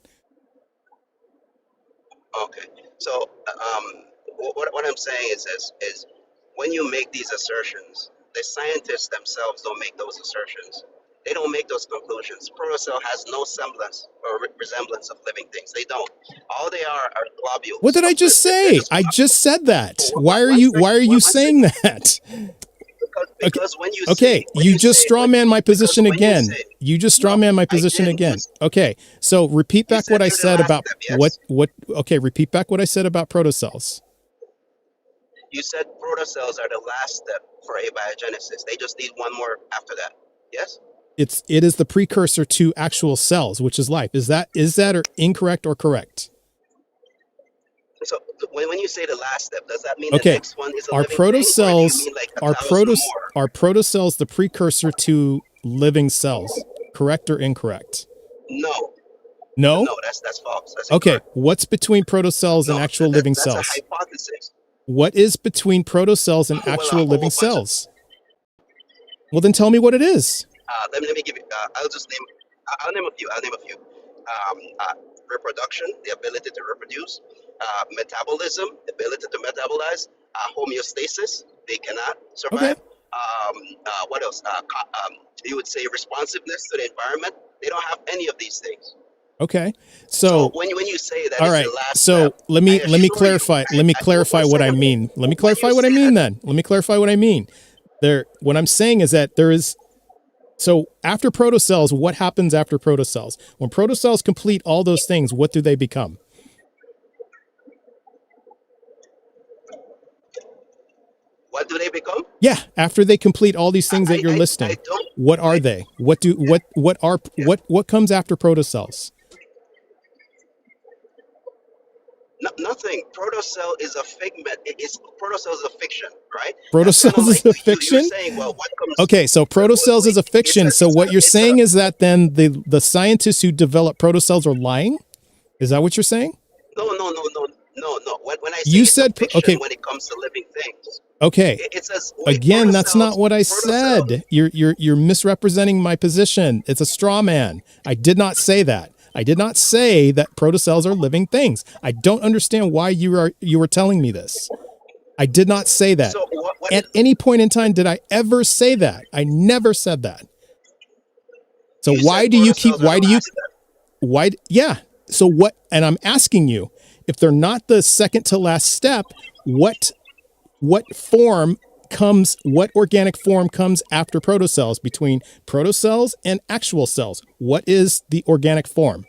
Okay. So what I'm saying is when you make these assertions, the scientists themselves don't make those assertions. They don't make those conclusions. Protocell has no semblance or resemblance of living things. They don't. All they are globules. What did I just say? I just said that. Why are you saying that? Because when you you just strawman my position again. You just strawman my position again. Okay, so repeat back what I said about what. Okay, repeat back what I said about protocells. You said protocells are the last step for abiogenesis. They just need one more after that. Yes. It is the precursor to actual cells, which is life. Is that or incorrect or correct? So when you say the last step, does that mean the next one is a are living protocells thing, are protocells the precursor to living cells? Correct or incorrect? No. No? No, that's false. That's okay. incorrect. What's between protocells and actual living cells? That's a hypothesis. What is between protocells and actual living cells? Well, then tell me what it is. Let me give you. I'll name a few. reproduction, the ability to reproduce, metabolism, ability to metabolize, homeostasis, they cannot survive. Okay. What else? You would say responsiveness to the environment. They don't have any of these things. Okay. So when you say that, all it's right. the last So step, let me assure you, clarify. Let me clarify what I mean. Let me clarify what I mean then. Let me clarify what I mean. What I'm saying is that there is. So after protocells, what happens after protocells? When protocells complete all those things, what do they become? What do they become? Yeah, after they complete all these things that you're listing, what are they? What comes after protocells? Nothing. Protocell is a figment. Protocell is a fiction, right? Protocells is a fiction? You're saying, well, what comes? Okay, so protocells is a fiction. So what you're saying is that then the scientists who develop protocells are lying? Is that what you're saying? No. When I say You it's said a fiction, okay. When it comes to living things. Okay. It says, again, that's not what I said. You're misrepresenting my position. It's a straw man. I did not say that. I did not say that protocells are living things. I don't understand why you were telling me this. I did not say that. So At any point in time did I ever say that? I never said that. So why do you keep yeah. So what, and I'm asking you, if they're not the second to last step, what organic form comes after protocells, between protocells and actual cells? What is the organic form?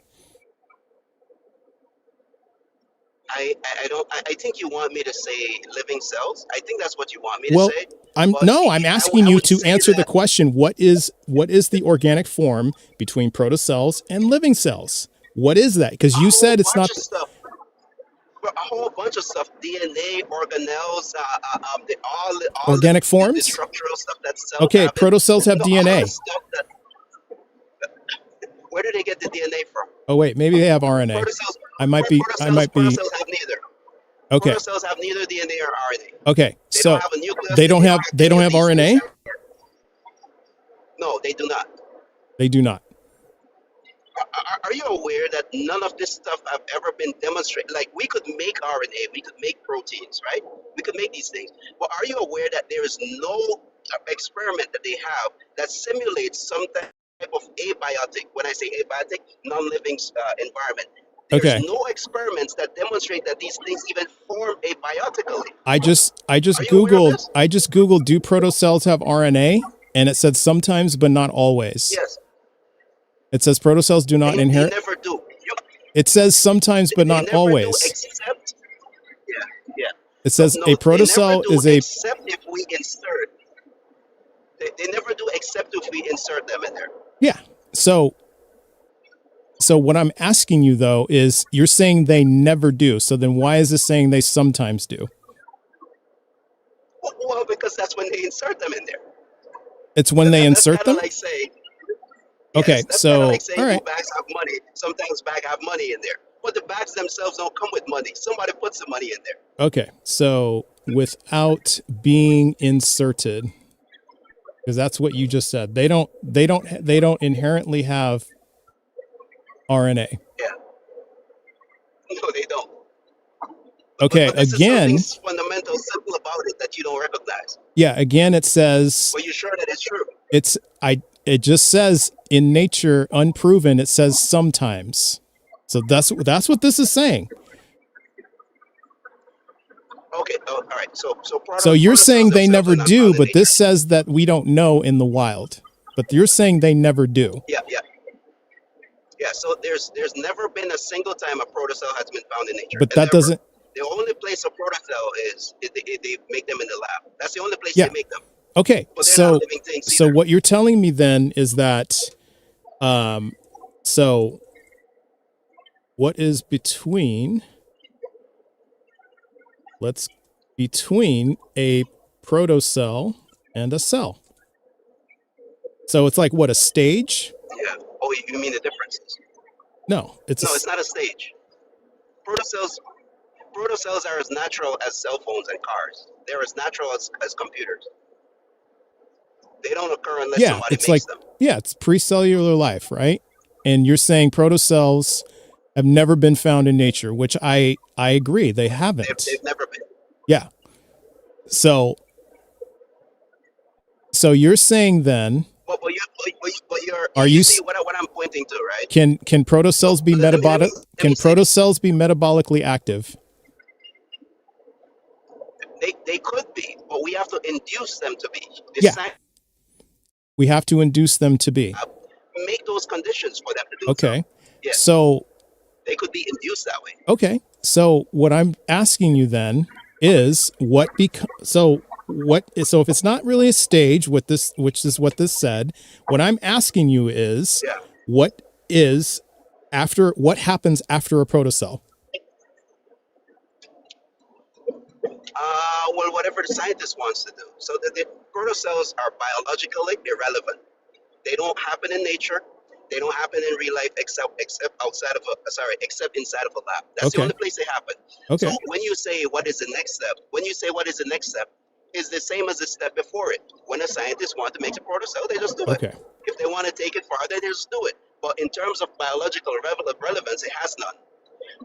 I think you want me to say living cells. I think that's what you want me to say. I'm asking you to answer the question. What is the organic form between protocells and living cells? What is that? Because you said it's not a whole bunch of stuff: DNA, organelles, all organic forms, the structural stuff that's cells. Okay, protocells have DNA. Where do they get the DNA from? Oh wait, maybe they have RNA. I might be. Protocells have neither. Okay. Protocells have neither DNA or RNA. Okay, so don't have a nucleus, they don't have RNA. No, they do not. They do not. Are you aware that none of this stuff have ever been demonstrated? Like, we could make RNA, we could make proteins, right? We could make these things. But are you aware that there is no experiment that they have that simulates some type of abiotic? When I say abiotic, non-living environment. There's no experiments that demonstrate that these things even form abiotically. I just Googled do protocells have RNA, and it said sometimes but not always. Yes. It says protocells do not inherit. They never do. It says sometimes but not always. Except, yeah. It says a protocell is a. Except if we insert. They never do except if we insert them in there. Yeah. So what I'm asking you though is, you're saying they never do. So then why is this saying they sometimes do? Well, because that's when they insert them in there. It's when they insert them? Like say, okay, so like saying, all right. Bags have money. Sometimes bags have money in there, but the bags themselves don't come with money. Somebody puts the money in there. Okay, so without being inserted, because that's what you just said. They don't inherently have RNA. Yeah. No, they don't. Okay, but again, is fundamental, simple about it that you don't recognize. Yeah, again, it says. Are you sure that it's true? It just says in nature, unproven. It says sometimes. So that's what this is saying. Okay. All right. So you're saying they never do, but this says that we don't know in the wild. But you're saying they never do. Yeah. So there's never been a single time a protocell has been found in nature. But that doesn't. The only place a protocell is they make them in the lab. That's the only place they make them. Okay, so what you're telling me then is that, so what is between a protocell and a cell? So it's like what, a stage? Yeah. Oh, you mean the differences? No, it's not a stage. Protocels are as natural as cell phones and cars. They're as natural as computers. They don't occur unless somebody makes them. Yeah, it's pre-cellular life, right? and you're saying protocells have never been found in nature, which I agree, they haven't. They've never been. Yeah. So you're saying then, are you see what I'm pointing to, right? Can protocells be metabolic? Can protocells be metabolically active? They could be, but we have to induce them to be. We have to induce them to be. Make those conditions for them to do. Okay. So. Yeah. So they could be induced that way. Okay. So what I'm asking you then is so if it's not really a stage with this, which is what this said, what I'm asking you is what happens after a protocell? Well, whatever the scientist wants to do. So the protocells are biologically irrelevant. They don't happen in nature. They don't happen in real life except inside of a lab. That's the only place they happen. Okay. So when you say what is the next step, is the same as the step before it. When a scientist wants to make a protocell, they just do it. If they want to take it farther, they just do it. But in terms of biological relevance, it has none.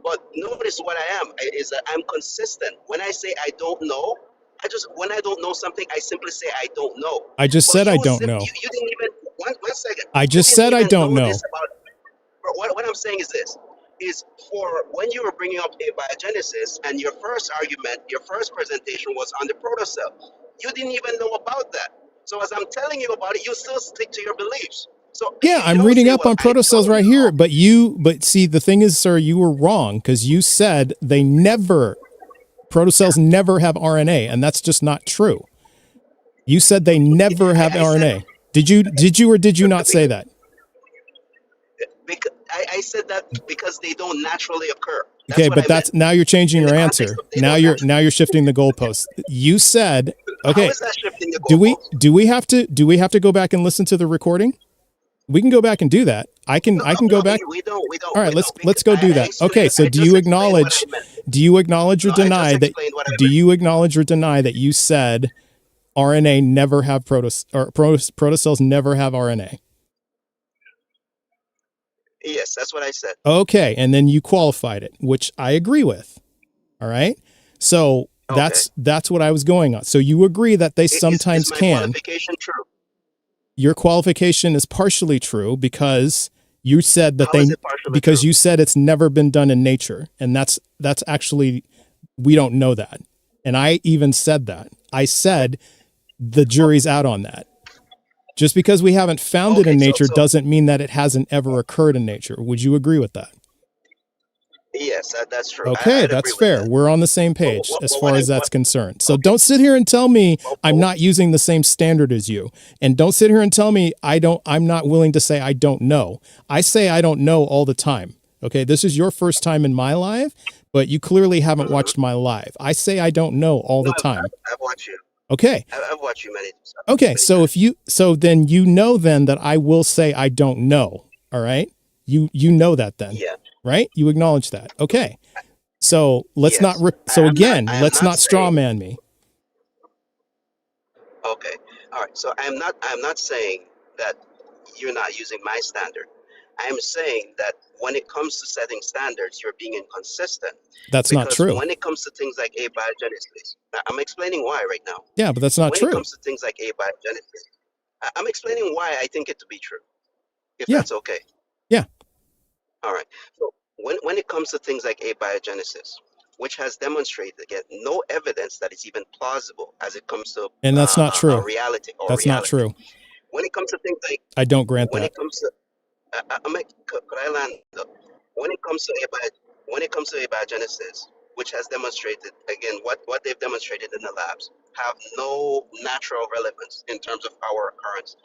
But notice what I am is that I'm consistent. When I say I don't know, when I don't know something, I simply say I don't know. I just said I don't know. You didn't even one second. I just said I don't know. What I'm saying is this: for when you were bringing up abiogenesis and your first argument, your first presentation was on the protocell. You didn't even know about that. So as I'm telling you about it, you still stick to your beliefs. So yeah, I'm reading up on protocells right here, but see, the thing is, sir, you were wrong because you said protocells never have RNA, and that's just not true. You said they never have RNA. Did you or did you not say that? I said that because they don't naturally occur. Okay, but now you're changing your answer. Now you're shifting the goalposts. You said, okay. How is that shifting the goalposts? Do we have to go back and listen to the recording? We can go back and do that. I can go back. We don't. All right, let's go do that. Okay, so do you acknowledge or deny that you said RNA never have protocells never have RNA? Yes, that's what I said. Okay, and then you qualified it, which I agree with. All right, so that's what I was going on. So you agree that they sometimes can. Is my qualification true? Your qualification is partially true because you said that you said it's never been done in nature, and that's actually, we don't know that. And I even said that. I said the jury's out on that. Just because we haven't found it in nature doesn't mean that it hasn't ever occurred in nature. Would you agree with that? Yes, that's true. Okay, that's fair. We're on the same page as far as that's concerned. So don't sit here and tell me I'm not using the same standard as you. And don't sit here and tell me I'm not willing to say I don't know. I say I don't know all the time. Okay, this is your first time in my live, but you clearly haven't watched my live. I say I don't know all the time. I've watched you. Okay. I've watched you many times. Okay, so then you know that I will say I don't know. All right? You know that then. Yeah. Right? You acknowledge that. Okay. So let's not straw man me. Okay. All right. So I'm not saying that you're not using my standard. I'm saying that when it comes to setting standards, you're being inconsistent. That's not true. When it comes to things like abiogenesis, I'm explaining why right now. Yeah, but that's not true. When it comes to things like abiogenesis, I'm explaining why I think it to be true. If that's okay. Yeah. All right. So when it comes to things like abiogenesis, which has demonstrated again no evidence that it's even plausible as it comes to that's not true. Reality. Not true. When it comes to things like I don't grant when that. It comes to could I land? When it comes to abiogenesis, which has demonstrated again what they've demonstrated in the labs have no natural relevance in terms of our occurrence.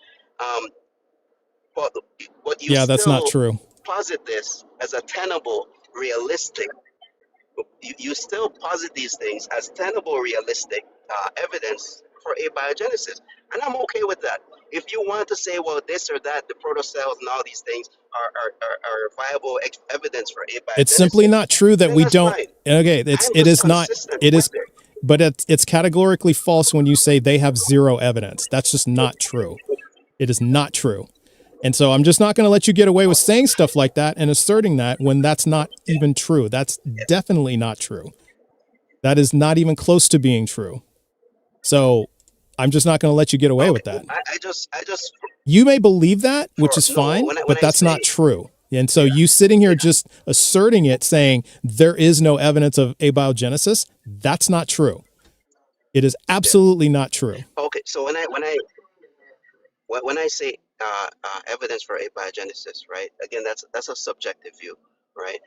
But you that's not true. Posit this as a tenable, realistic. You still posit these things as tenable, realistic evidence for abiogenesis, and I'm okay with that. If you want to say, well, this or that, the protocells and all these things are viable evidence for abiogenesis, it's simply not true that we don't. Fine. Okay, it is not. It is, but it's categorically false when you say they have zero evidence. That's just not true. It is not true. And so I'm just not going to let you get away with saying stuff like that and asserting that when that's not even true. That's definitely not true. That is not even close to being true. So I'm just not going to let you get away with that. I just You may believe that, which is fine, but that's not true. And so you sitting here just asserting it, saying there is no evidence of abiogenesis, that's not true. It is absolutely not true. Okay, so when I say evidence for abiogenesis, right? Again, that's a subjective view, right?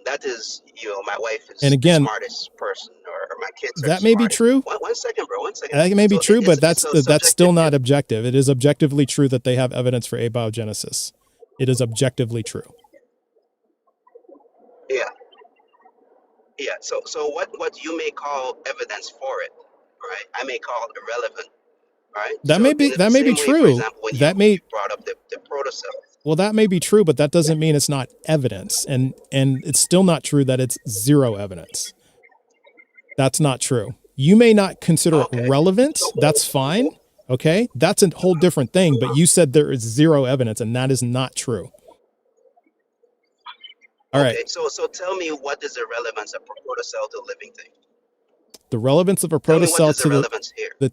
That is, my wife is and again, the smartest person, or my kids are that may be true. One second, bro. One second. That may be true, but that's still not objective. It is objectively true that they have evidence for abiogenesis. It is objectively true. Yeah. Yeah. So what you may call evidence for it, right? I may call it irrelevant, right? That may be true. For example, when you brought up the protocell. Well, that may be true, but that doesn't mean it's not evidence, and it's still not true that it's zero evidence. That's not true. You may not consider it relevant. That's fine. Okay, that's a whole different thing. But you said there is zero evidence, and that is not true. All right. So tell me, what is the relevance of a protocell to a living thing? The relevance of a protocell to the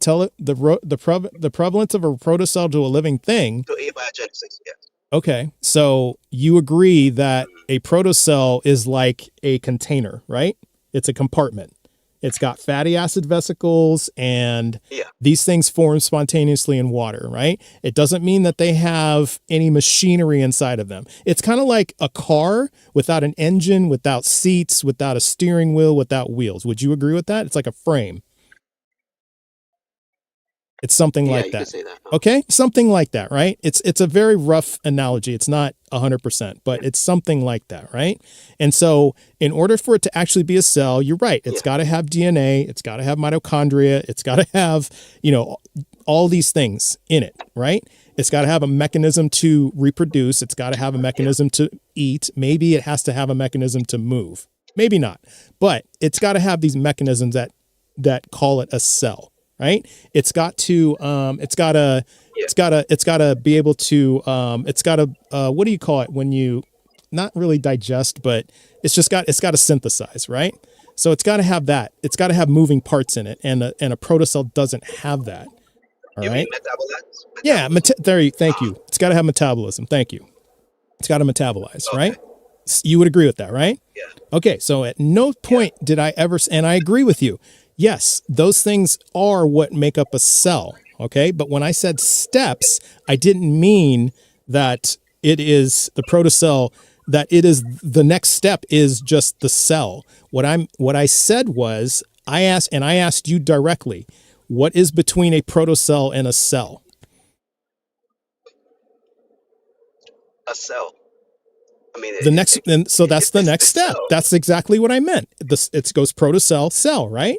prevalence of a protocell to a living thing. To abiogenesis, yes. Okay, so you agree that a protocell is like a container, right? It's a compartment. It's got fatty acid vesicles, and these things form spontaneously in water, right? It doesn't mean that they have any machinery inside of them. It's kind of like a car without an engine, without seats, without a steering wheel, without wheels. Would you agree with that? It's like a frame. It's something like that. Okay, something like that, right? It's a very rough analogy. It's not 100%, but it's something like that, right? And so in order for it to actually be a cell, you're right. It's got to have DNA. It's got to have mitochondria. It's got to have, all these things in it, right? It's got to have a mechanism to reproduce. It's got to have a mechanism to eat. Maybe it has to have a mechanism to move. Maybe not, but it's got to have these mechanisms that call it a cell. Right. It's got to be able to what do you call it when you not really digest, but it's got to synthesize. Right. So it's got to have that. It's got to have moving parts in it. And a protocell doesn't have that. All right. Yeah. Thank you. It's got to have metabolism. Thank you. It's got to metabolize. Right. You would agree with that, right? Yeah. Okay. So at no point did I ever, and I agree with you. Yes, those things are what make up a cell, okay? But when I said steps, I didn't mean that it is the protocell, that it is the next step is just the cell. What I said was, I asked you directly, what is between a protocell and a cell? A cell. I mean, that's the next step. That's exactly what I meant. It goes protocell, cell, right?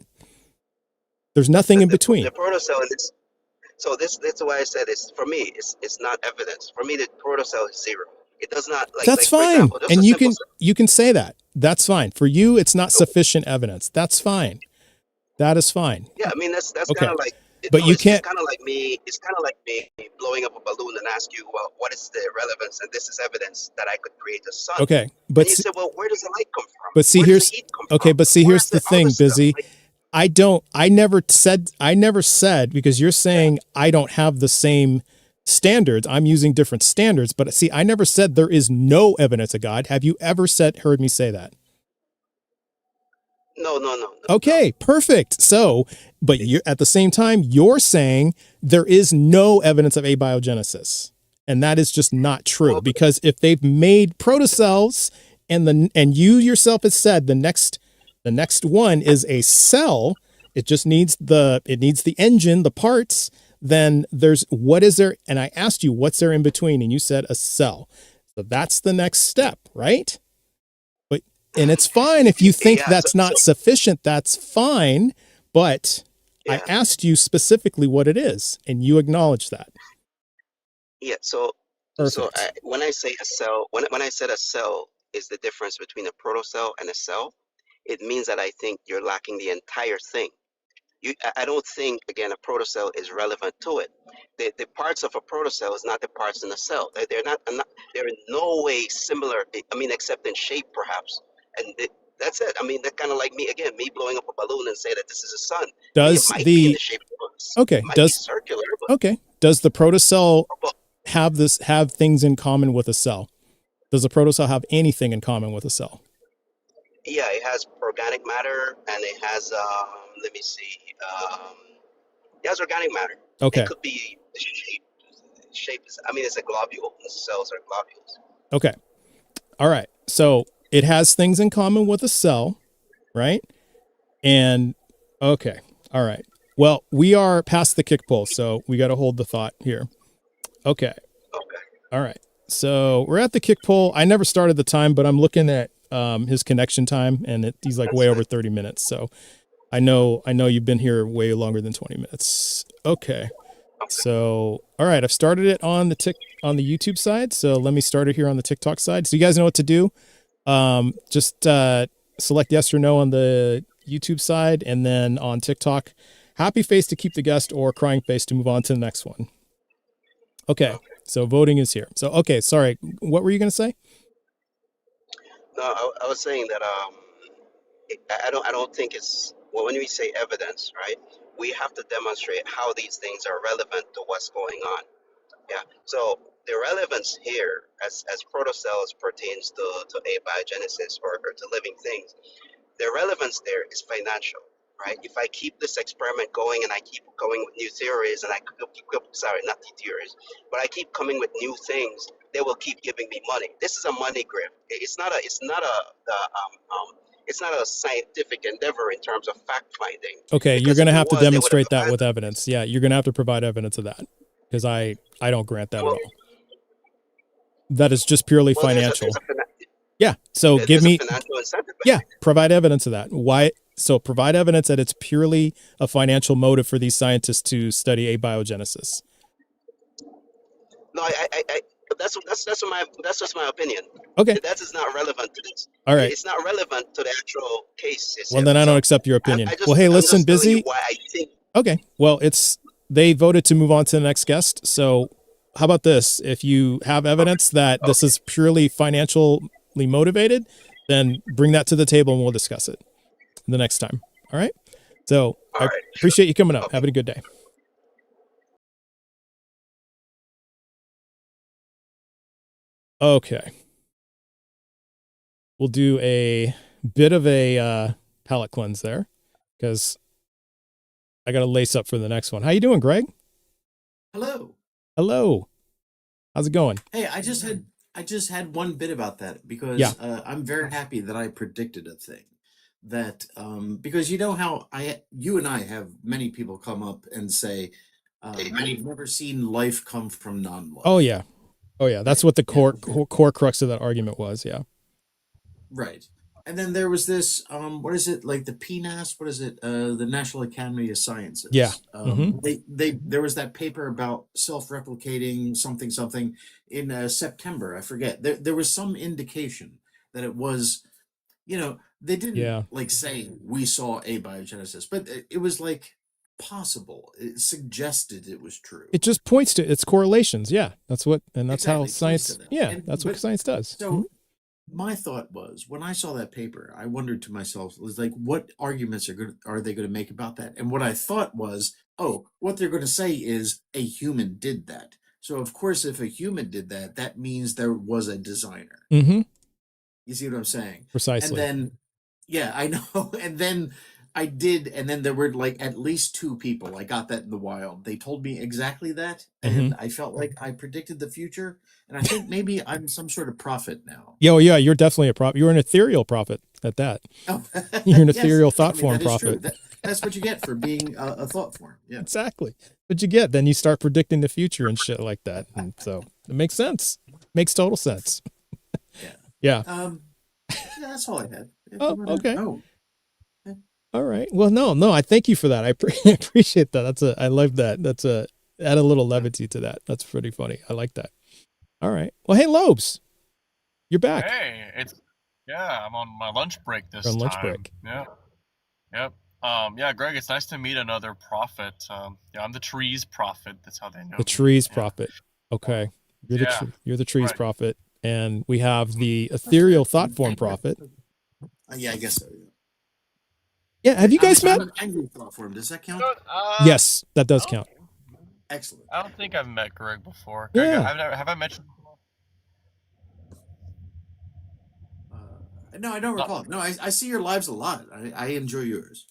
There's nothing in between. The protocell is that's why I said for me it's not evidence. For me, the protocell is zero. It does not That's fine. Example, and you can say that. That's fine. For you, it's not sufficient evidence. That's fine. That is fine. Yeah, I mean that's okay. Kind of like. But you can't. It's kind of like me blowing up a balloon and ask you, well, what is the relevance? And this is evidence that I could create a sun. Okay, but and you said, well, where does the light come from? But see, here's the thing, Busy. I never said, because you're saying I don't have the same standards. I'm using different standards, but see, I never said there is no evidence of God. Have you ever heard me say that? No. Okay, perfect. So, but you at the same time, you're saying there is no evidence of abiogenesis. And that is just not true, because if they've made protocells and you yourself has said the next one is a cell, it just needs the engine, the parts, then what is there? And I asked you, what's there in between? And you said a cell. So that's the next step, right? And it's fine if you think that's not sufficient, that's fine. But I asked you specifically what it is, and you acknowledged that. Yeah. So when I say a cell, when I said a cell is the difference between a protocell and a cell, it means that I think you're lacking the entire thing. I don't think, again, a protocell is relevant to it. The parts of a protocell is not the parts in the cell. They're they're in no way similar. I mean, except in shape, perhaps. And that's it. I mean, that's kind of like me blowing up a balloon and say that this is a sun. Does it might be in the shape of okay? It might be circular. But, okay. Does the protocell have things in common with a cell? Does a protocell have anything in common with a cell? Yeah, it has organic matter, and it has let me see. It has organic matter. Okay. It could be the shape is, I mean, it's a globule. The cells are globules. Okay. All right. So it has things in common with a cell, right? And okay. All right. Well, we are past the kick pull, so we got to hold the thought here. Okay. All right. So we're at the kick pull. I never started the time, but I'm looking at his connection time, and he's like way over 30 minutes. So I know you've been here way longer than 20 minutes. Okay. So, all right, I've started it on the YouTube side. So let me start it here on the TikTok side. So you guys know what to do. Just select yes or no on the YouTube side, and then on TikTok, happy face to keep the guest or crying face to move on to the next one. Okay. So voting is here. So, okay. Sorry. What were you going to say? No, I was saying that I don't think it's, well, when we say evidence, right, we have to demonstrate how these things are relevant to what's going on. Yeah. So the relevance here as protocells pertains to abiogenesis or to living things, the relevance there is financial, right? If I keep this experiment going and I keep going with new theories and I keep, sorry, not new theories, but I keep coming with new things, they will keep giving me money. This is a money grab. It's not a scientific endeavor in terms of fact finding. Okay, you're going to have to demonstrate that with evidence. Yeah, you're going to have to provide evidence of that, because I don't grant that at all. That is just purely financial. Yeah, so give me financial incentive. Yeah, provide evidence of that. Why? So provide evidence that it's purely a financial motive for these scientists to study abiogenesis. No, that's just my opinion. Okay. That is not relevant to this. All right. It's not relevant to the actual case. Well, then I don't accept your opinion. Well, hey, listen, Busy. Why I think. Okay. Well, they voted to move on to the next guest. So how about this? If you have evidence that this is purely financially motivated, then bring that to the table and we'll discuss it the next time. All right. So I appreciate you coming up. Having a good day. Okay. We'll do a bit of a palate cleanse there, because I got to lace up for the next one. How you doing, Greg? Hello. Hello. How's it going? Hey, I just had one bit about that, because I'm very happy that I predicted a thing that because you know how you and I have many people come up and say we've never seen life come from non-life. Oh yeah. That's what the core crux of that argument was. Yeah. Right. And then there was this what is it, like the PNAS? What is it? The National Academy of Sciences. Yeah. There was that paper about self-replicating something in September. I forget. There was some indication that it was, they didn't like say we saw abiogenesis, but it was like possible. It suggested it was true. It just points to its correlations. Yeah, that's Exactly, how science. Yeah, that's what science does. So my thought was, when I saw that paper, I wondered to myself, was like, what arguments are they going to make about that? And what I thought was, what they're going to say is a human did that. So of course, if a human did that, that means there was a designer. Mm-hmm. You see what I'm saying? Precisely. And then, yeah, I know. And then I did, and then there were like at least 2 people. I got that in the wild. They told me exactly that, and I felt like I predicted the future. And I think maybe I'm some sort of prophet now. Yeah, you're definitely a prophet. You're an ethereal prophet at that. Oh. You're an ethereal thought form prophet. That's what you get for being a thought form. Yeah, exactly. What you get. Then you start predicting the future and shit like that. And so it makes sense. Makes total sense. Yeah. Yeah, that's all I had. Oh, okay. All right. Well, no, I thank you for that. I appreciate that. I love that. Add a little levity to that. That's pretty funny. I like that. All right. Well, hey, Lobes, you're back. Hey, I'm on my lunch break this time. Lunch break. Yeah. Yep. Yeah, Greg, it's nice to meet another prophet. Yeah, I'm the trees prophet. That's how they know The me. trees Yeah. prophet. Okay. You're Yeah. you're the trees Right. prophet. And we have the ethereal thought form prophet. Yeah, I guess so. Yeah, have you guys met? I'm an angry thought form. Does that count? Yes, that does count. Excellent. I don't think I've met Greg before. Greg, Yeah. have I met you before? No, I don't recall. No, I see your lives a lot. I enjoy yours.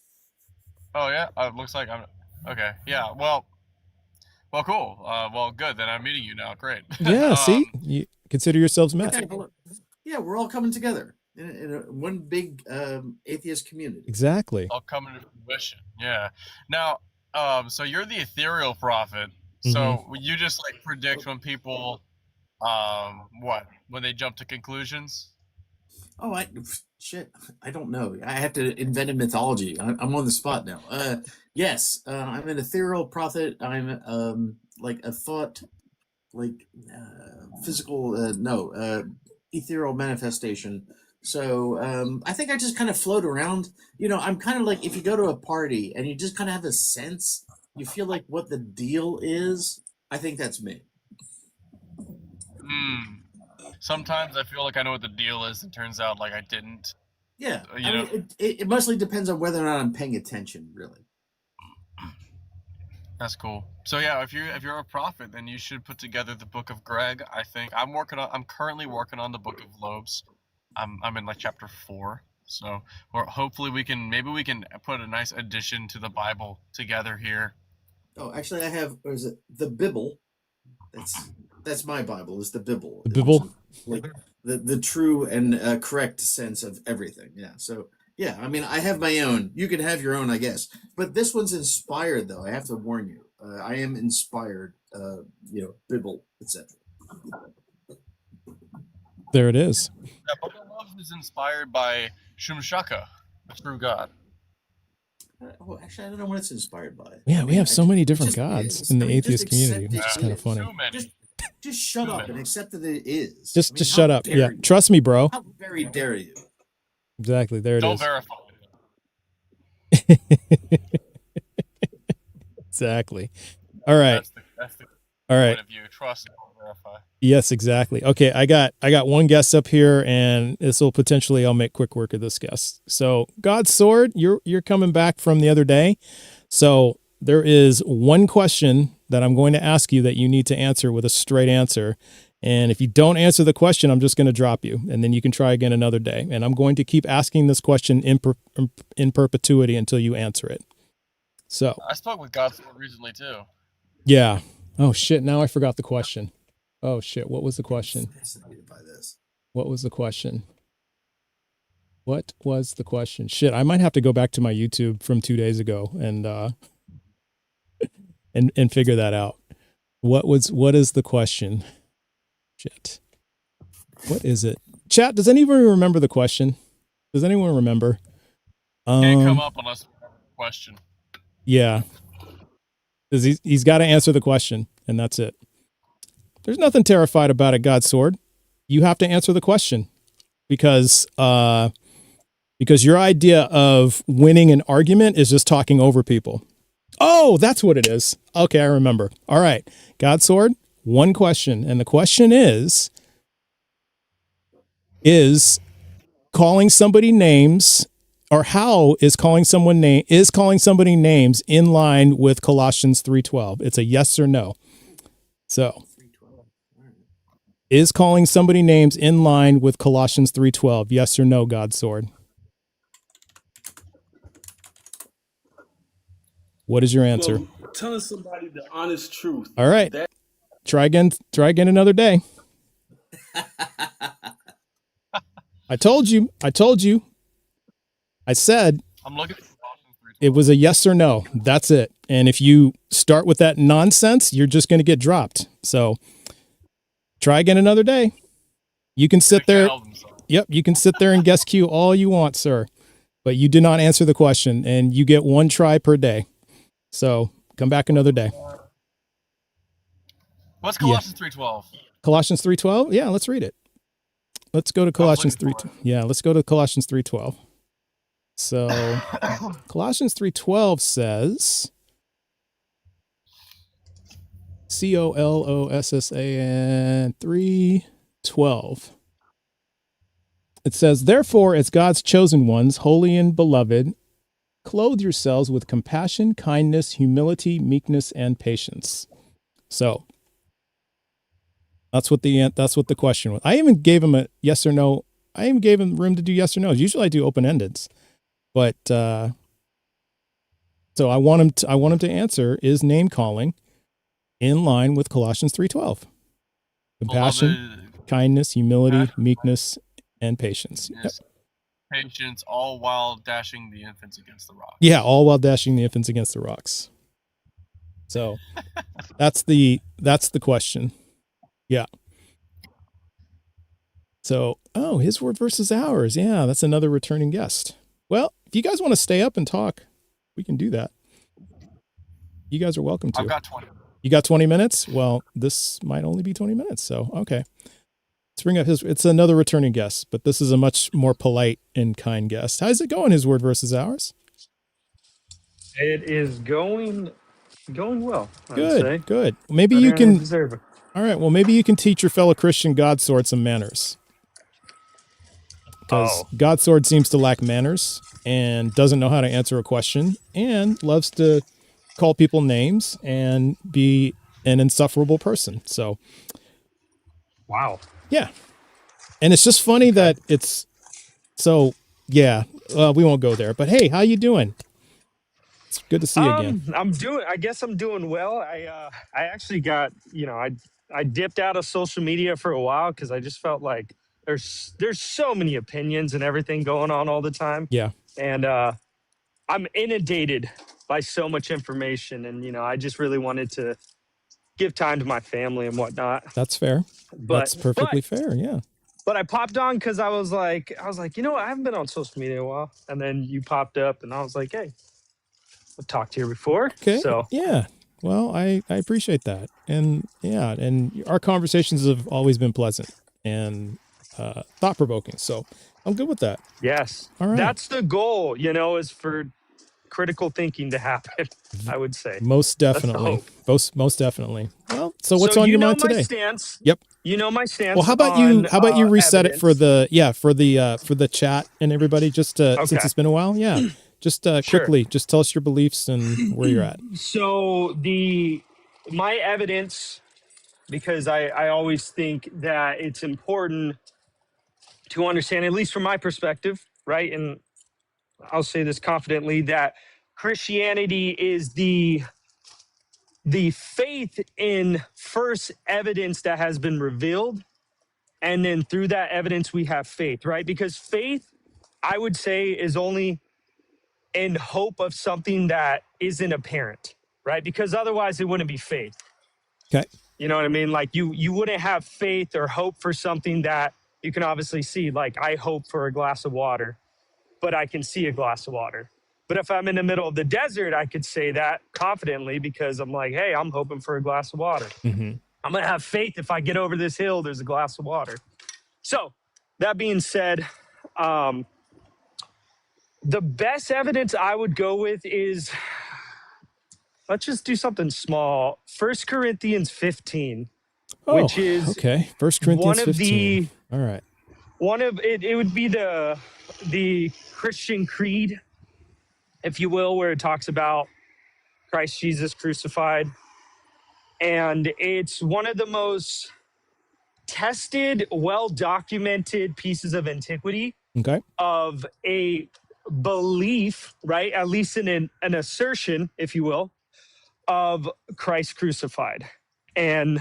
Oh yeah, it looks like I'm okay. Yeah, well, cool. Well, good. Then I'm meeting you now. Great. Yeah, see? You consider yourselves met. Okay, well, yeah, we're all coming together in one big atheist community. Exactly. All coming to fruition. Yeah. Now, so you're the ethereal prophet. So you just like predict when people, when they jump to conclusions? Oh, shit. I don't know. I have to invent a mythology. I'm on the spot now. Yes, I'm an ethereal prophet. I'm like a thought, like physical. Ethereal manifestation. So I think I just kind of float around. I'm kind of like if you go to a party and you just kind of have a sense, you feel like what the deal is. I think that's me. Sometimes I feel like I know what the deal is, and turns out like I didn't. Yeah, it mostly depends on whether or not I'm paying attention, really. That's cool. So yeah, if you're a prophet, then you should put together the Book of Greg. I think I'm currently working on the Book of Lobes. I'm in like chapter 4. So hopefully we can put a nice addition to the Bible together here. Oh, actually, I have. Or is it the Bible? That's my Bible. Is the Bible? The Bible, like the true and correct sense of everything. Yeah. So yeah, I mean, I have my own. You can have your own, I guess. But this one's inspired, though. I have to warn you. I am inspired. Bible, etc. there it is. Yeah, Book of Lobes is inspired by Shumshaka, the true God. Actually, I don't know what it's inspired by. Yeah, we have so many different gods is. in the I mean, just atheist community, accept which is it kind of is. funny. Just shut up and accept that it is. Just how shut up. dare Yeah, you? trust me, bro. How very dare you? Exactly. There it Don't is. verify. Exactly. All right. That's the All right. point of view. Trust and don't verify. Yes, exactly. Okay, I got one guest up here, and this will potentially I'll make quick work of this guest. So, God's Sword, you're coming back from the other day. So there is one question that I'm going to ask you that you need to answer with a straight answer. And if you don't answer the question, I'm just going to drop you, and then you can try again another day. And I'm going to keep asking this question in perpetuity until you answer it. So I spoke with God's Sword recently too. yeah. Oh shit! Now I forgot the question. Oh shit! What was the question? Fascinated by this. What was the question? What was the question? Shit! I might have to go back to my YouTube from 2 days ago and and figure that out. What is the question? Shit. What is it? Chat, does anyone remember the question? Does anyone remember? Can't come up unless we have a question. Yeah. Because he's got to answer the question, and that's it. There's nothing terrified about it, God's Sword. You have to answer the question because your idea of winning an argument is just talking over people. Oh, that's what it is. Okay, I remember. All right, God's Sword, one question, and the question is calling somebody names, or how is calling somebody names in line with Colossians 3:12? It's a yes or no. So, is calling somebody names in line with Colossians 3:12? Yes or no, God's Sword? What is your answer? Well, telling somebody the honest truth. All right. Try again another day. I told you. I said I'm looking. it was a yes or no. That's it. And if you start with that nonsense, you're just going to get dropped. So try again another day. You can sit there. Yep. You can sit there and guess queue all you want, sir. But you did not answer the question, and you get one try per day. So come back another day. What's Colossians 3:12? Colossians 3:12? Yeah, let's read it. Let's go to Colossians 3. Yeah, let's go to Colossians 3:12. So Colossians 3:12 says, COLOSSAN 3:12. It says, therefore, as God's chosen ones, holy and beloved, clothe yourselves with compassion, kindness, humility, meekness, and patience. So that's what the question was. I even gave him a yes or no. I even gave him room to do yes or no. Usually I do open-ended, but so I want him to answer, is name calling in line with Colossians 3:12? Compassion, Beloved, kindness, humility, meekness, and patience. Yep. Patience, all while dashing the infants against the rocks. Yeah, all while dashing the infants against the rocks. So that's the question. Yeah. So, his word versus ours. Yeah, that's another returning guest. Well, if you guys want to stay up and talk, we can do that. You guys are welcome to. I've got 20. You got 20 minutes? Well, this might only be 20 minutes. So, okay. Let's bring up it's another returning guest, but this is a much more polite and kind guest. How's it going, his word versus ours? It is going well. I'd Good. say. Maybe Better you than I can. deserve. All right. Well, maybe you can teach your fellow Christian Godsword some manners. Because Godsword seems to lack manners and doesn't know how to answer a question and loves to call people names and be an insufferable person. So, Wow. yeah. And it's just funny that it's so, yeah, we won't go there. But hey, how you doing? It's good to see you again. I guess I'm doing well. I actually got, I dipped out of social media for a while because I just felt like there's so many opinions and everything going on all the time. Yeah. And I'm inundated by so much information, and I just really wanted to give time to my family and whatnot. That's fair. But That's perfectly fair. Yeah. But I popped on because I was like, I haven't been on social media in a while, and then you popped up, and I was like, hey, I've talked to you before. Okay. So yeah. Well, I appreciate that. And yeah, and our conversations have always been pleasant and thought-provoking. So I'm good with that. yes, All right. that's the goal. Is for critical thinking to happen. I would say Most That's the definitely. hope. Most definitely. Well, so what's on your mind my today? stance. Yep. You know my stance. Well, how about you reset it for the chat and everybody just since Okay. it's been a while? Yeah. Just Sure. quickly, just tell us your beliefs and where you're at. So my evidence, because I always think that it's important to understand, at least from my perspective, right? And I'll say this confidently, that Christianity is the faith in first evidence that has been revealed, and then through that evidence we have faith, right? Because faith, I would say, is only in hope of something that isn't apparent, right? Because otherwise it wouldn't be faith. Okay. You know what I mean? Like you wouldn't have faith or hope for something that you can obviously see. Like I hope for a glass of water, but I can see a glass of water. But if I'm in the middle of the desert, I could say that confidently because I'm like, hey, I'm hoping for a glass of water. Mm-hmm. I'm going to have faith if I get over this hill, there's a glass of water. So that being said, the best evidence I would go with is, let's just do something small. 1 Corinthians 15, which is okay. 1 Corinthians one of 15. All right. one of it would be the Christian creed, if you will, where it talks about Christ Jesus crucified. And it's one of the most tested, well-documented pieces of antiquity Okay. of a belief, right? At least an assertion, if you will, of Christ crucified. And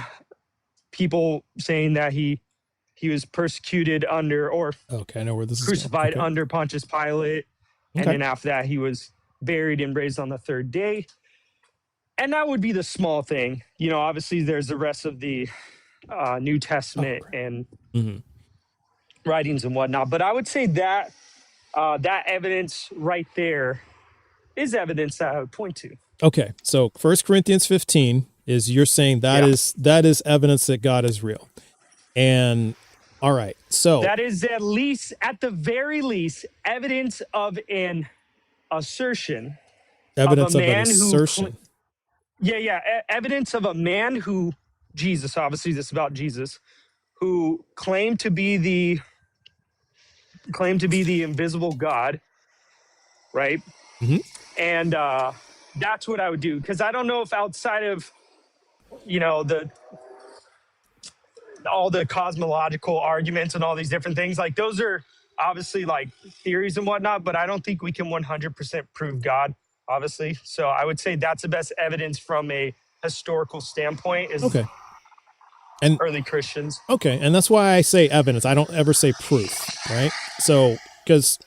people saying that he was persecuted under, or Okay, I know where this is crucified going. Okay. under Pontius Pilate. And Okay. then after that, he was buried and raised on the third day. And that would be the small thing. Obviously there's the rest of the New Testament and Mhm. writings and whatnot. But I would say that that evidence right there is evidence that I would point to. Okay. So 1 Corinthians 15 is, you're saying that Yeah. is evidence that God is real. And All right. So that is at the very least, evidence of an assertion. Evidence of an assertion. Evidence of a man who, Jesus, obviously this is about Jesus, who claimed to be the invisible God, right? Mm-hmm. And that's what I would do, because I don't know if outside of, all the cosmological arguments and all these different things, like those are obviously like theories and whatnot, but I don't think we can 100% prove God, obviously. So I would say that's the best evidence from a historical standpoint is and early Christians. Okay. And that's why I say evidence. I don't ever say proof, right? So, because,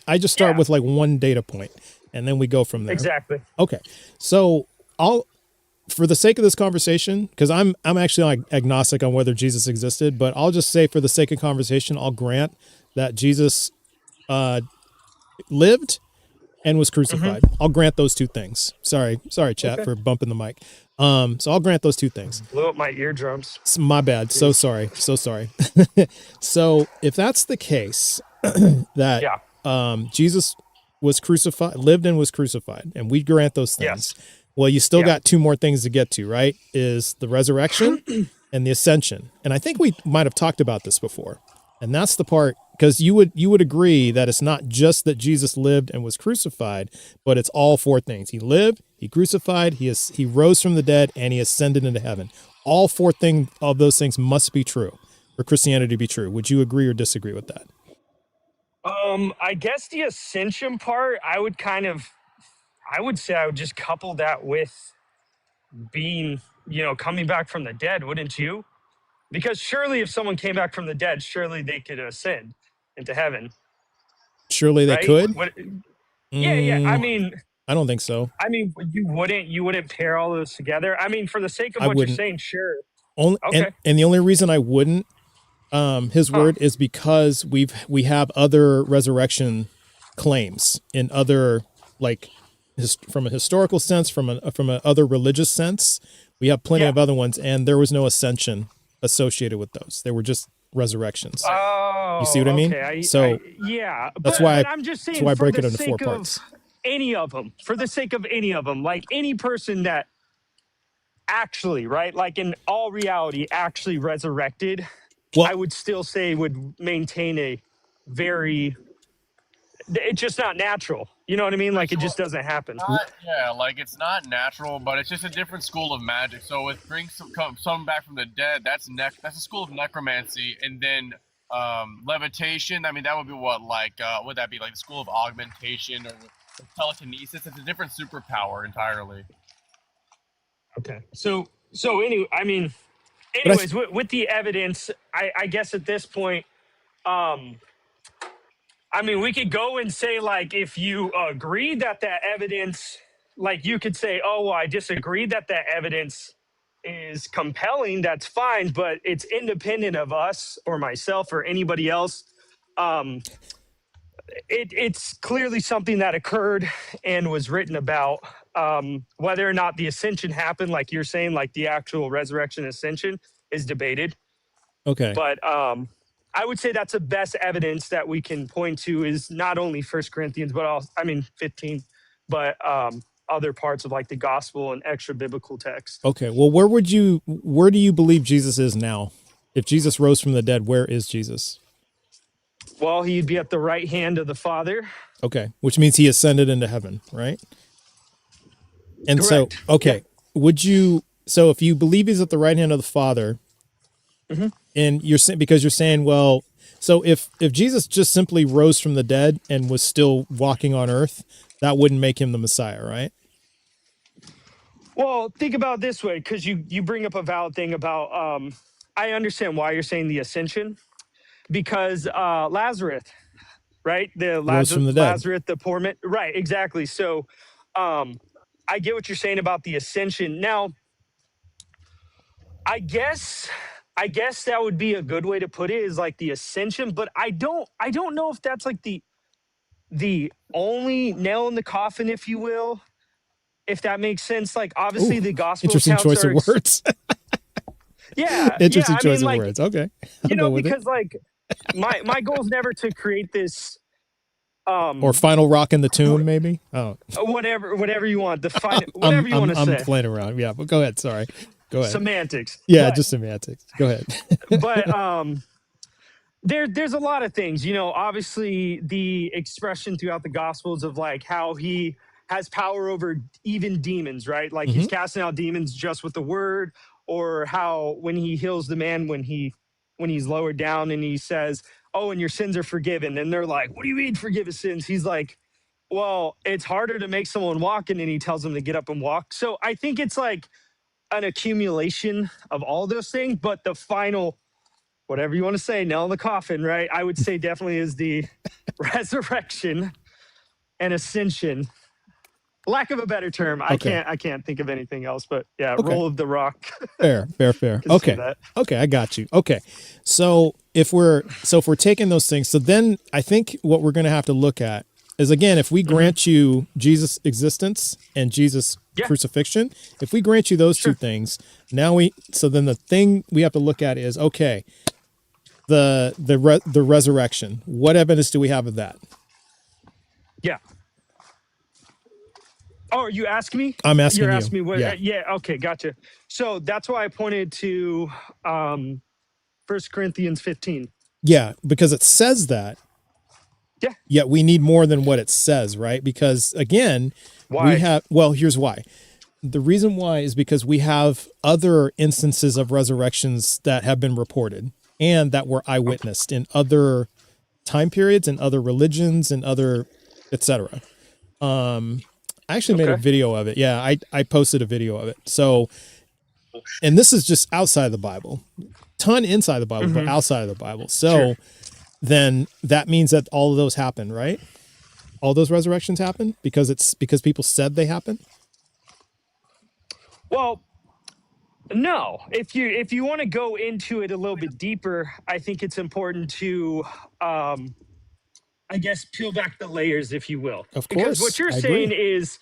I just start with like one data point and then we go from there. Exactly. Okay. So for the sake of this conversation, because I'm actually like agnostic on whether Jesus existed, but I'll just say for the sake of conversation, I'll grant that Jesus lived and was crucified. Mm-hmm. I'll grant those two things. Sorry, chat, for bumping the mic. So I'll grant those two things. Blew up my eardrums. My bad. So sorry. So if that's the case, that Jesus was crucified, lived and was crucified, and we grant those things. Yes. Well, you still got two more things to get to, right? Is the resurrection and the ascension. And I think we might have talked about this before. And that's the part, because you would agree that it's not just that Jesus lived and was crucified, but it's all four things. He lived, he crucified, he rose from the dead, and he ascended into heaven. All four of those things must be true for Christianity to be true. Would you agree or disagree with that? I guess the ascension part, I would say I would just couple that with being, coming back from the dead, wouldn't you? Because surely if someone came back from the dead, surely they could ascend into heaven. Surely they could? Yeah. I mean, I don't think so. I mean, you wouldn't pair all those together. I mean, for the sake of what you're saying, sure. And the only reason I wouldn't, his word, is because we have other resurrection claims in other, like, from a historical sense, from a other religious sense. We have plenty of other ones, and there was no ascension associated with those. They were just resurrections. Oh, you see what I mean? That's why I'm just saying, that's why I break it into four parts. Any of them, for the sake of any of them, like any person that actually, right, like in all reality, actually resurrected, I would still say would maintain a very. It's just not natural. You know what I mean? Like, it just doesn't happen. Like, it's not natural, but it's just a different school of magic. So with bring someone back from the dead, that's a school of necromancy. And then levitation, I mean, that would be what, like, would that be like the school of augmentation or telekinesis? It's a different superpower entirely. Okay. So anyway, I mean, anyways, with the evidence, I guess at this point, I mean, we could go and say, like, if you agree that evidence, like, you could say, oh, well, I disagree that evidence is compelling. That's fine, but it's independent of us or myself or anybody else. It's clearly something that occurred and was written about. Whether or not the ascension happened, like you're saying, like the actual resurrection ascension is debated. Okay. But I would say that's the best evidence that we can point to is not only 1 Corinthians, but also, 15, but other parts of like the gospel and extra biblical text. Okay. Well, where do you believe Jesus is now? If Jesus rose from the dead, where is Jesus? Well, he'd be at the right hand of the Father. Okay. Which means he ascended into heaven, right? And Correct. So, okay. Yeah. So if you believe he's at the right hand of the Father, and you're saying, well, so if Jesus just simply rose from the dead and was still walking on earth, that wouldn't make him the Messiah, right? Well, think about it this way, because you bring up a valid thing about, I understand why you're saying the ascension, because Lazarus, right? Rose from the dead. Lazarus, the poor man, right? Exactly. So, I get what you're saying about the ascension. Now, I guess that would be a good way to put it, is like the ascension, but I don't know if that's like the only nail in the coffin, if you will, if that makes sense. Like, obviously the gospel interesting accounts choice of words. Yeah, Interesting I choice mean, of like, words. Okay, I'll go with because like my goal is never to create this or final rock in the tomb, maybe. Oh, whatever you want. Whatever you want to I'm say. playing around. Yeah, but go ahead. Sorry, go ahead. Semantics. Yeah, But, just semantics. Go ahead. but there's a lot of things, obviously the expression throughout the gospels of like how he has power over even demons, right? Like he's casting out demons just with the word, or how when he heals the man when he's lowered down and he says, oh, and your sins are forgiven, and they're like, what do you mean forgive his sins? He's like, well, it's harder to make someone walk, and then he tells them to get up and walk. So I think it's like an accumulation of all those things, but the final, whatever you want to say, nail in the coffin, right? I would say definitely is the resurrection and ascension. Lack of a better term. Okay. I can't think of anything else, but yeah, Okay. roll of the rock. Fair. Can see Okay. that. Okay, I got you. Okay. So if we're taking those things, so then I think what we're going to have to look at is, again, if we grant you Jesus' existence and Jesus' crucifixion, if we grant you those two things, so then the thing we have to look at is, okay, the resurrection. What evidence do we have of that? Yeah. Oh, are you asking me? I'm asking You're you. asking me what? Yeah. Okay, gotcha. So that's why I pointed to 1 Corinthians 15. Yeah, because it says that. Yeah. Yet we need more than what it says, right? Because again, why? Here's why. The reason why is because we have other instances of resurrections that have been reported and that were eyewitnessed in other time periods and other religions and other, etc. I actually made a video of it. Yeah, I posted a video of it. So, and this is just outside of the Bible, ton inside the Bible, but outside of the Bible. So then that means that all of those happen, right? All those resurrections happen because people said they happen. Well, no. If you want to go into it a little bit deeper, I think it's important to I guess peel back the layers, if you will. Of course. Because what you're saying is,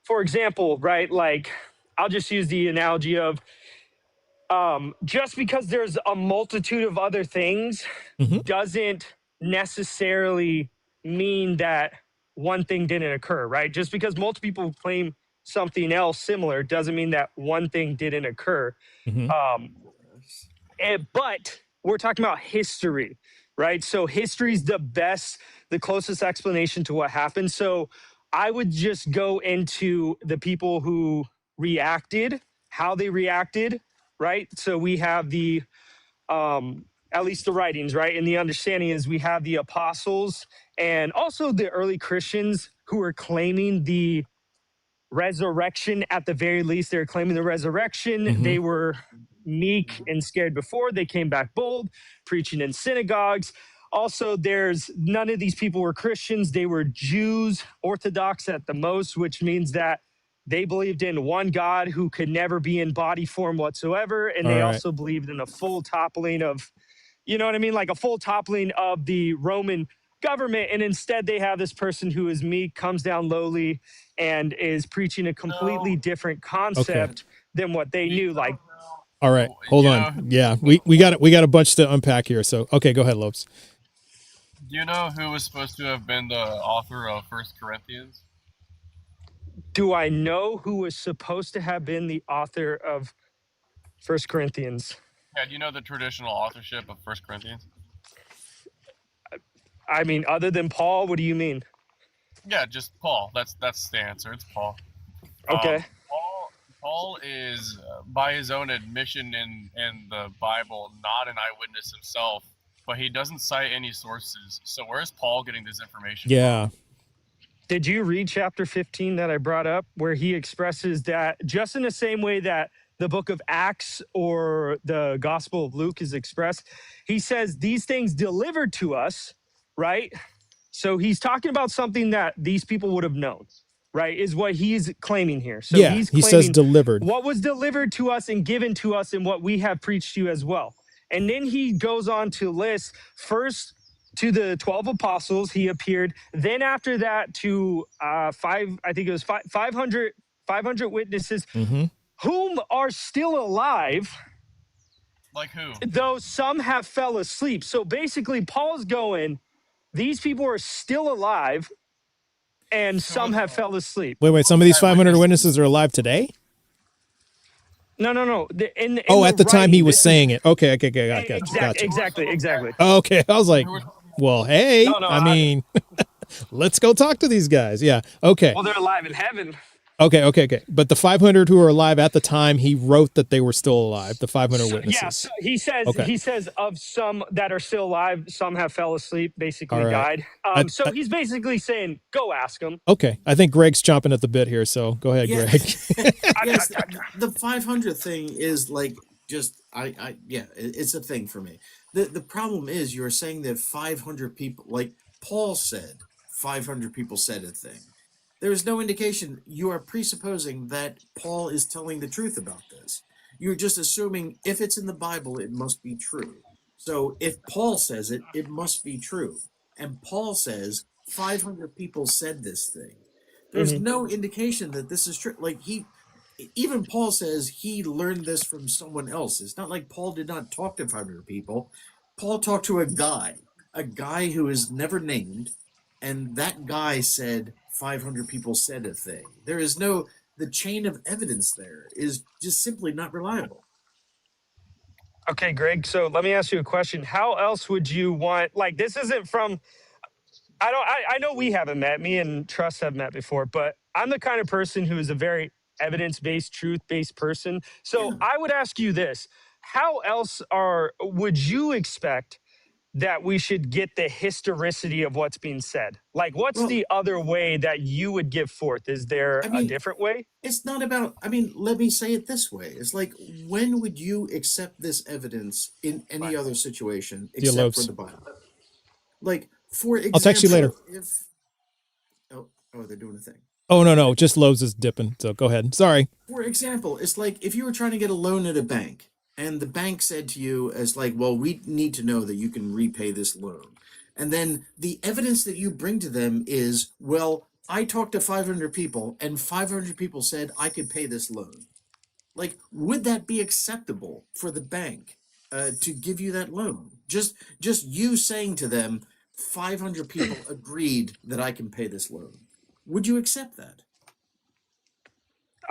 for example, right, like I'll just use the analogy of just because there's a multitude of other things doesn't necessarily mean that one thing didn't occur, right? Just because multiple people claim something else similar doesn't mean that one thing didn't occur. But we're talking about history, right? So history is the closest explanation to what happened. So I would just go into the people who reacted, how they reacted, right? So we have the, at least the writings, right? And the understanding is we have the apostles and also the early Christians who are claiming the resurrection. At the very least, they're claiming the resurrection. They were meek and scared before. They came back bold, preaching in synagogues. Also, none of these people were Christians. They were Jews, Orthodox at the most, which means that they believed in one God who could never be in body form whatsoever. And they also believed in a full toppling of, you know what I mean? Like a full toppling of the Roman government. And instead they have this person who is meek, comes down lowly, and is preaching a completely different concept than what they knew. Like, all right, hold on. Yeah, we got a bunch to unpack here. So, okay, go ahead, Lopes. Do you know who was supposed to have been the author of 1 Corinthians? Do I know who was supposed to have been the author of 1 Corinthians? Yeah, do you know the traditional authorship of 1 Corinthians? I mean, other than Paul, what do you mean? Yeah, just Paul. That's the answer. It's Paul. Okay. Paul is, by his own admission in the Bible, not an eyewitness himself, but he doesn't cite any sources. So where's Paul getting this information from? Did you read chapter 15 that I brought up, where he expresses that just in the same way that the book of Acts or the Gospel of Luke is expressed? He says these things delivered to us, right? So he's talking about something that these people would have known, right? Is what he's claiming here. So he's claiming, he says delivered. What was delivered to us and given to us and what we have preached to you as well. And then he goes on to list first to the 12 apostles he appeared. Then after that to 500 witnesses whom are still alive Like who? Though some have fell asleep. So basically, Paul's going, these people are still alive, and some have fell asleep. Wait. Some of these 500 witnesses are alive today? No. At the time he was saying it. Okay. Gotcha. Exactly. Okay. I was like, well, hey, I mean, let's go talk to these guys. Yeah. Okay. Well, they're alive in heaven. Okay. But the 500 who were alive at the time, he wrote that they were still alive, the 500 witnesses. Yeah, so he says of some that are still alive, some have fell asleep, basically right. died. So he's basically saying, go ask them. Okay. I think Greg's chomping at the bit here, so go ahead, Greg. Yes, the 500 thing is like just it's a thing for me. The problem is you're saying that 500 people, like Paul said, 500 people said a thing. There is no indication. You are presupposing that Paul is telling the truth about this. You're just assuming if it's in the Bible, it must be true. So if Paul says it, it must be true. And Paul says 500 people said this thing. There's no indication that this is true. Like even Paul says he learned this from someone else. It's not like Paul did not talk to 500 people. Paul talked to a guy who is never named, and that guy said 500 people said a thing. The chain of evidence there is just simply not reliable. Okay, Greg, so let me ask you a question. How else would you want, like, this isn't from, I know we haven't met, me and Trust have met before, but I'm the kind of person who is a very evidence-based, truth-based person. So I would ask you this, how else would you expect that we should get the historicity of what's being said? Like, what's the other way that you would give forth? Is there a different way? It's not about, let me say it this way. It's like, when would you accept this evidence in any other situation except for the Bible? Like, for example, I'll text you later. They're doing a thing. Oh, no, just Lowe's is dipping, so go ahead. Sorry. For example, it's like if you were trying to get a loan at a bank, and the bank said to you as like, well, we need to know that you can repay this loan. And then the evidence that you bring to them is, well, I talked to 500 people and 500 people said I could pay this loan. Like, would that be acceptable for the bank to give you that loan? Just you saying to them, 500 people agreed that I can pay this loan. Would you accept that?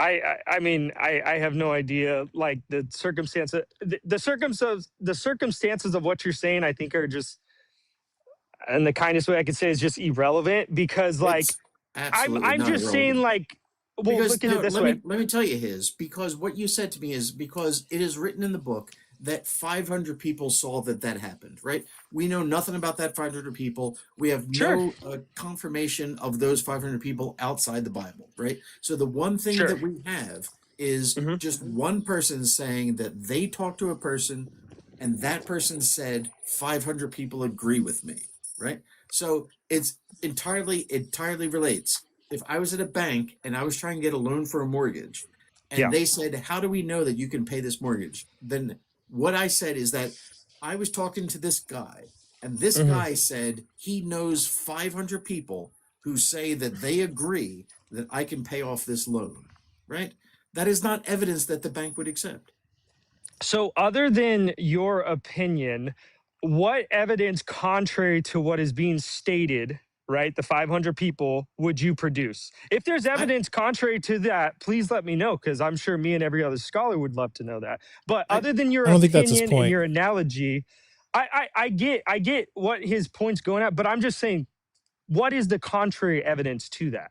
I mean, I have no idea, like, the circumstances of what you're saying, I think are just, and the kindest way I could say is just irrelevant, because like, I'm just saying, like, well, look at it this way. Let me tell you because what you said to me is because it is written in the book that 500 people saw that happened, right? We know nothing about that 500 people. We have no confirmation of those 500 people outside the Bible, right? So the one thing that we have is just one person saying that they talked to a person and that person said 500 people agree with me, right? So it's entirely relates. If I was at a bank and I was trying to get a loan for a mortgage and they said, how do we know that you can pay this mortgage? Then what I said is that I was talking to this guy, and this guy said he knows 500 people who say that they agree that I can pay off this loan, right? That is not evidence that the bank would accept. So other than your opinion, what evidence contrary to what is being stated, right, the 500 people, would you produce? If there's evidence contrary to that, please let me know, because I'm sure me and every other scholar would love to know that. But other than your opinion and your analogy, I get what his point's going at, but I'm just saying, what is the contrary evidence to that?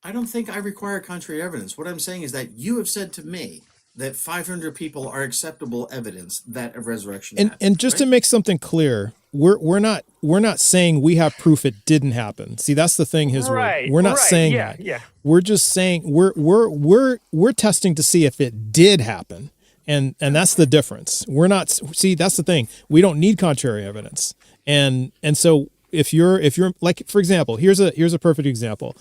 I don't think I require contrary evidence. What I'm saying is that you have said to me that 500 people are acceptable evidence that a resurrection happened. And just to make something clear, we're not saying we have proof it didn't happen. See, that's the thing. We're not saying that. Yeah. We're just saying we're testing to see if it did happen, and that's the difference. We're not. See, that's the thing. We don't need contrary evidence, and so if you're like, for example, here's a perfect example.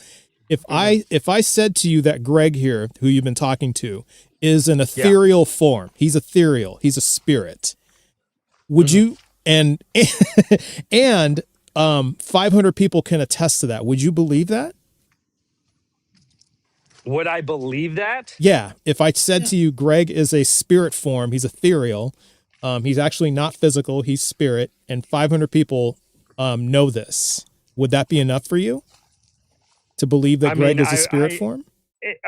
If I said to you that Greg here, who you've been talking to, is an ethereal form, he's ethereal, he's a spirit, would you, and 500 people can attest to that, would you believe that? Would I believe that? Yeah. If I said to you, Greg is a spirit form, he's ethereal, He's actually not physical, he's spirit, and 500 people know this. Would that be enough for you to believe that Greg is a spirit form?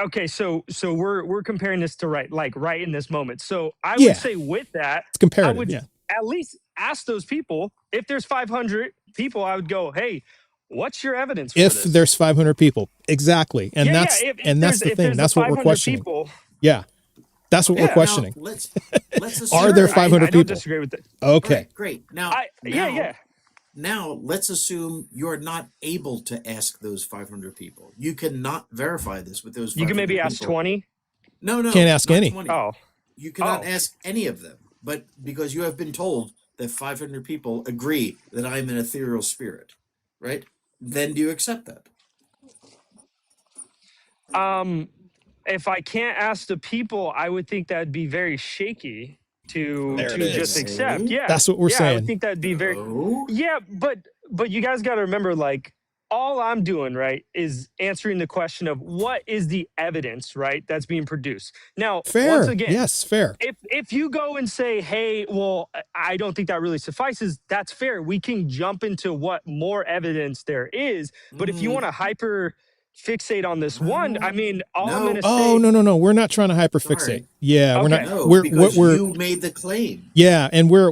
Okay, so we're comparing this to right in this moment. So I would say with that, it's comparative, I would at least ask those people. If there's 500 people, I would go, hey, what's your evidence for if this? there's 500 people, exactly, and that's the thing. That's what we're questioning. People, yeah, that's what we're questioning. Now, let's assume, are there 500 I people? don't disagree with that. Okay, right, great. Now, Now, let's assume you're not able to ask those 500 people. You cannot verify this with those 500 You can maybe people. ask 20. No, can't ask any. 20. Oh, you cannot ask any of them. But because you have been told that 500 people agree that I'm an ethereal spirit, right? Then do you accept that? If I can't ask the people, I would think that'd be very shaky to just accept. Yeah, that's what we're saying. I would think that'd be very. Yeah, but you guys got to remember, like, all I'm doing, right, is answering the question of what is the evidence, right, that's being produced. Now, fair. Once again, yes, fair. If you go and say, hey, well, I don't think that really suffices, that's fair. We can jump into what more evidence there is. But if you want to hyper fixate on this one, I mean, all I'm going to say. Oh, no. We're not trying to hyperfixate. Yeah, Okay. we're not. No, we're because we're you made the claim. Yeah, and we're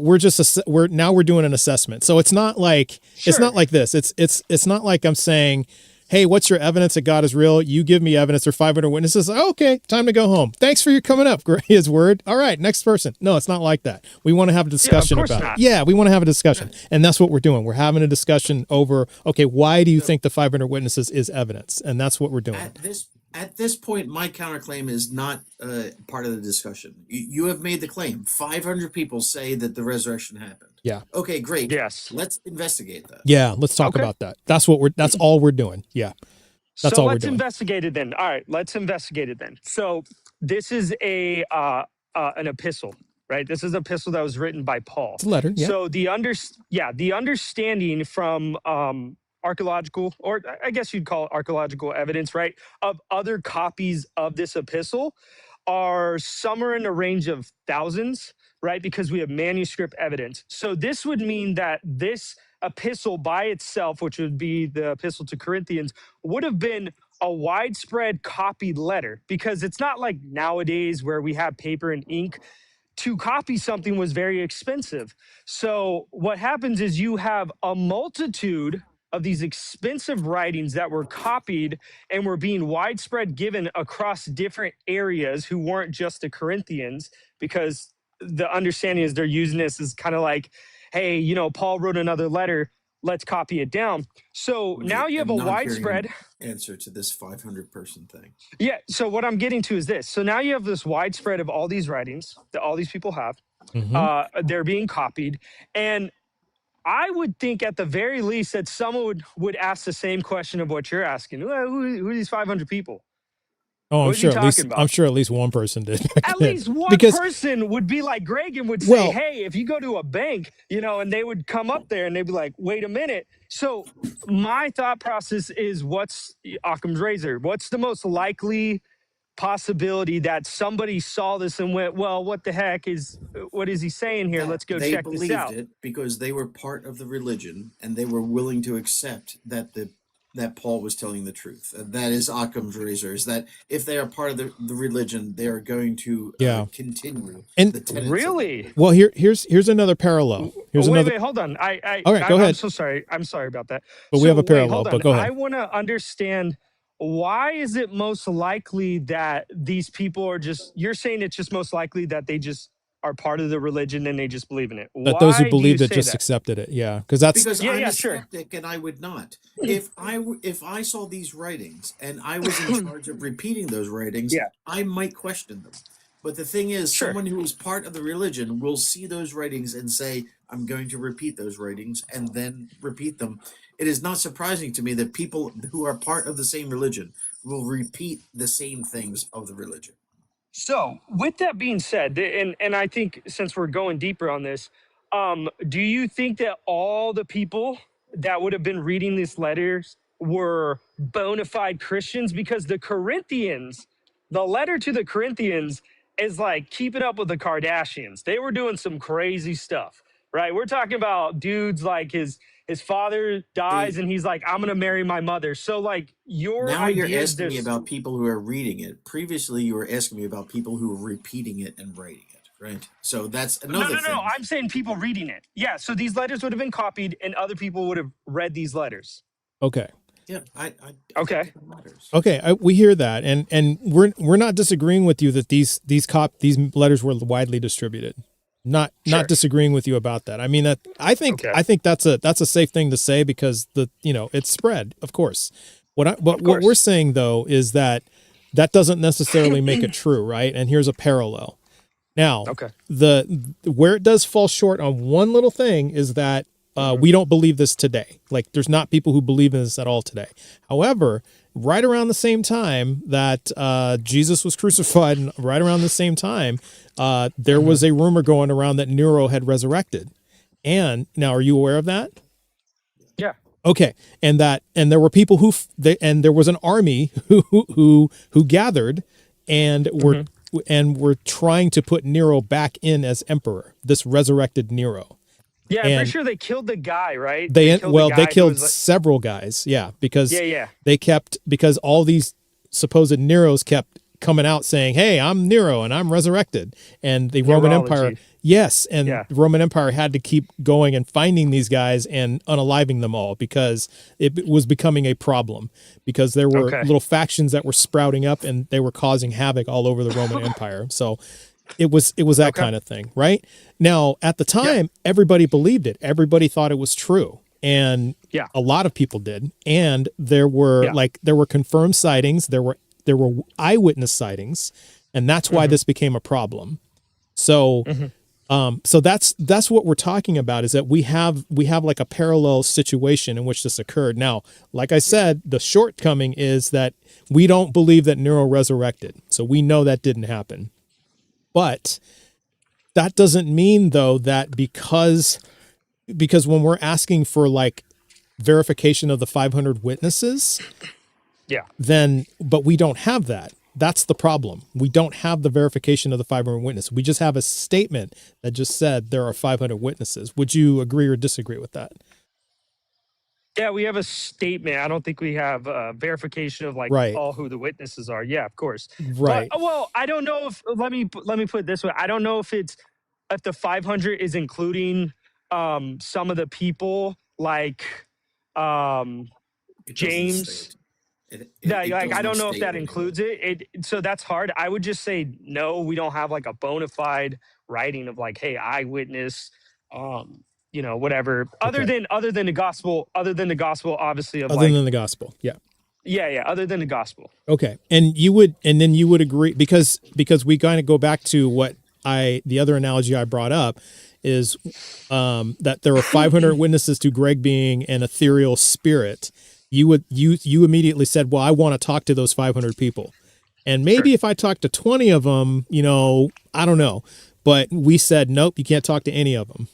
doing an assessment. So it's not like it's not like this. It's not like I'm saying, hey, what's your evidence that God is real? You give me evidence. There are 500 witnesses. Oh, okay, time to go home. Thanks for your coming up. His word. All right, next person. No, it's not like that. We want to have a discussion about it. Yeah, we want to have a discussion, and that's what we're doing. We're having a discussion over. Okay, why do you think the 500 witnesses is evidence? And that's what we're doing. At this point, my counterclaim is not part of the discussion. You have made the claim. 500 people say that the resurrection happened. Yeah. Okay, great. Yes. Let's investigate that. Yeah, let's talk about that. That's all we're doing. Yeah. That's all we're doing. Let's investigate it then. All right, let's investigate it then. So this is an epistle, right? This is an epistle that was written by Paul. It's a letter. Yeah. So the understanding from archaeological, or I guess you'd call it archaeological evidence, right, of other copies of this epistle are somewhere in the range of thousands, right? Because we have manuscript evidence. So this would mean that this epistle by itself, which would be the epistle to Corinthians, would have been a widespread copied letter, because it's not like nowadays where we have paper and ink. To copy something was very expensive. So what happens is you have a multitude of these expensive writings that were copied and were being widespread given across different areas who weren't just the Corinthians, because the understanding is they're using this as kind of like, hey, Paul wrote another letter, let's copy it down. So now you have a widespread answer to this 500 person thing. Yeah. So what I'm getting to is this. So now you have this widespread of all these writings that all these people have. They're being copied. And I would think at the very least that someone would ask the same question of what you're asking. Who are these 500 people? Oh, I'm sure at least one person did. At least one person would be like Greg and would say, hey, if you go to a bank, and they would come up there and they'd be like, wait a minute. So my thought process is, what's Occam's razor? What's the most likely possibility that somebody saw this and went, well, what the heck what is he saying here? Let's go check this out. They believed it because they were part of the religion and they were willing to accept that that Paul was telling the truth. That is Occam's razor, is that if they are part of the religion, they are going to continue. And the tenets. Really? Well, here's another parallel. Wait, hold on. All right, go ahead. I'm so sorry. I'm sorry about that. But we have a parallel, but go ahead. I want to understand, why is it most likely that these people are you're saying it's just most likely that they just are part of the religion and they just believe in it. That those who believed it just accepted it. Yeah, because I'm a skeptic and I would not. If I saw these writings and I was in charge of repeating those writings, I might question them. But the thing is, someone who is part of the religion will see those writings and say, I'm going to repeat those writings and then repeat them. It is not surprising to me that people who are part of the same religion will repeat the same things of the religion. So with that being said, and I think since we're going deeper on this, do you think that all the people that would have been reading these letters were bona fide Christians? Because the letter to the Corinthians is like keeping up with the Kardashians. They were doing some crazy stuff, right? We're talking about dudes like his father dies and he's like, I'm gonna marry my mother. So like your Now you're idea is asking me this. about people who are reading it. Previously, you were asking me about people who are repeating it and writing it, right? So that's another thing. No. I'm saying people reading it. Yeah. So these letters would have been copied, and other people would have read these letters. Okay. Yeah. Okay. Okay. We hear that, and we're not disagreeing with you that these letters were widely distributed. Not disagreeing with you about that. I mean that I think that's a safe thing to say because it's spread, of course. What we're saying though is that doesn't necessarily make it true, right? And here's a parallel. Now, where it does fall short on one little thing is that we don't believe this today. Like there's not people who believe in this at all today. However, right around the same time that Jesus was crucified, and right around the same time, there was a rumor going around that Nero had resurrected. And now, are you aware of that? Yeah. Okay. And there were people and there was an army who gathered and were trying to put Nero back in as emperor. This resurrected Nero. Yeah, I'm pretty sure they killed the guy, right? They killed several guys, because because all these supposed Neros kept coming out saying, "Hey, I'm Nero and I'm resurrected," and the Roman Empire, the Roman Empire had to keep going and finding these guys and unaliving them all because it was becoming a problem because there were little factions that were sprouting up and they were causing havoc all over the Roman Empire. So. It was that kind of thing, right? Now, at the time, everybody believed it. Everybody thought it was true. And a lot of people did. And there were confirmed sightings, there were eyewitness sightings, and that's why this became a problem. So so that's what we're talking about, is that we have like a parallel situation in which this occurred. Now, like I said, the shortcoming is that we don't believe that Nero resurrected. So we know that didn't happen. But that doesn't mean, though, that because when we're asking for like verification of the 500 witnesses, but we don't have that. That's the problem. We don't have the verification of the 500 witnesses. We just have a statement that just said there are 500 witnesses. Would you agree or disagree with that? Yeah, we have a statement. I don't think we have verification of all who the witnesses are. Yeah, of course. Right. But, well, I don't know if let me put it this way. I don't know if the 500 is including some of the people like James. I don't know if that includes it. So that's hard. I would just say no. We don't have like a bona fide writing of like, hey, eyewitness. Whatever. Other than the gospel, obviously of other than the gospel, other than the gospel. Okay, and then you would agree because we kind of go back to what the other analogy I brought up is that there are 500 witnesses to Greg being an ethereal spirit. You immediately said, well, I want to talk to those 500 people, and maybe if I talk to 20 of them, I don't know, but we said nope, you can't talk to any of them.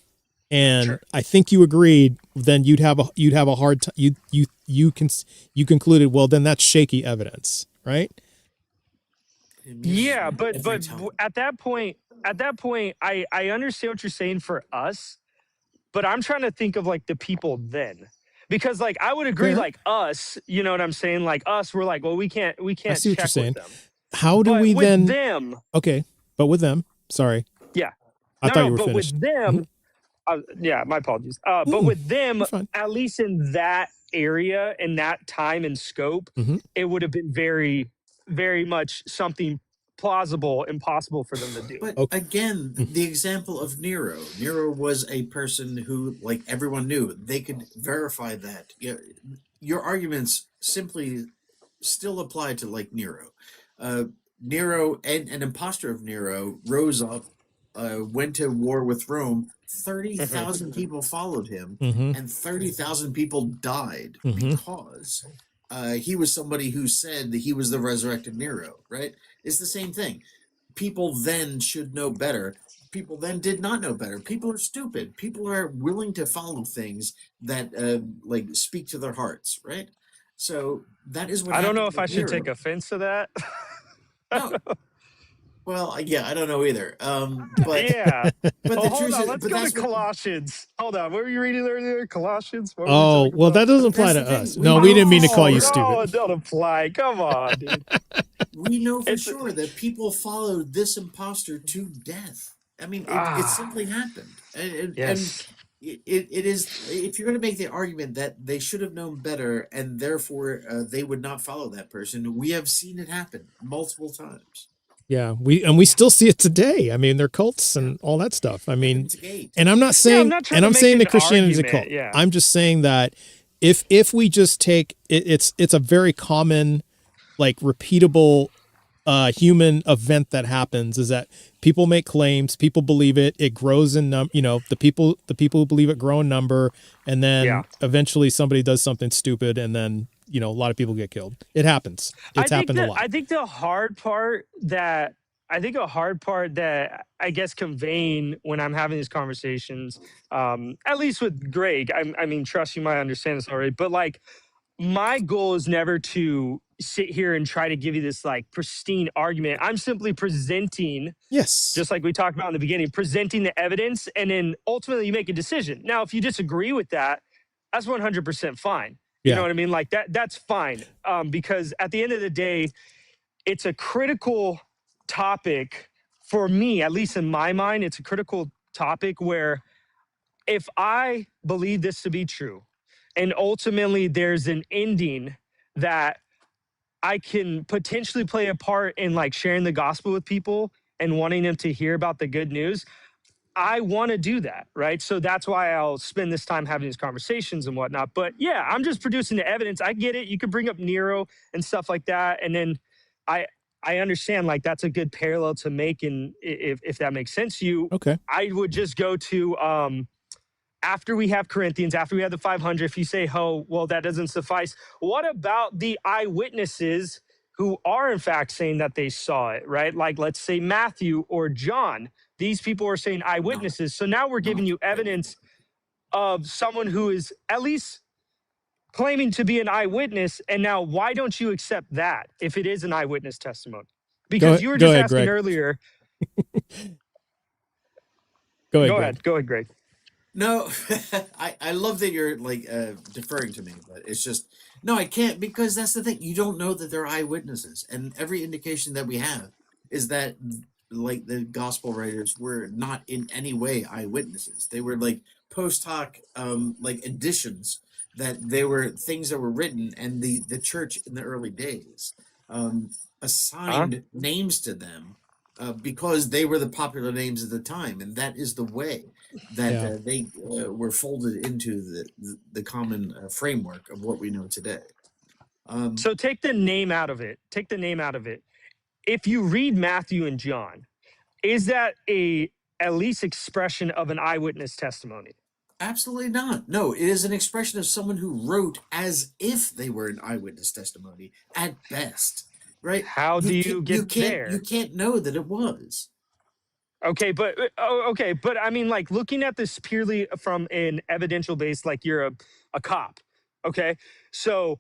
And I think you agreed. Then you'd have a hard time. You concluded. Well, then that's shaky evidence, right? Yeah, but at that point, I understand what you're saying for us, but I'm trying to think of like the people then, because like I would agree, like us, you know what I'm saying? Like us, we're like, well, we can't. I see what you're saying. How do we with then? Them, okay, but with them, sorry. Yeah, I thought you were but finished. with them. My apologies. But with them, at least in that area, in that time and scope, it would have been very, very much something plausible, impossible for them to do. But again, the example of Nero. Nero was a person who, like everyone knew, they could verify that. Your arguments simply still apply to like Nero. Nero, and an imposter of Nero, rose up, went to war with Rome. 30,000 people followed him, and 30,000 people died because he was somebody who said that he was the resurrected Nero, right? It's the same thing. People then should know better. People then did not know better. People are stupid. People are willing to follow things that like speak to their hearts, right? So that is what I don't know if I should take offense to that. No. Well, yeah, I don't know either. But Yeah. but Oh, the hold truth on. is, Let's but go to that's what. Colossians. Hold on. What were you reading earlier? Colossians? What were we Oh, talking well, that about? doesn't But apply that's to the thing. us. No, We we know didn't for mean to call you sure. No, stupid. it don't apply. Come on, dude. We know for It's sure that people followed this imposter to death. I mean, it simply happened, and yes. it is. If you're going to make the argument that they should have known better and therefore they would not follow that person, we have seen it happen multiple times. Yeah, we still see it today. I mean, they're cults and all that stuff. I mean, and I'm not saying, I'm not trying and to I'm make saying an that Christianity is a cult. argument, yeah. I'm just saying that if we just take it, it's a very common, like, repeatable human event that happens, is that people make claims, people believe it, it grows in the people who believe it grow in number, and then eventually somebody does something stupid, and then a lot of people get killed. It happens. It's happened a lot. I think a hard part that I guess conveying when I'm having these conversations, at least with Greg, I mean, trust you might understand this already, but like, my goal is never to sit here and try to give you this like pristine argument. I'm simply presenting, just like we talked about in the beginning, presenting the evidence, and then ultimately you make a decision. Now, if you disagree with that, that's 100% fine. You know what I mean? Like that's fine. Because at the end of the day, it's a critical topic for me, at least in my mind. It's a critical topic where if I believe this to be true, and ultimately there's an ending that I can potentially play a part in, like sharing the gospel with people and wanting them to hear about the good news, I want to do that, right? So that's why I'll spend this time having these conversations and whatnot. But yeah, I'm just producing the evidence. I get it. You could bring up Nero and stuff like that. And then I understand, like, that's a good parallel to make. And if that makes sense to you, okay, I would just go to, after we have Corinthians, after we have the 500, if you say, oh, well, that doesn't suffice, what about the eyewitnesses who are in fact saying that they saw it, right? Like, let's say Matthew or John. These people are saying eyewitnesses. So now we're giving you evidence of someone who is at least claiming to be an eyewitness. And now why don't you accept that if it is an eyewitness testimony? Because you were just asking Greg. earlier. Go ahead, Greg. No, I love that you're like deferring to me, but it's just no, I can't, because that's the thing. You don't know that they're eyewitnesses, and every indication that we have is that like the gospel writers were not in any way eyewitnesses. They were like post hoc like additions, that they were things that were written, and the church in the early days assigned names to them because they were the popular names at the time, and that is the way that they were folded into the common framework of what we know today. So take the name out of it. Take the name out of it. If you read Matthew and John, is that at least expression of an eyewitness testimony? Absolutely not. No, it is an expression of someone who wrote as if they were an eyewitness testimony at best, right? How do you get there? You can't know that it was. Okay, but I mean, like, looking at this purely from an evidential base, like you're a cop. Okay, so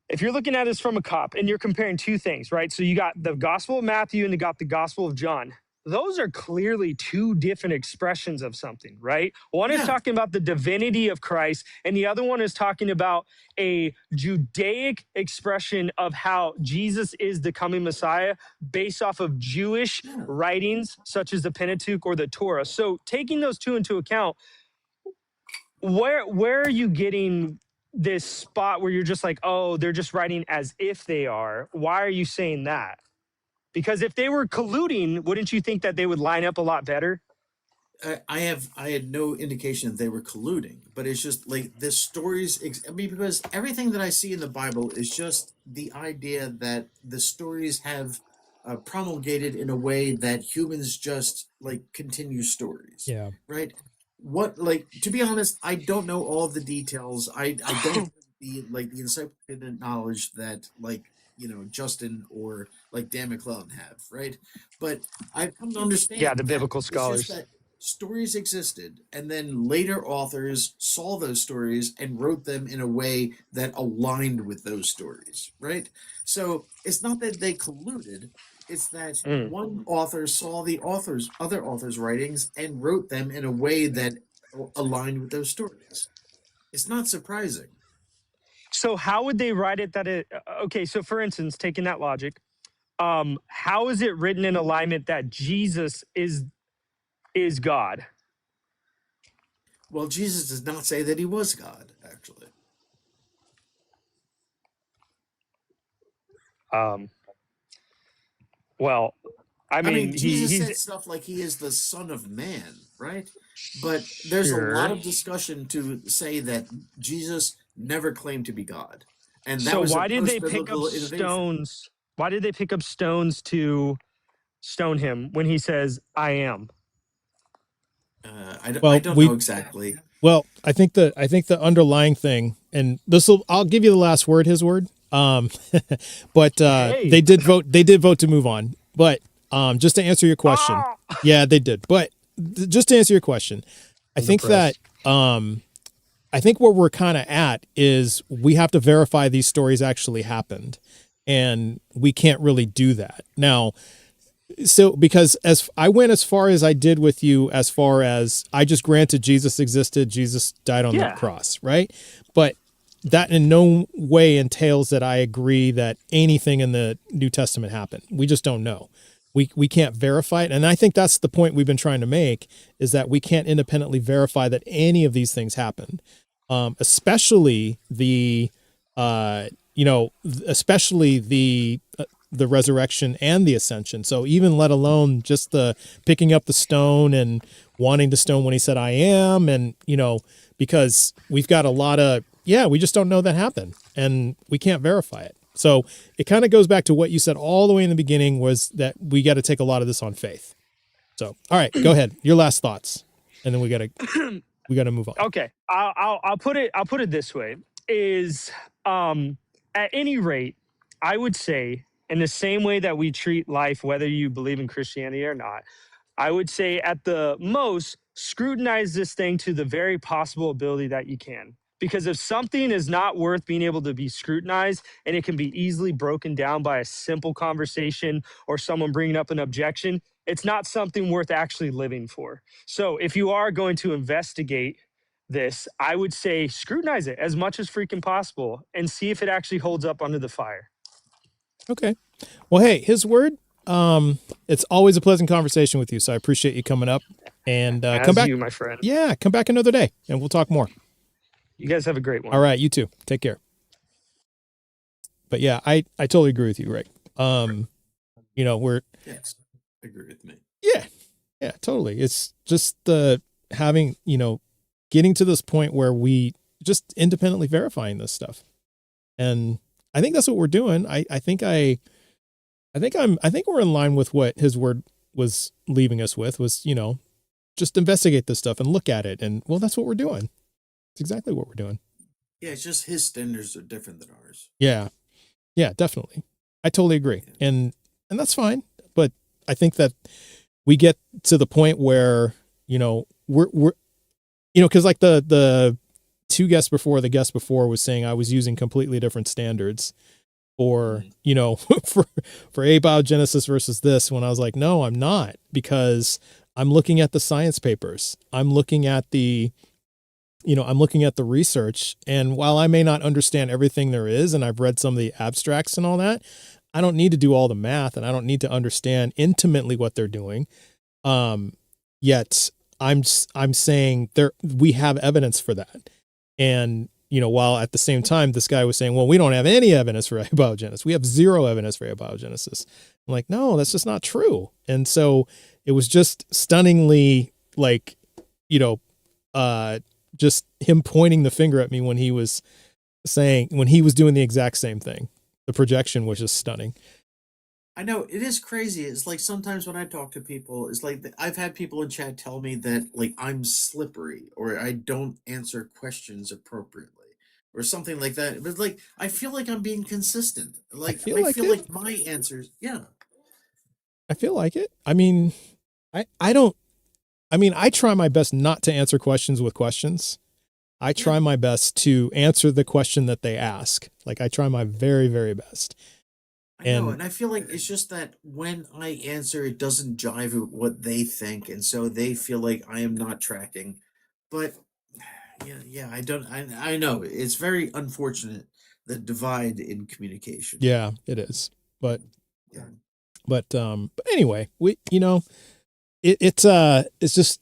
if you're looking at this from a cop and you're comparing two things, right? So you got the Gospel of Matthew and you got the Gospel of John. Those are clearly two different expressions of something, right? One is talking about the divinity of Christ, and the other one is talking about a Judaic expression of how Jesus is the coming Messiah based off of Jewish writings, such as the Pentateuch or the Torah. So taking those two into account, where are you getting this spot where you're just like, oh, they're just writing as if they are? Why are you saying that? Because if they were colluding, wouldn't you think that they would line up a lot better? I had no indication that they were colluding, but it's just like the stories. I mean, because everything that I see in the Bible is just the idea that the stories have promulgated in a way that humans just like continue stories. Yeah. Right. What, like, to be honest, I don't know all of the details. I don't have the encyclopedic knowledge that, like, Justin or like Dan McClellan have, right? But I've come to understand. Yeah, the biblical it's just scholars. that stories existed, and then later authors saw those stories and wrote them in a way that aligned with those stories, right? So it's not that they colluded, It's that Mm. one author saw the other authors' writings and wrote them in a way that aligned with those stories. It's not surprising. So how would they write it that it okay, so for instance, taking that logic, how is it written in alignment that Jesus is God? Well, Jesus does not say that he was God, actually. Well, I mean, Jesus he's said stuff like he is the Son of Man, right? But there's a lot of discussion to say that Jesus never claimed to be God. And that so was why a did they pick up post-biblical innovation. stones? Why did they pick up stones to stone him when he says, "I am"? I don't know exactly. Well, I think the underlying thing, and I'll give you the last word, his word. But they did vote to move on. But just to answer your question, yeah, they did. But just to answer your question, I think that I think where we're kind of at is we have to verify these stories actually happened, and we can't really do that now. So because as I went as far as I did with you, as far as I just granted Jesus existed, Jesus died on that cross, right? But that in no way entails that I agree that anything in the New Testament happened. We just don't know. We can't verify it. And I think that's the point we've been trying to make, is that we can't independently verify that any of these things happened. Especially the resurrection and the ascension. So even let alone just the picking up the stone and wanting to stone when he said, "I am." And, because we've got a lot of, we just don't know that happened and we can't verify it. So it kind of goes back to what you said all the way in the beginning, was that we got to take a lot of this on faith. So, all right, go ahead. Your last thoughts. And then we got to move on. Okay. I'll put it this way, is at any rate, I would say, in the same way that we treat life, whether you believe in Christianity or not, I would say at the most, scrutinize this thing to the very possible ability that you can. Because if something is not worth being able to be scrutinized, and it can be easily broken down by a simple conversation or someone bringing up an objection, it's not something worth actually living for. So if you are going to investigate this, I would say scrutinize it as much as freaking possible and see if it actually holds up under the fire. Okay. Well, hey, his word. It's always a pleasant conversation with you, so I appreciate you coming up, and come back, you, my friend. Yeah, come back another day, and we'll talk more. You guys have a great one. All right, you too. Take care. But yeah, I totally agree with you, Rick. We're Agree with me. Yeah, totally. It's just having, getting to this point where we just independently verifying this stuff, and I think that's what we're doing. I think we're in line with what his word was leaving us with, was, just investigate this stuff and look at it. And well, that's what we're doing. It's exactly what we're doing. Yeah, it's just his standards are different than ours. Yeah. Yeah, definitely. I totally agree. And that's fine. But I think that we get to the point where, we're because like the guest before was saying I was using completely different standards for, for abiogenesis versus this, when I was like, no, I'm not, because I'm looking at the science papers. I'm looking at the research. And while I may not understand everything there is, and I've read some of the abstracts and all that, I don't need to do all the math, and I don't need to understand intimately what they're doing. Yet I'm saying we have evidence for that. And, while at the same time, this guy was saying, well, we don't have any evidence for abiogenesis. We have zero evidence for abiogenesis. I'm like, no, that's just not true. And so it was just stunningly like, just him pointing the finger at me when he was doing the exact same thing. The projection was just stunning. I know, it is crazy. It's like sometimes when I talk to people, it's like I've had people in chat tell me that like I'm slippery, or I don't answer questions appropriately, or something like that. But like I feel like I'm being consistent. Like I feel like my answers, I feel like it. I mean, I try my best not to answer questions with questions. I try my best to answer the question that they ask. Like I try my very, very best. I know, and I feel like it's just that when I answer, it doesn't jive with what they think, and so they feel like I am not tracking. But yeah, I don't. I know it's very unfortunate, the divide in communication. Yeah, it is. But Yeah. but anyway, it's just,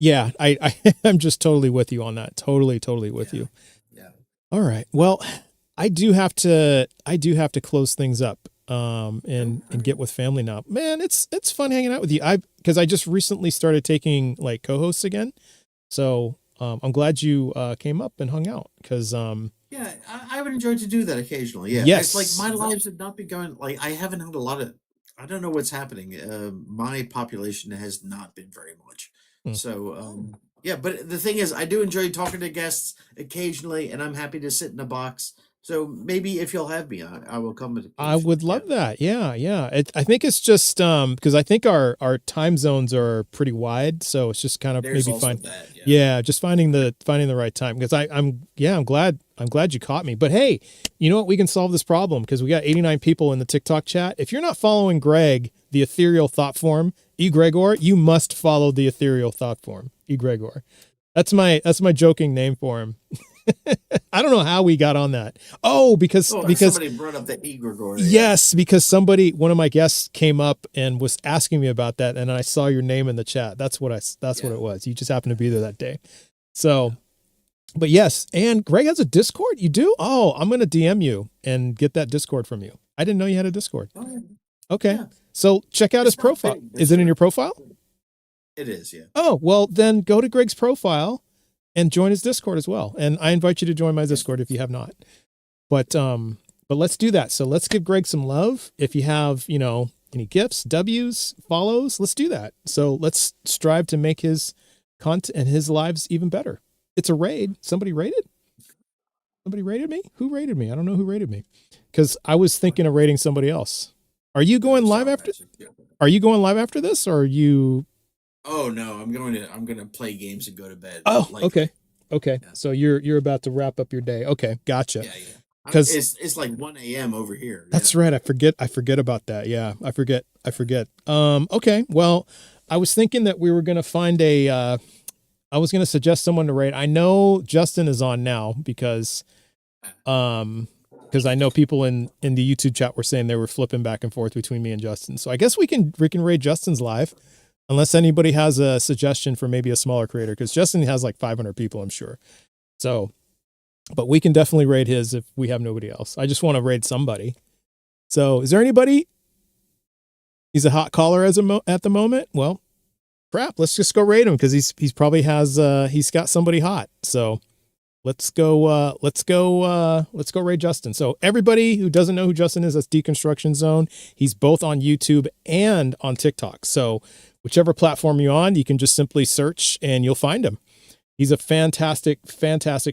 yeah, I'm just totally with you on that. Totally with you. Yeah. All right. Well, I do have to close things up and get with family now. Man, it's fun hanging out with you. Because I just recently started taking like co-hosts again. So I'm glad you came up and hung out because Yeah, I would enjoy to do that occasionally. Yeah, Yes. it's like my lives have not been going. Like I haven't had a lot of. I don't know what's happening. My population has not been very much. So yeah, but the thing is, I do enjoy talking to guests occasionally, and I'm happy to sit in a box. So maybe if you'll have me, I will come. I would love that. Yeah. I think it's just because I think our time zones are pretty wide, so it's just kind of There's maybe also find that, yeah, just finding the right time because I'm glad you caught me. But hey, you know what? We can solve this problem because we got 89 people in the TikTok chat. If you're not following Greg, the Ethereal Thought Form, Egregor, you must follow the Ethereal Thought Form, Egregor. That's my joking name for him. I don't know how we got on that. Oh, because somebody brought up the egregore. Yes, because one of my guests came up and was asking me about that, and I saw your name in the chat. That's what it was. You just happened to be there that day. So, but yes, and Greg has a Discord. You do? Oh, I'm gonna DM you and get that Discord from you. I didn't know you had a Discord. Oh, yeah. Okay, Yeah. so check out his profile. big, Is it in your profile? It is, yeah. Oh, well, then go to Greg's profile and join his Discord as well. And I invite you to join my Discord if you have not. But let's do that. So let's give Greg some love. If you have, any gifts, W's, follows, let's do that. So let's strive to make his content and his lives even better. It's a raid. Somebody raided me? Who raided me? I don't know who raided me because I was thinking of raiding somebody else. Are you going live after this or are you? Oh no, I'm gonna play games and go to bed. Oh, okay. Yeah. So you're about to wrap up your day. Okay, gotcha. Yeah. Because it's like 1 a.m. over here. That's right. I forget about that. Yeah, I forget. Okay. Well, I was thinking that we were gonna find I was gonna suggest someone to raid. I know Justin is on now because I know people in the YouTube chat were saying they were flipping back and forth between me and Justin. So I guess we can raid Justin's live. Unless anybody has a suggestion for maybe a smaller creator, because Justin has like 500 people, I'm sure. So, but we can definitely raid his if we have nobody else. I just want to raid somebody. So, is there anybody? He's a hot caller at the moment. Well, crap. Let's just go raid him because he's probably he's got somebody hot. So, let's go raid Justin. So everybody who doesn't know who Justin is, that's Deconstruction Zone. He's both on YouTube and on TikTok. So whichever platform you're on, you can just simply search and you'll find him. He's a fantastic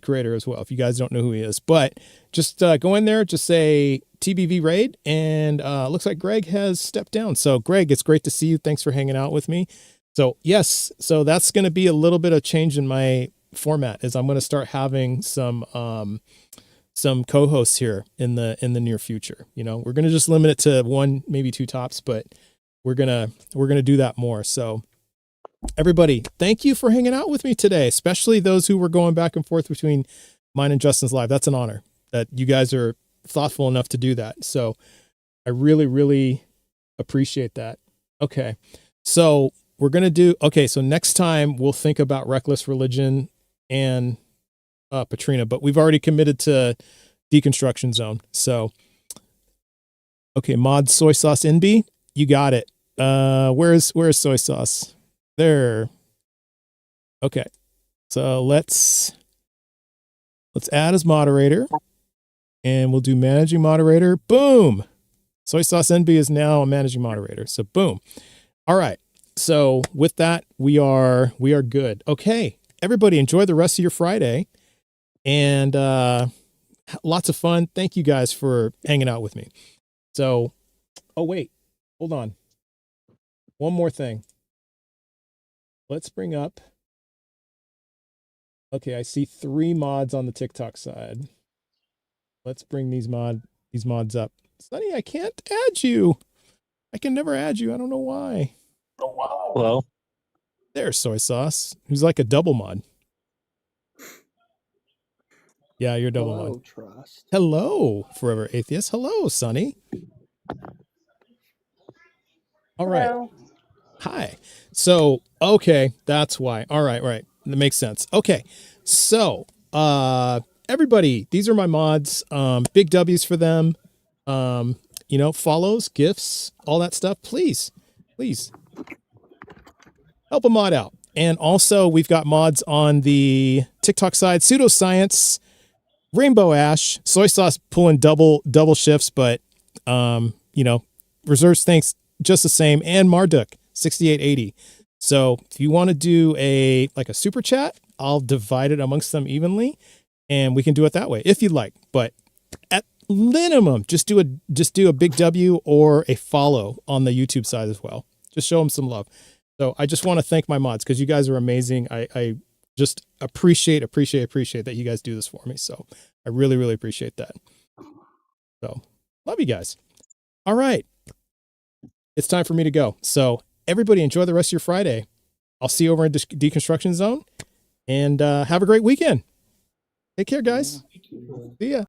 creator as well, if you guys don't know who he is. But just go in there, just say TBV raid, and looks like Greg has stepped down. So Greg, it's great to see you. Thanks for hanging out with me. So yes, so that's going to be a little bit of change in my format, is I'm going to start having some co-hosts here in the near future. We're going to just limit it to 1, maybe 2 tops, but we're going to do that more. So everybody, thank you for hanging out with me today, especially those who were going back and forth between mine and Justin's live. That's an honor that you guys are thoughtful enough to do that. So I really, really appreciate that. Okay. So we're going to so next time we'll think about Reckless Religion and Patrina, but we've already committed to Deconstruction Zone. So, okay, mod soy sauce NB, you got it. Where's soy sauce? There. Okay, so let's add as moderator, and we'll do managing moderator. Boom. Soy sauce NB is now a managing moderator. So boom. All right. So with that, we are good. Okay, everybody, enjoy the rest of your Friday. And lots of fun. Thank you guys for hanging out with me. So, oh, wait, hold on. One more thing. Let's bring up. Okay, I see 3 mods on the TikTok side. Let's bring these mods up. Sonny, I can't add you. I can never add you. I don't know why. Hello. There's Soy Sauce, who's like a double mod. Yeah, you're double mod. Trust. Hello, Forever Atheist. Hello, Sonny. All right. Hello. Hi. So, okay, that's why. All right, right. That makes sense. Okay. So, everybody, these are my mods. Big W's for them. Follows, gifts, all that stuff. Please help a mod out. And also, we've got mods on the TikTok side, Pseudoscience, Rainbow Ash, Soy Sauce pulling double shifts, but Reserves thanks just the same, and Marduk 6880. So if you want to do a super chat, I'll divide it amongst them evenly, and we can do it that way if you'd like. But at minimum, just do a big W or a follow on the YouTube side as well. Just show them some love. So I just want to thank my mods because you guys are amazing. I just appreciate that you guys do this for me. So I really, really appreciate that. So love you guys. All right. It's time for me to go. So everybody enjoy the rest of your Friday. I'll see you over in Deconstruction Zone, and have a great weekend. Take care, guys. See ya.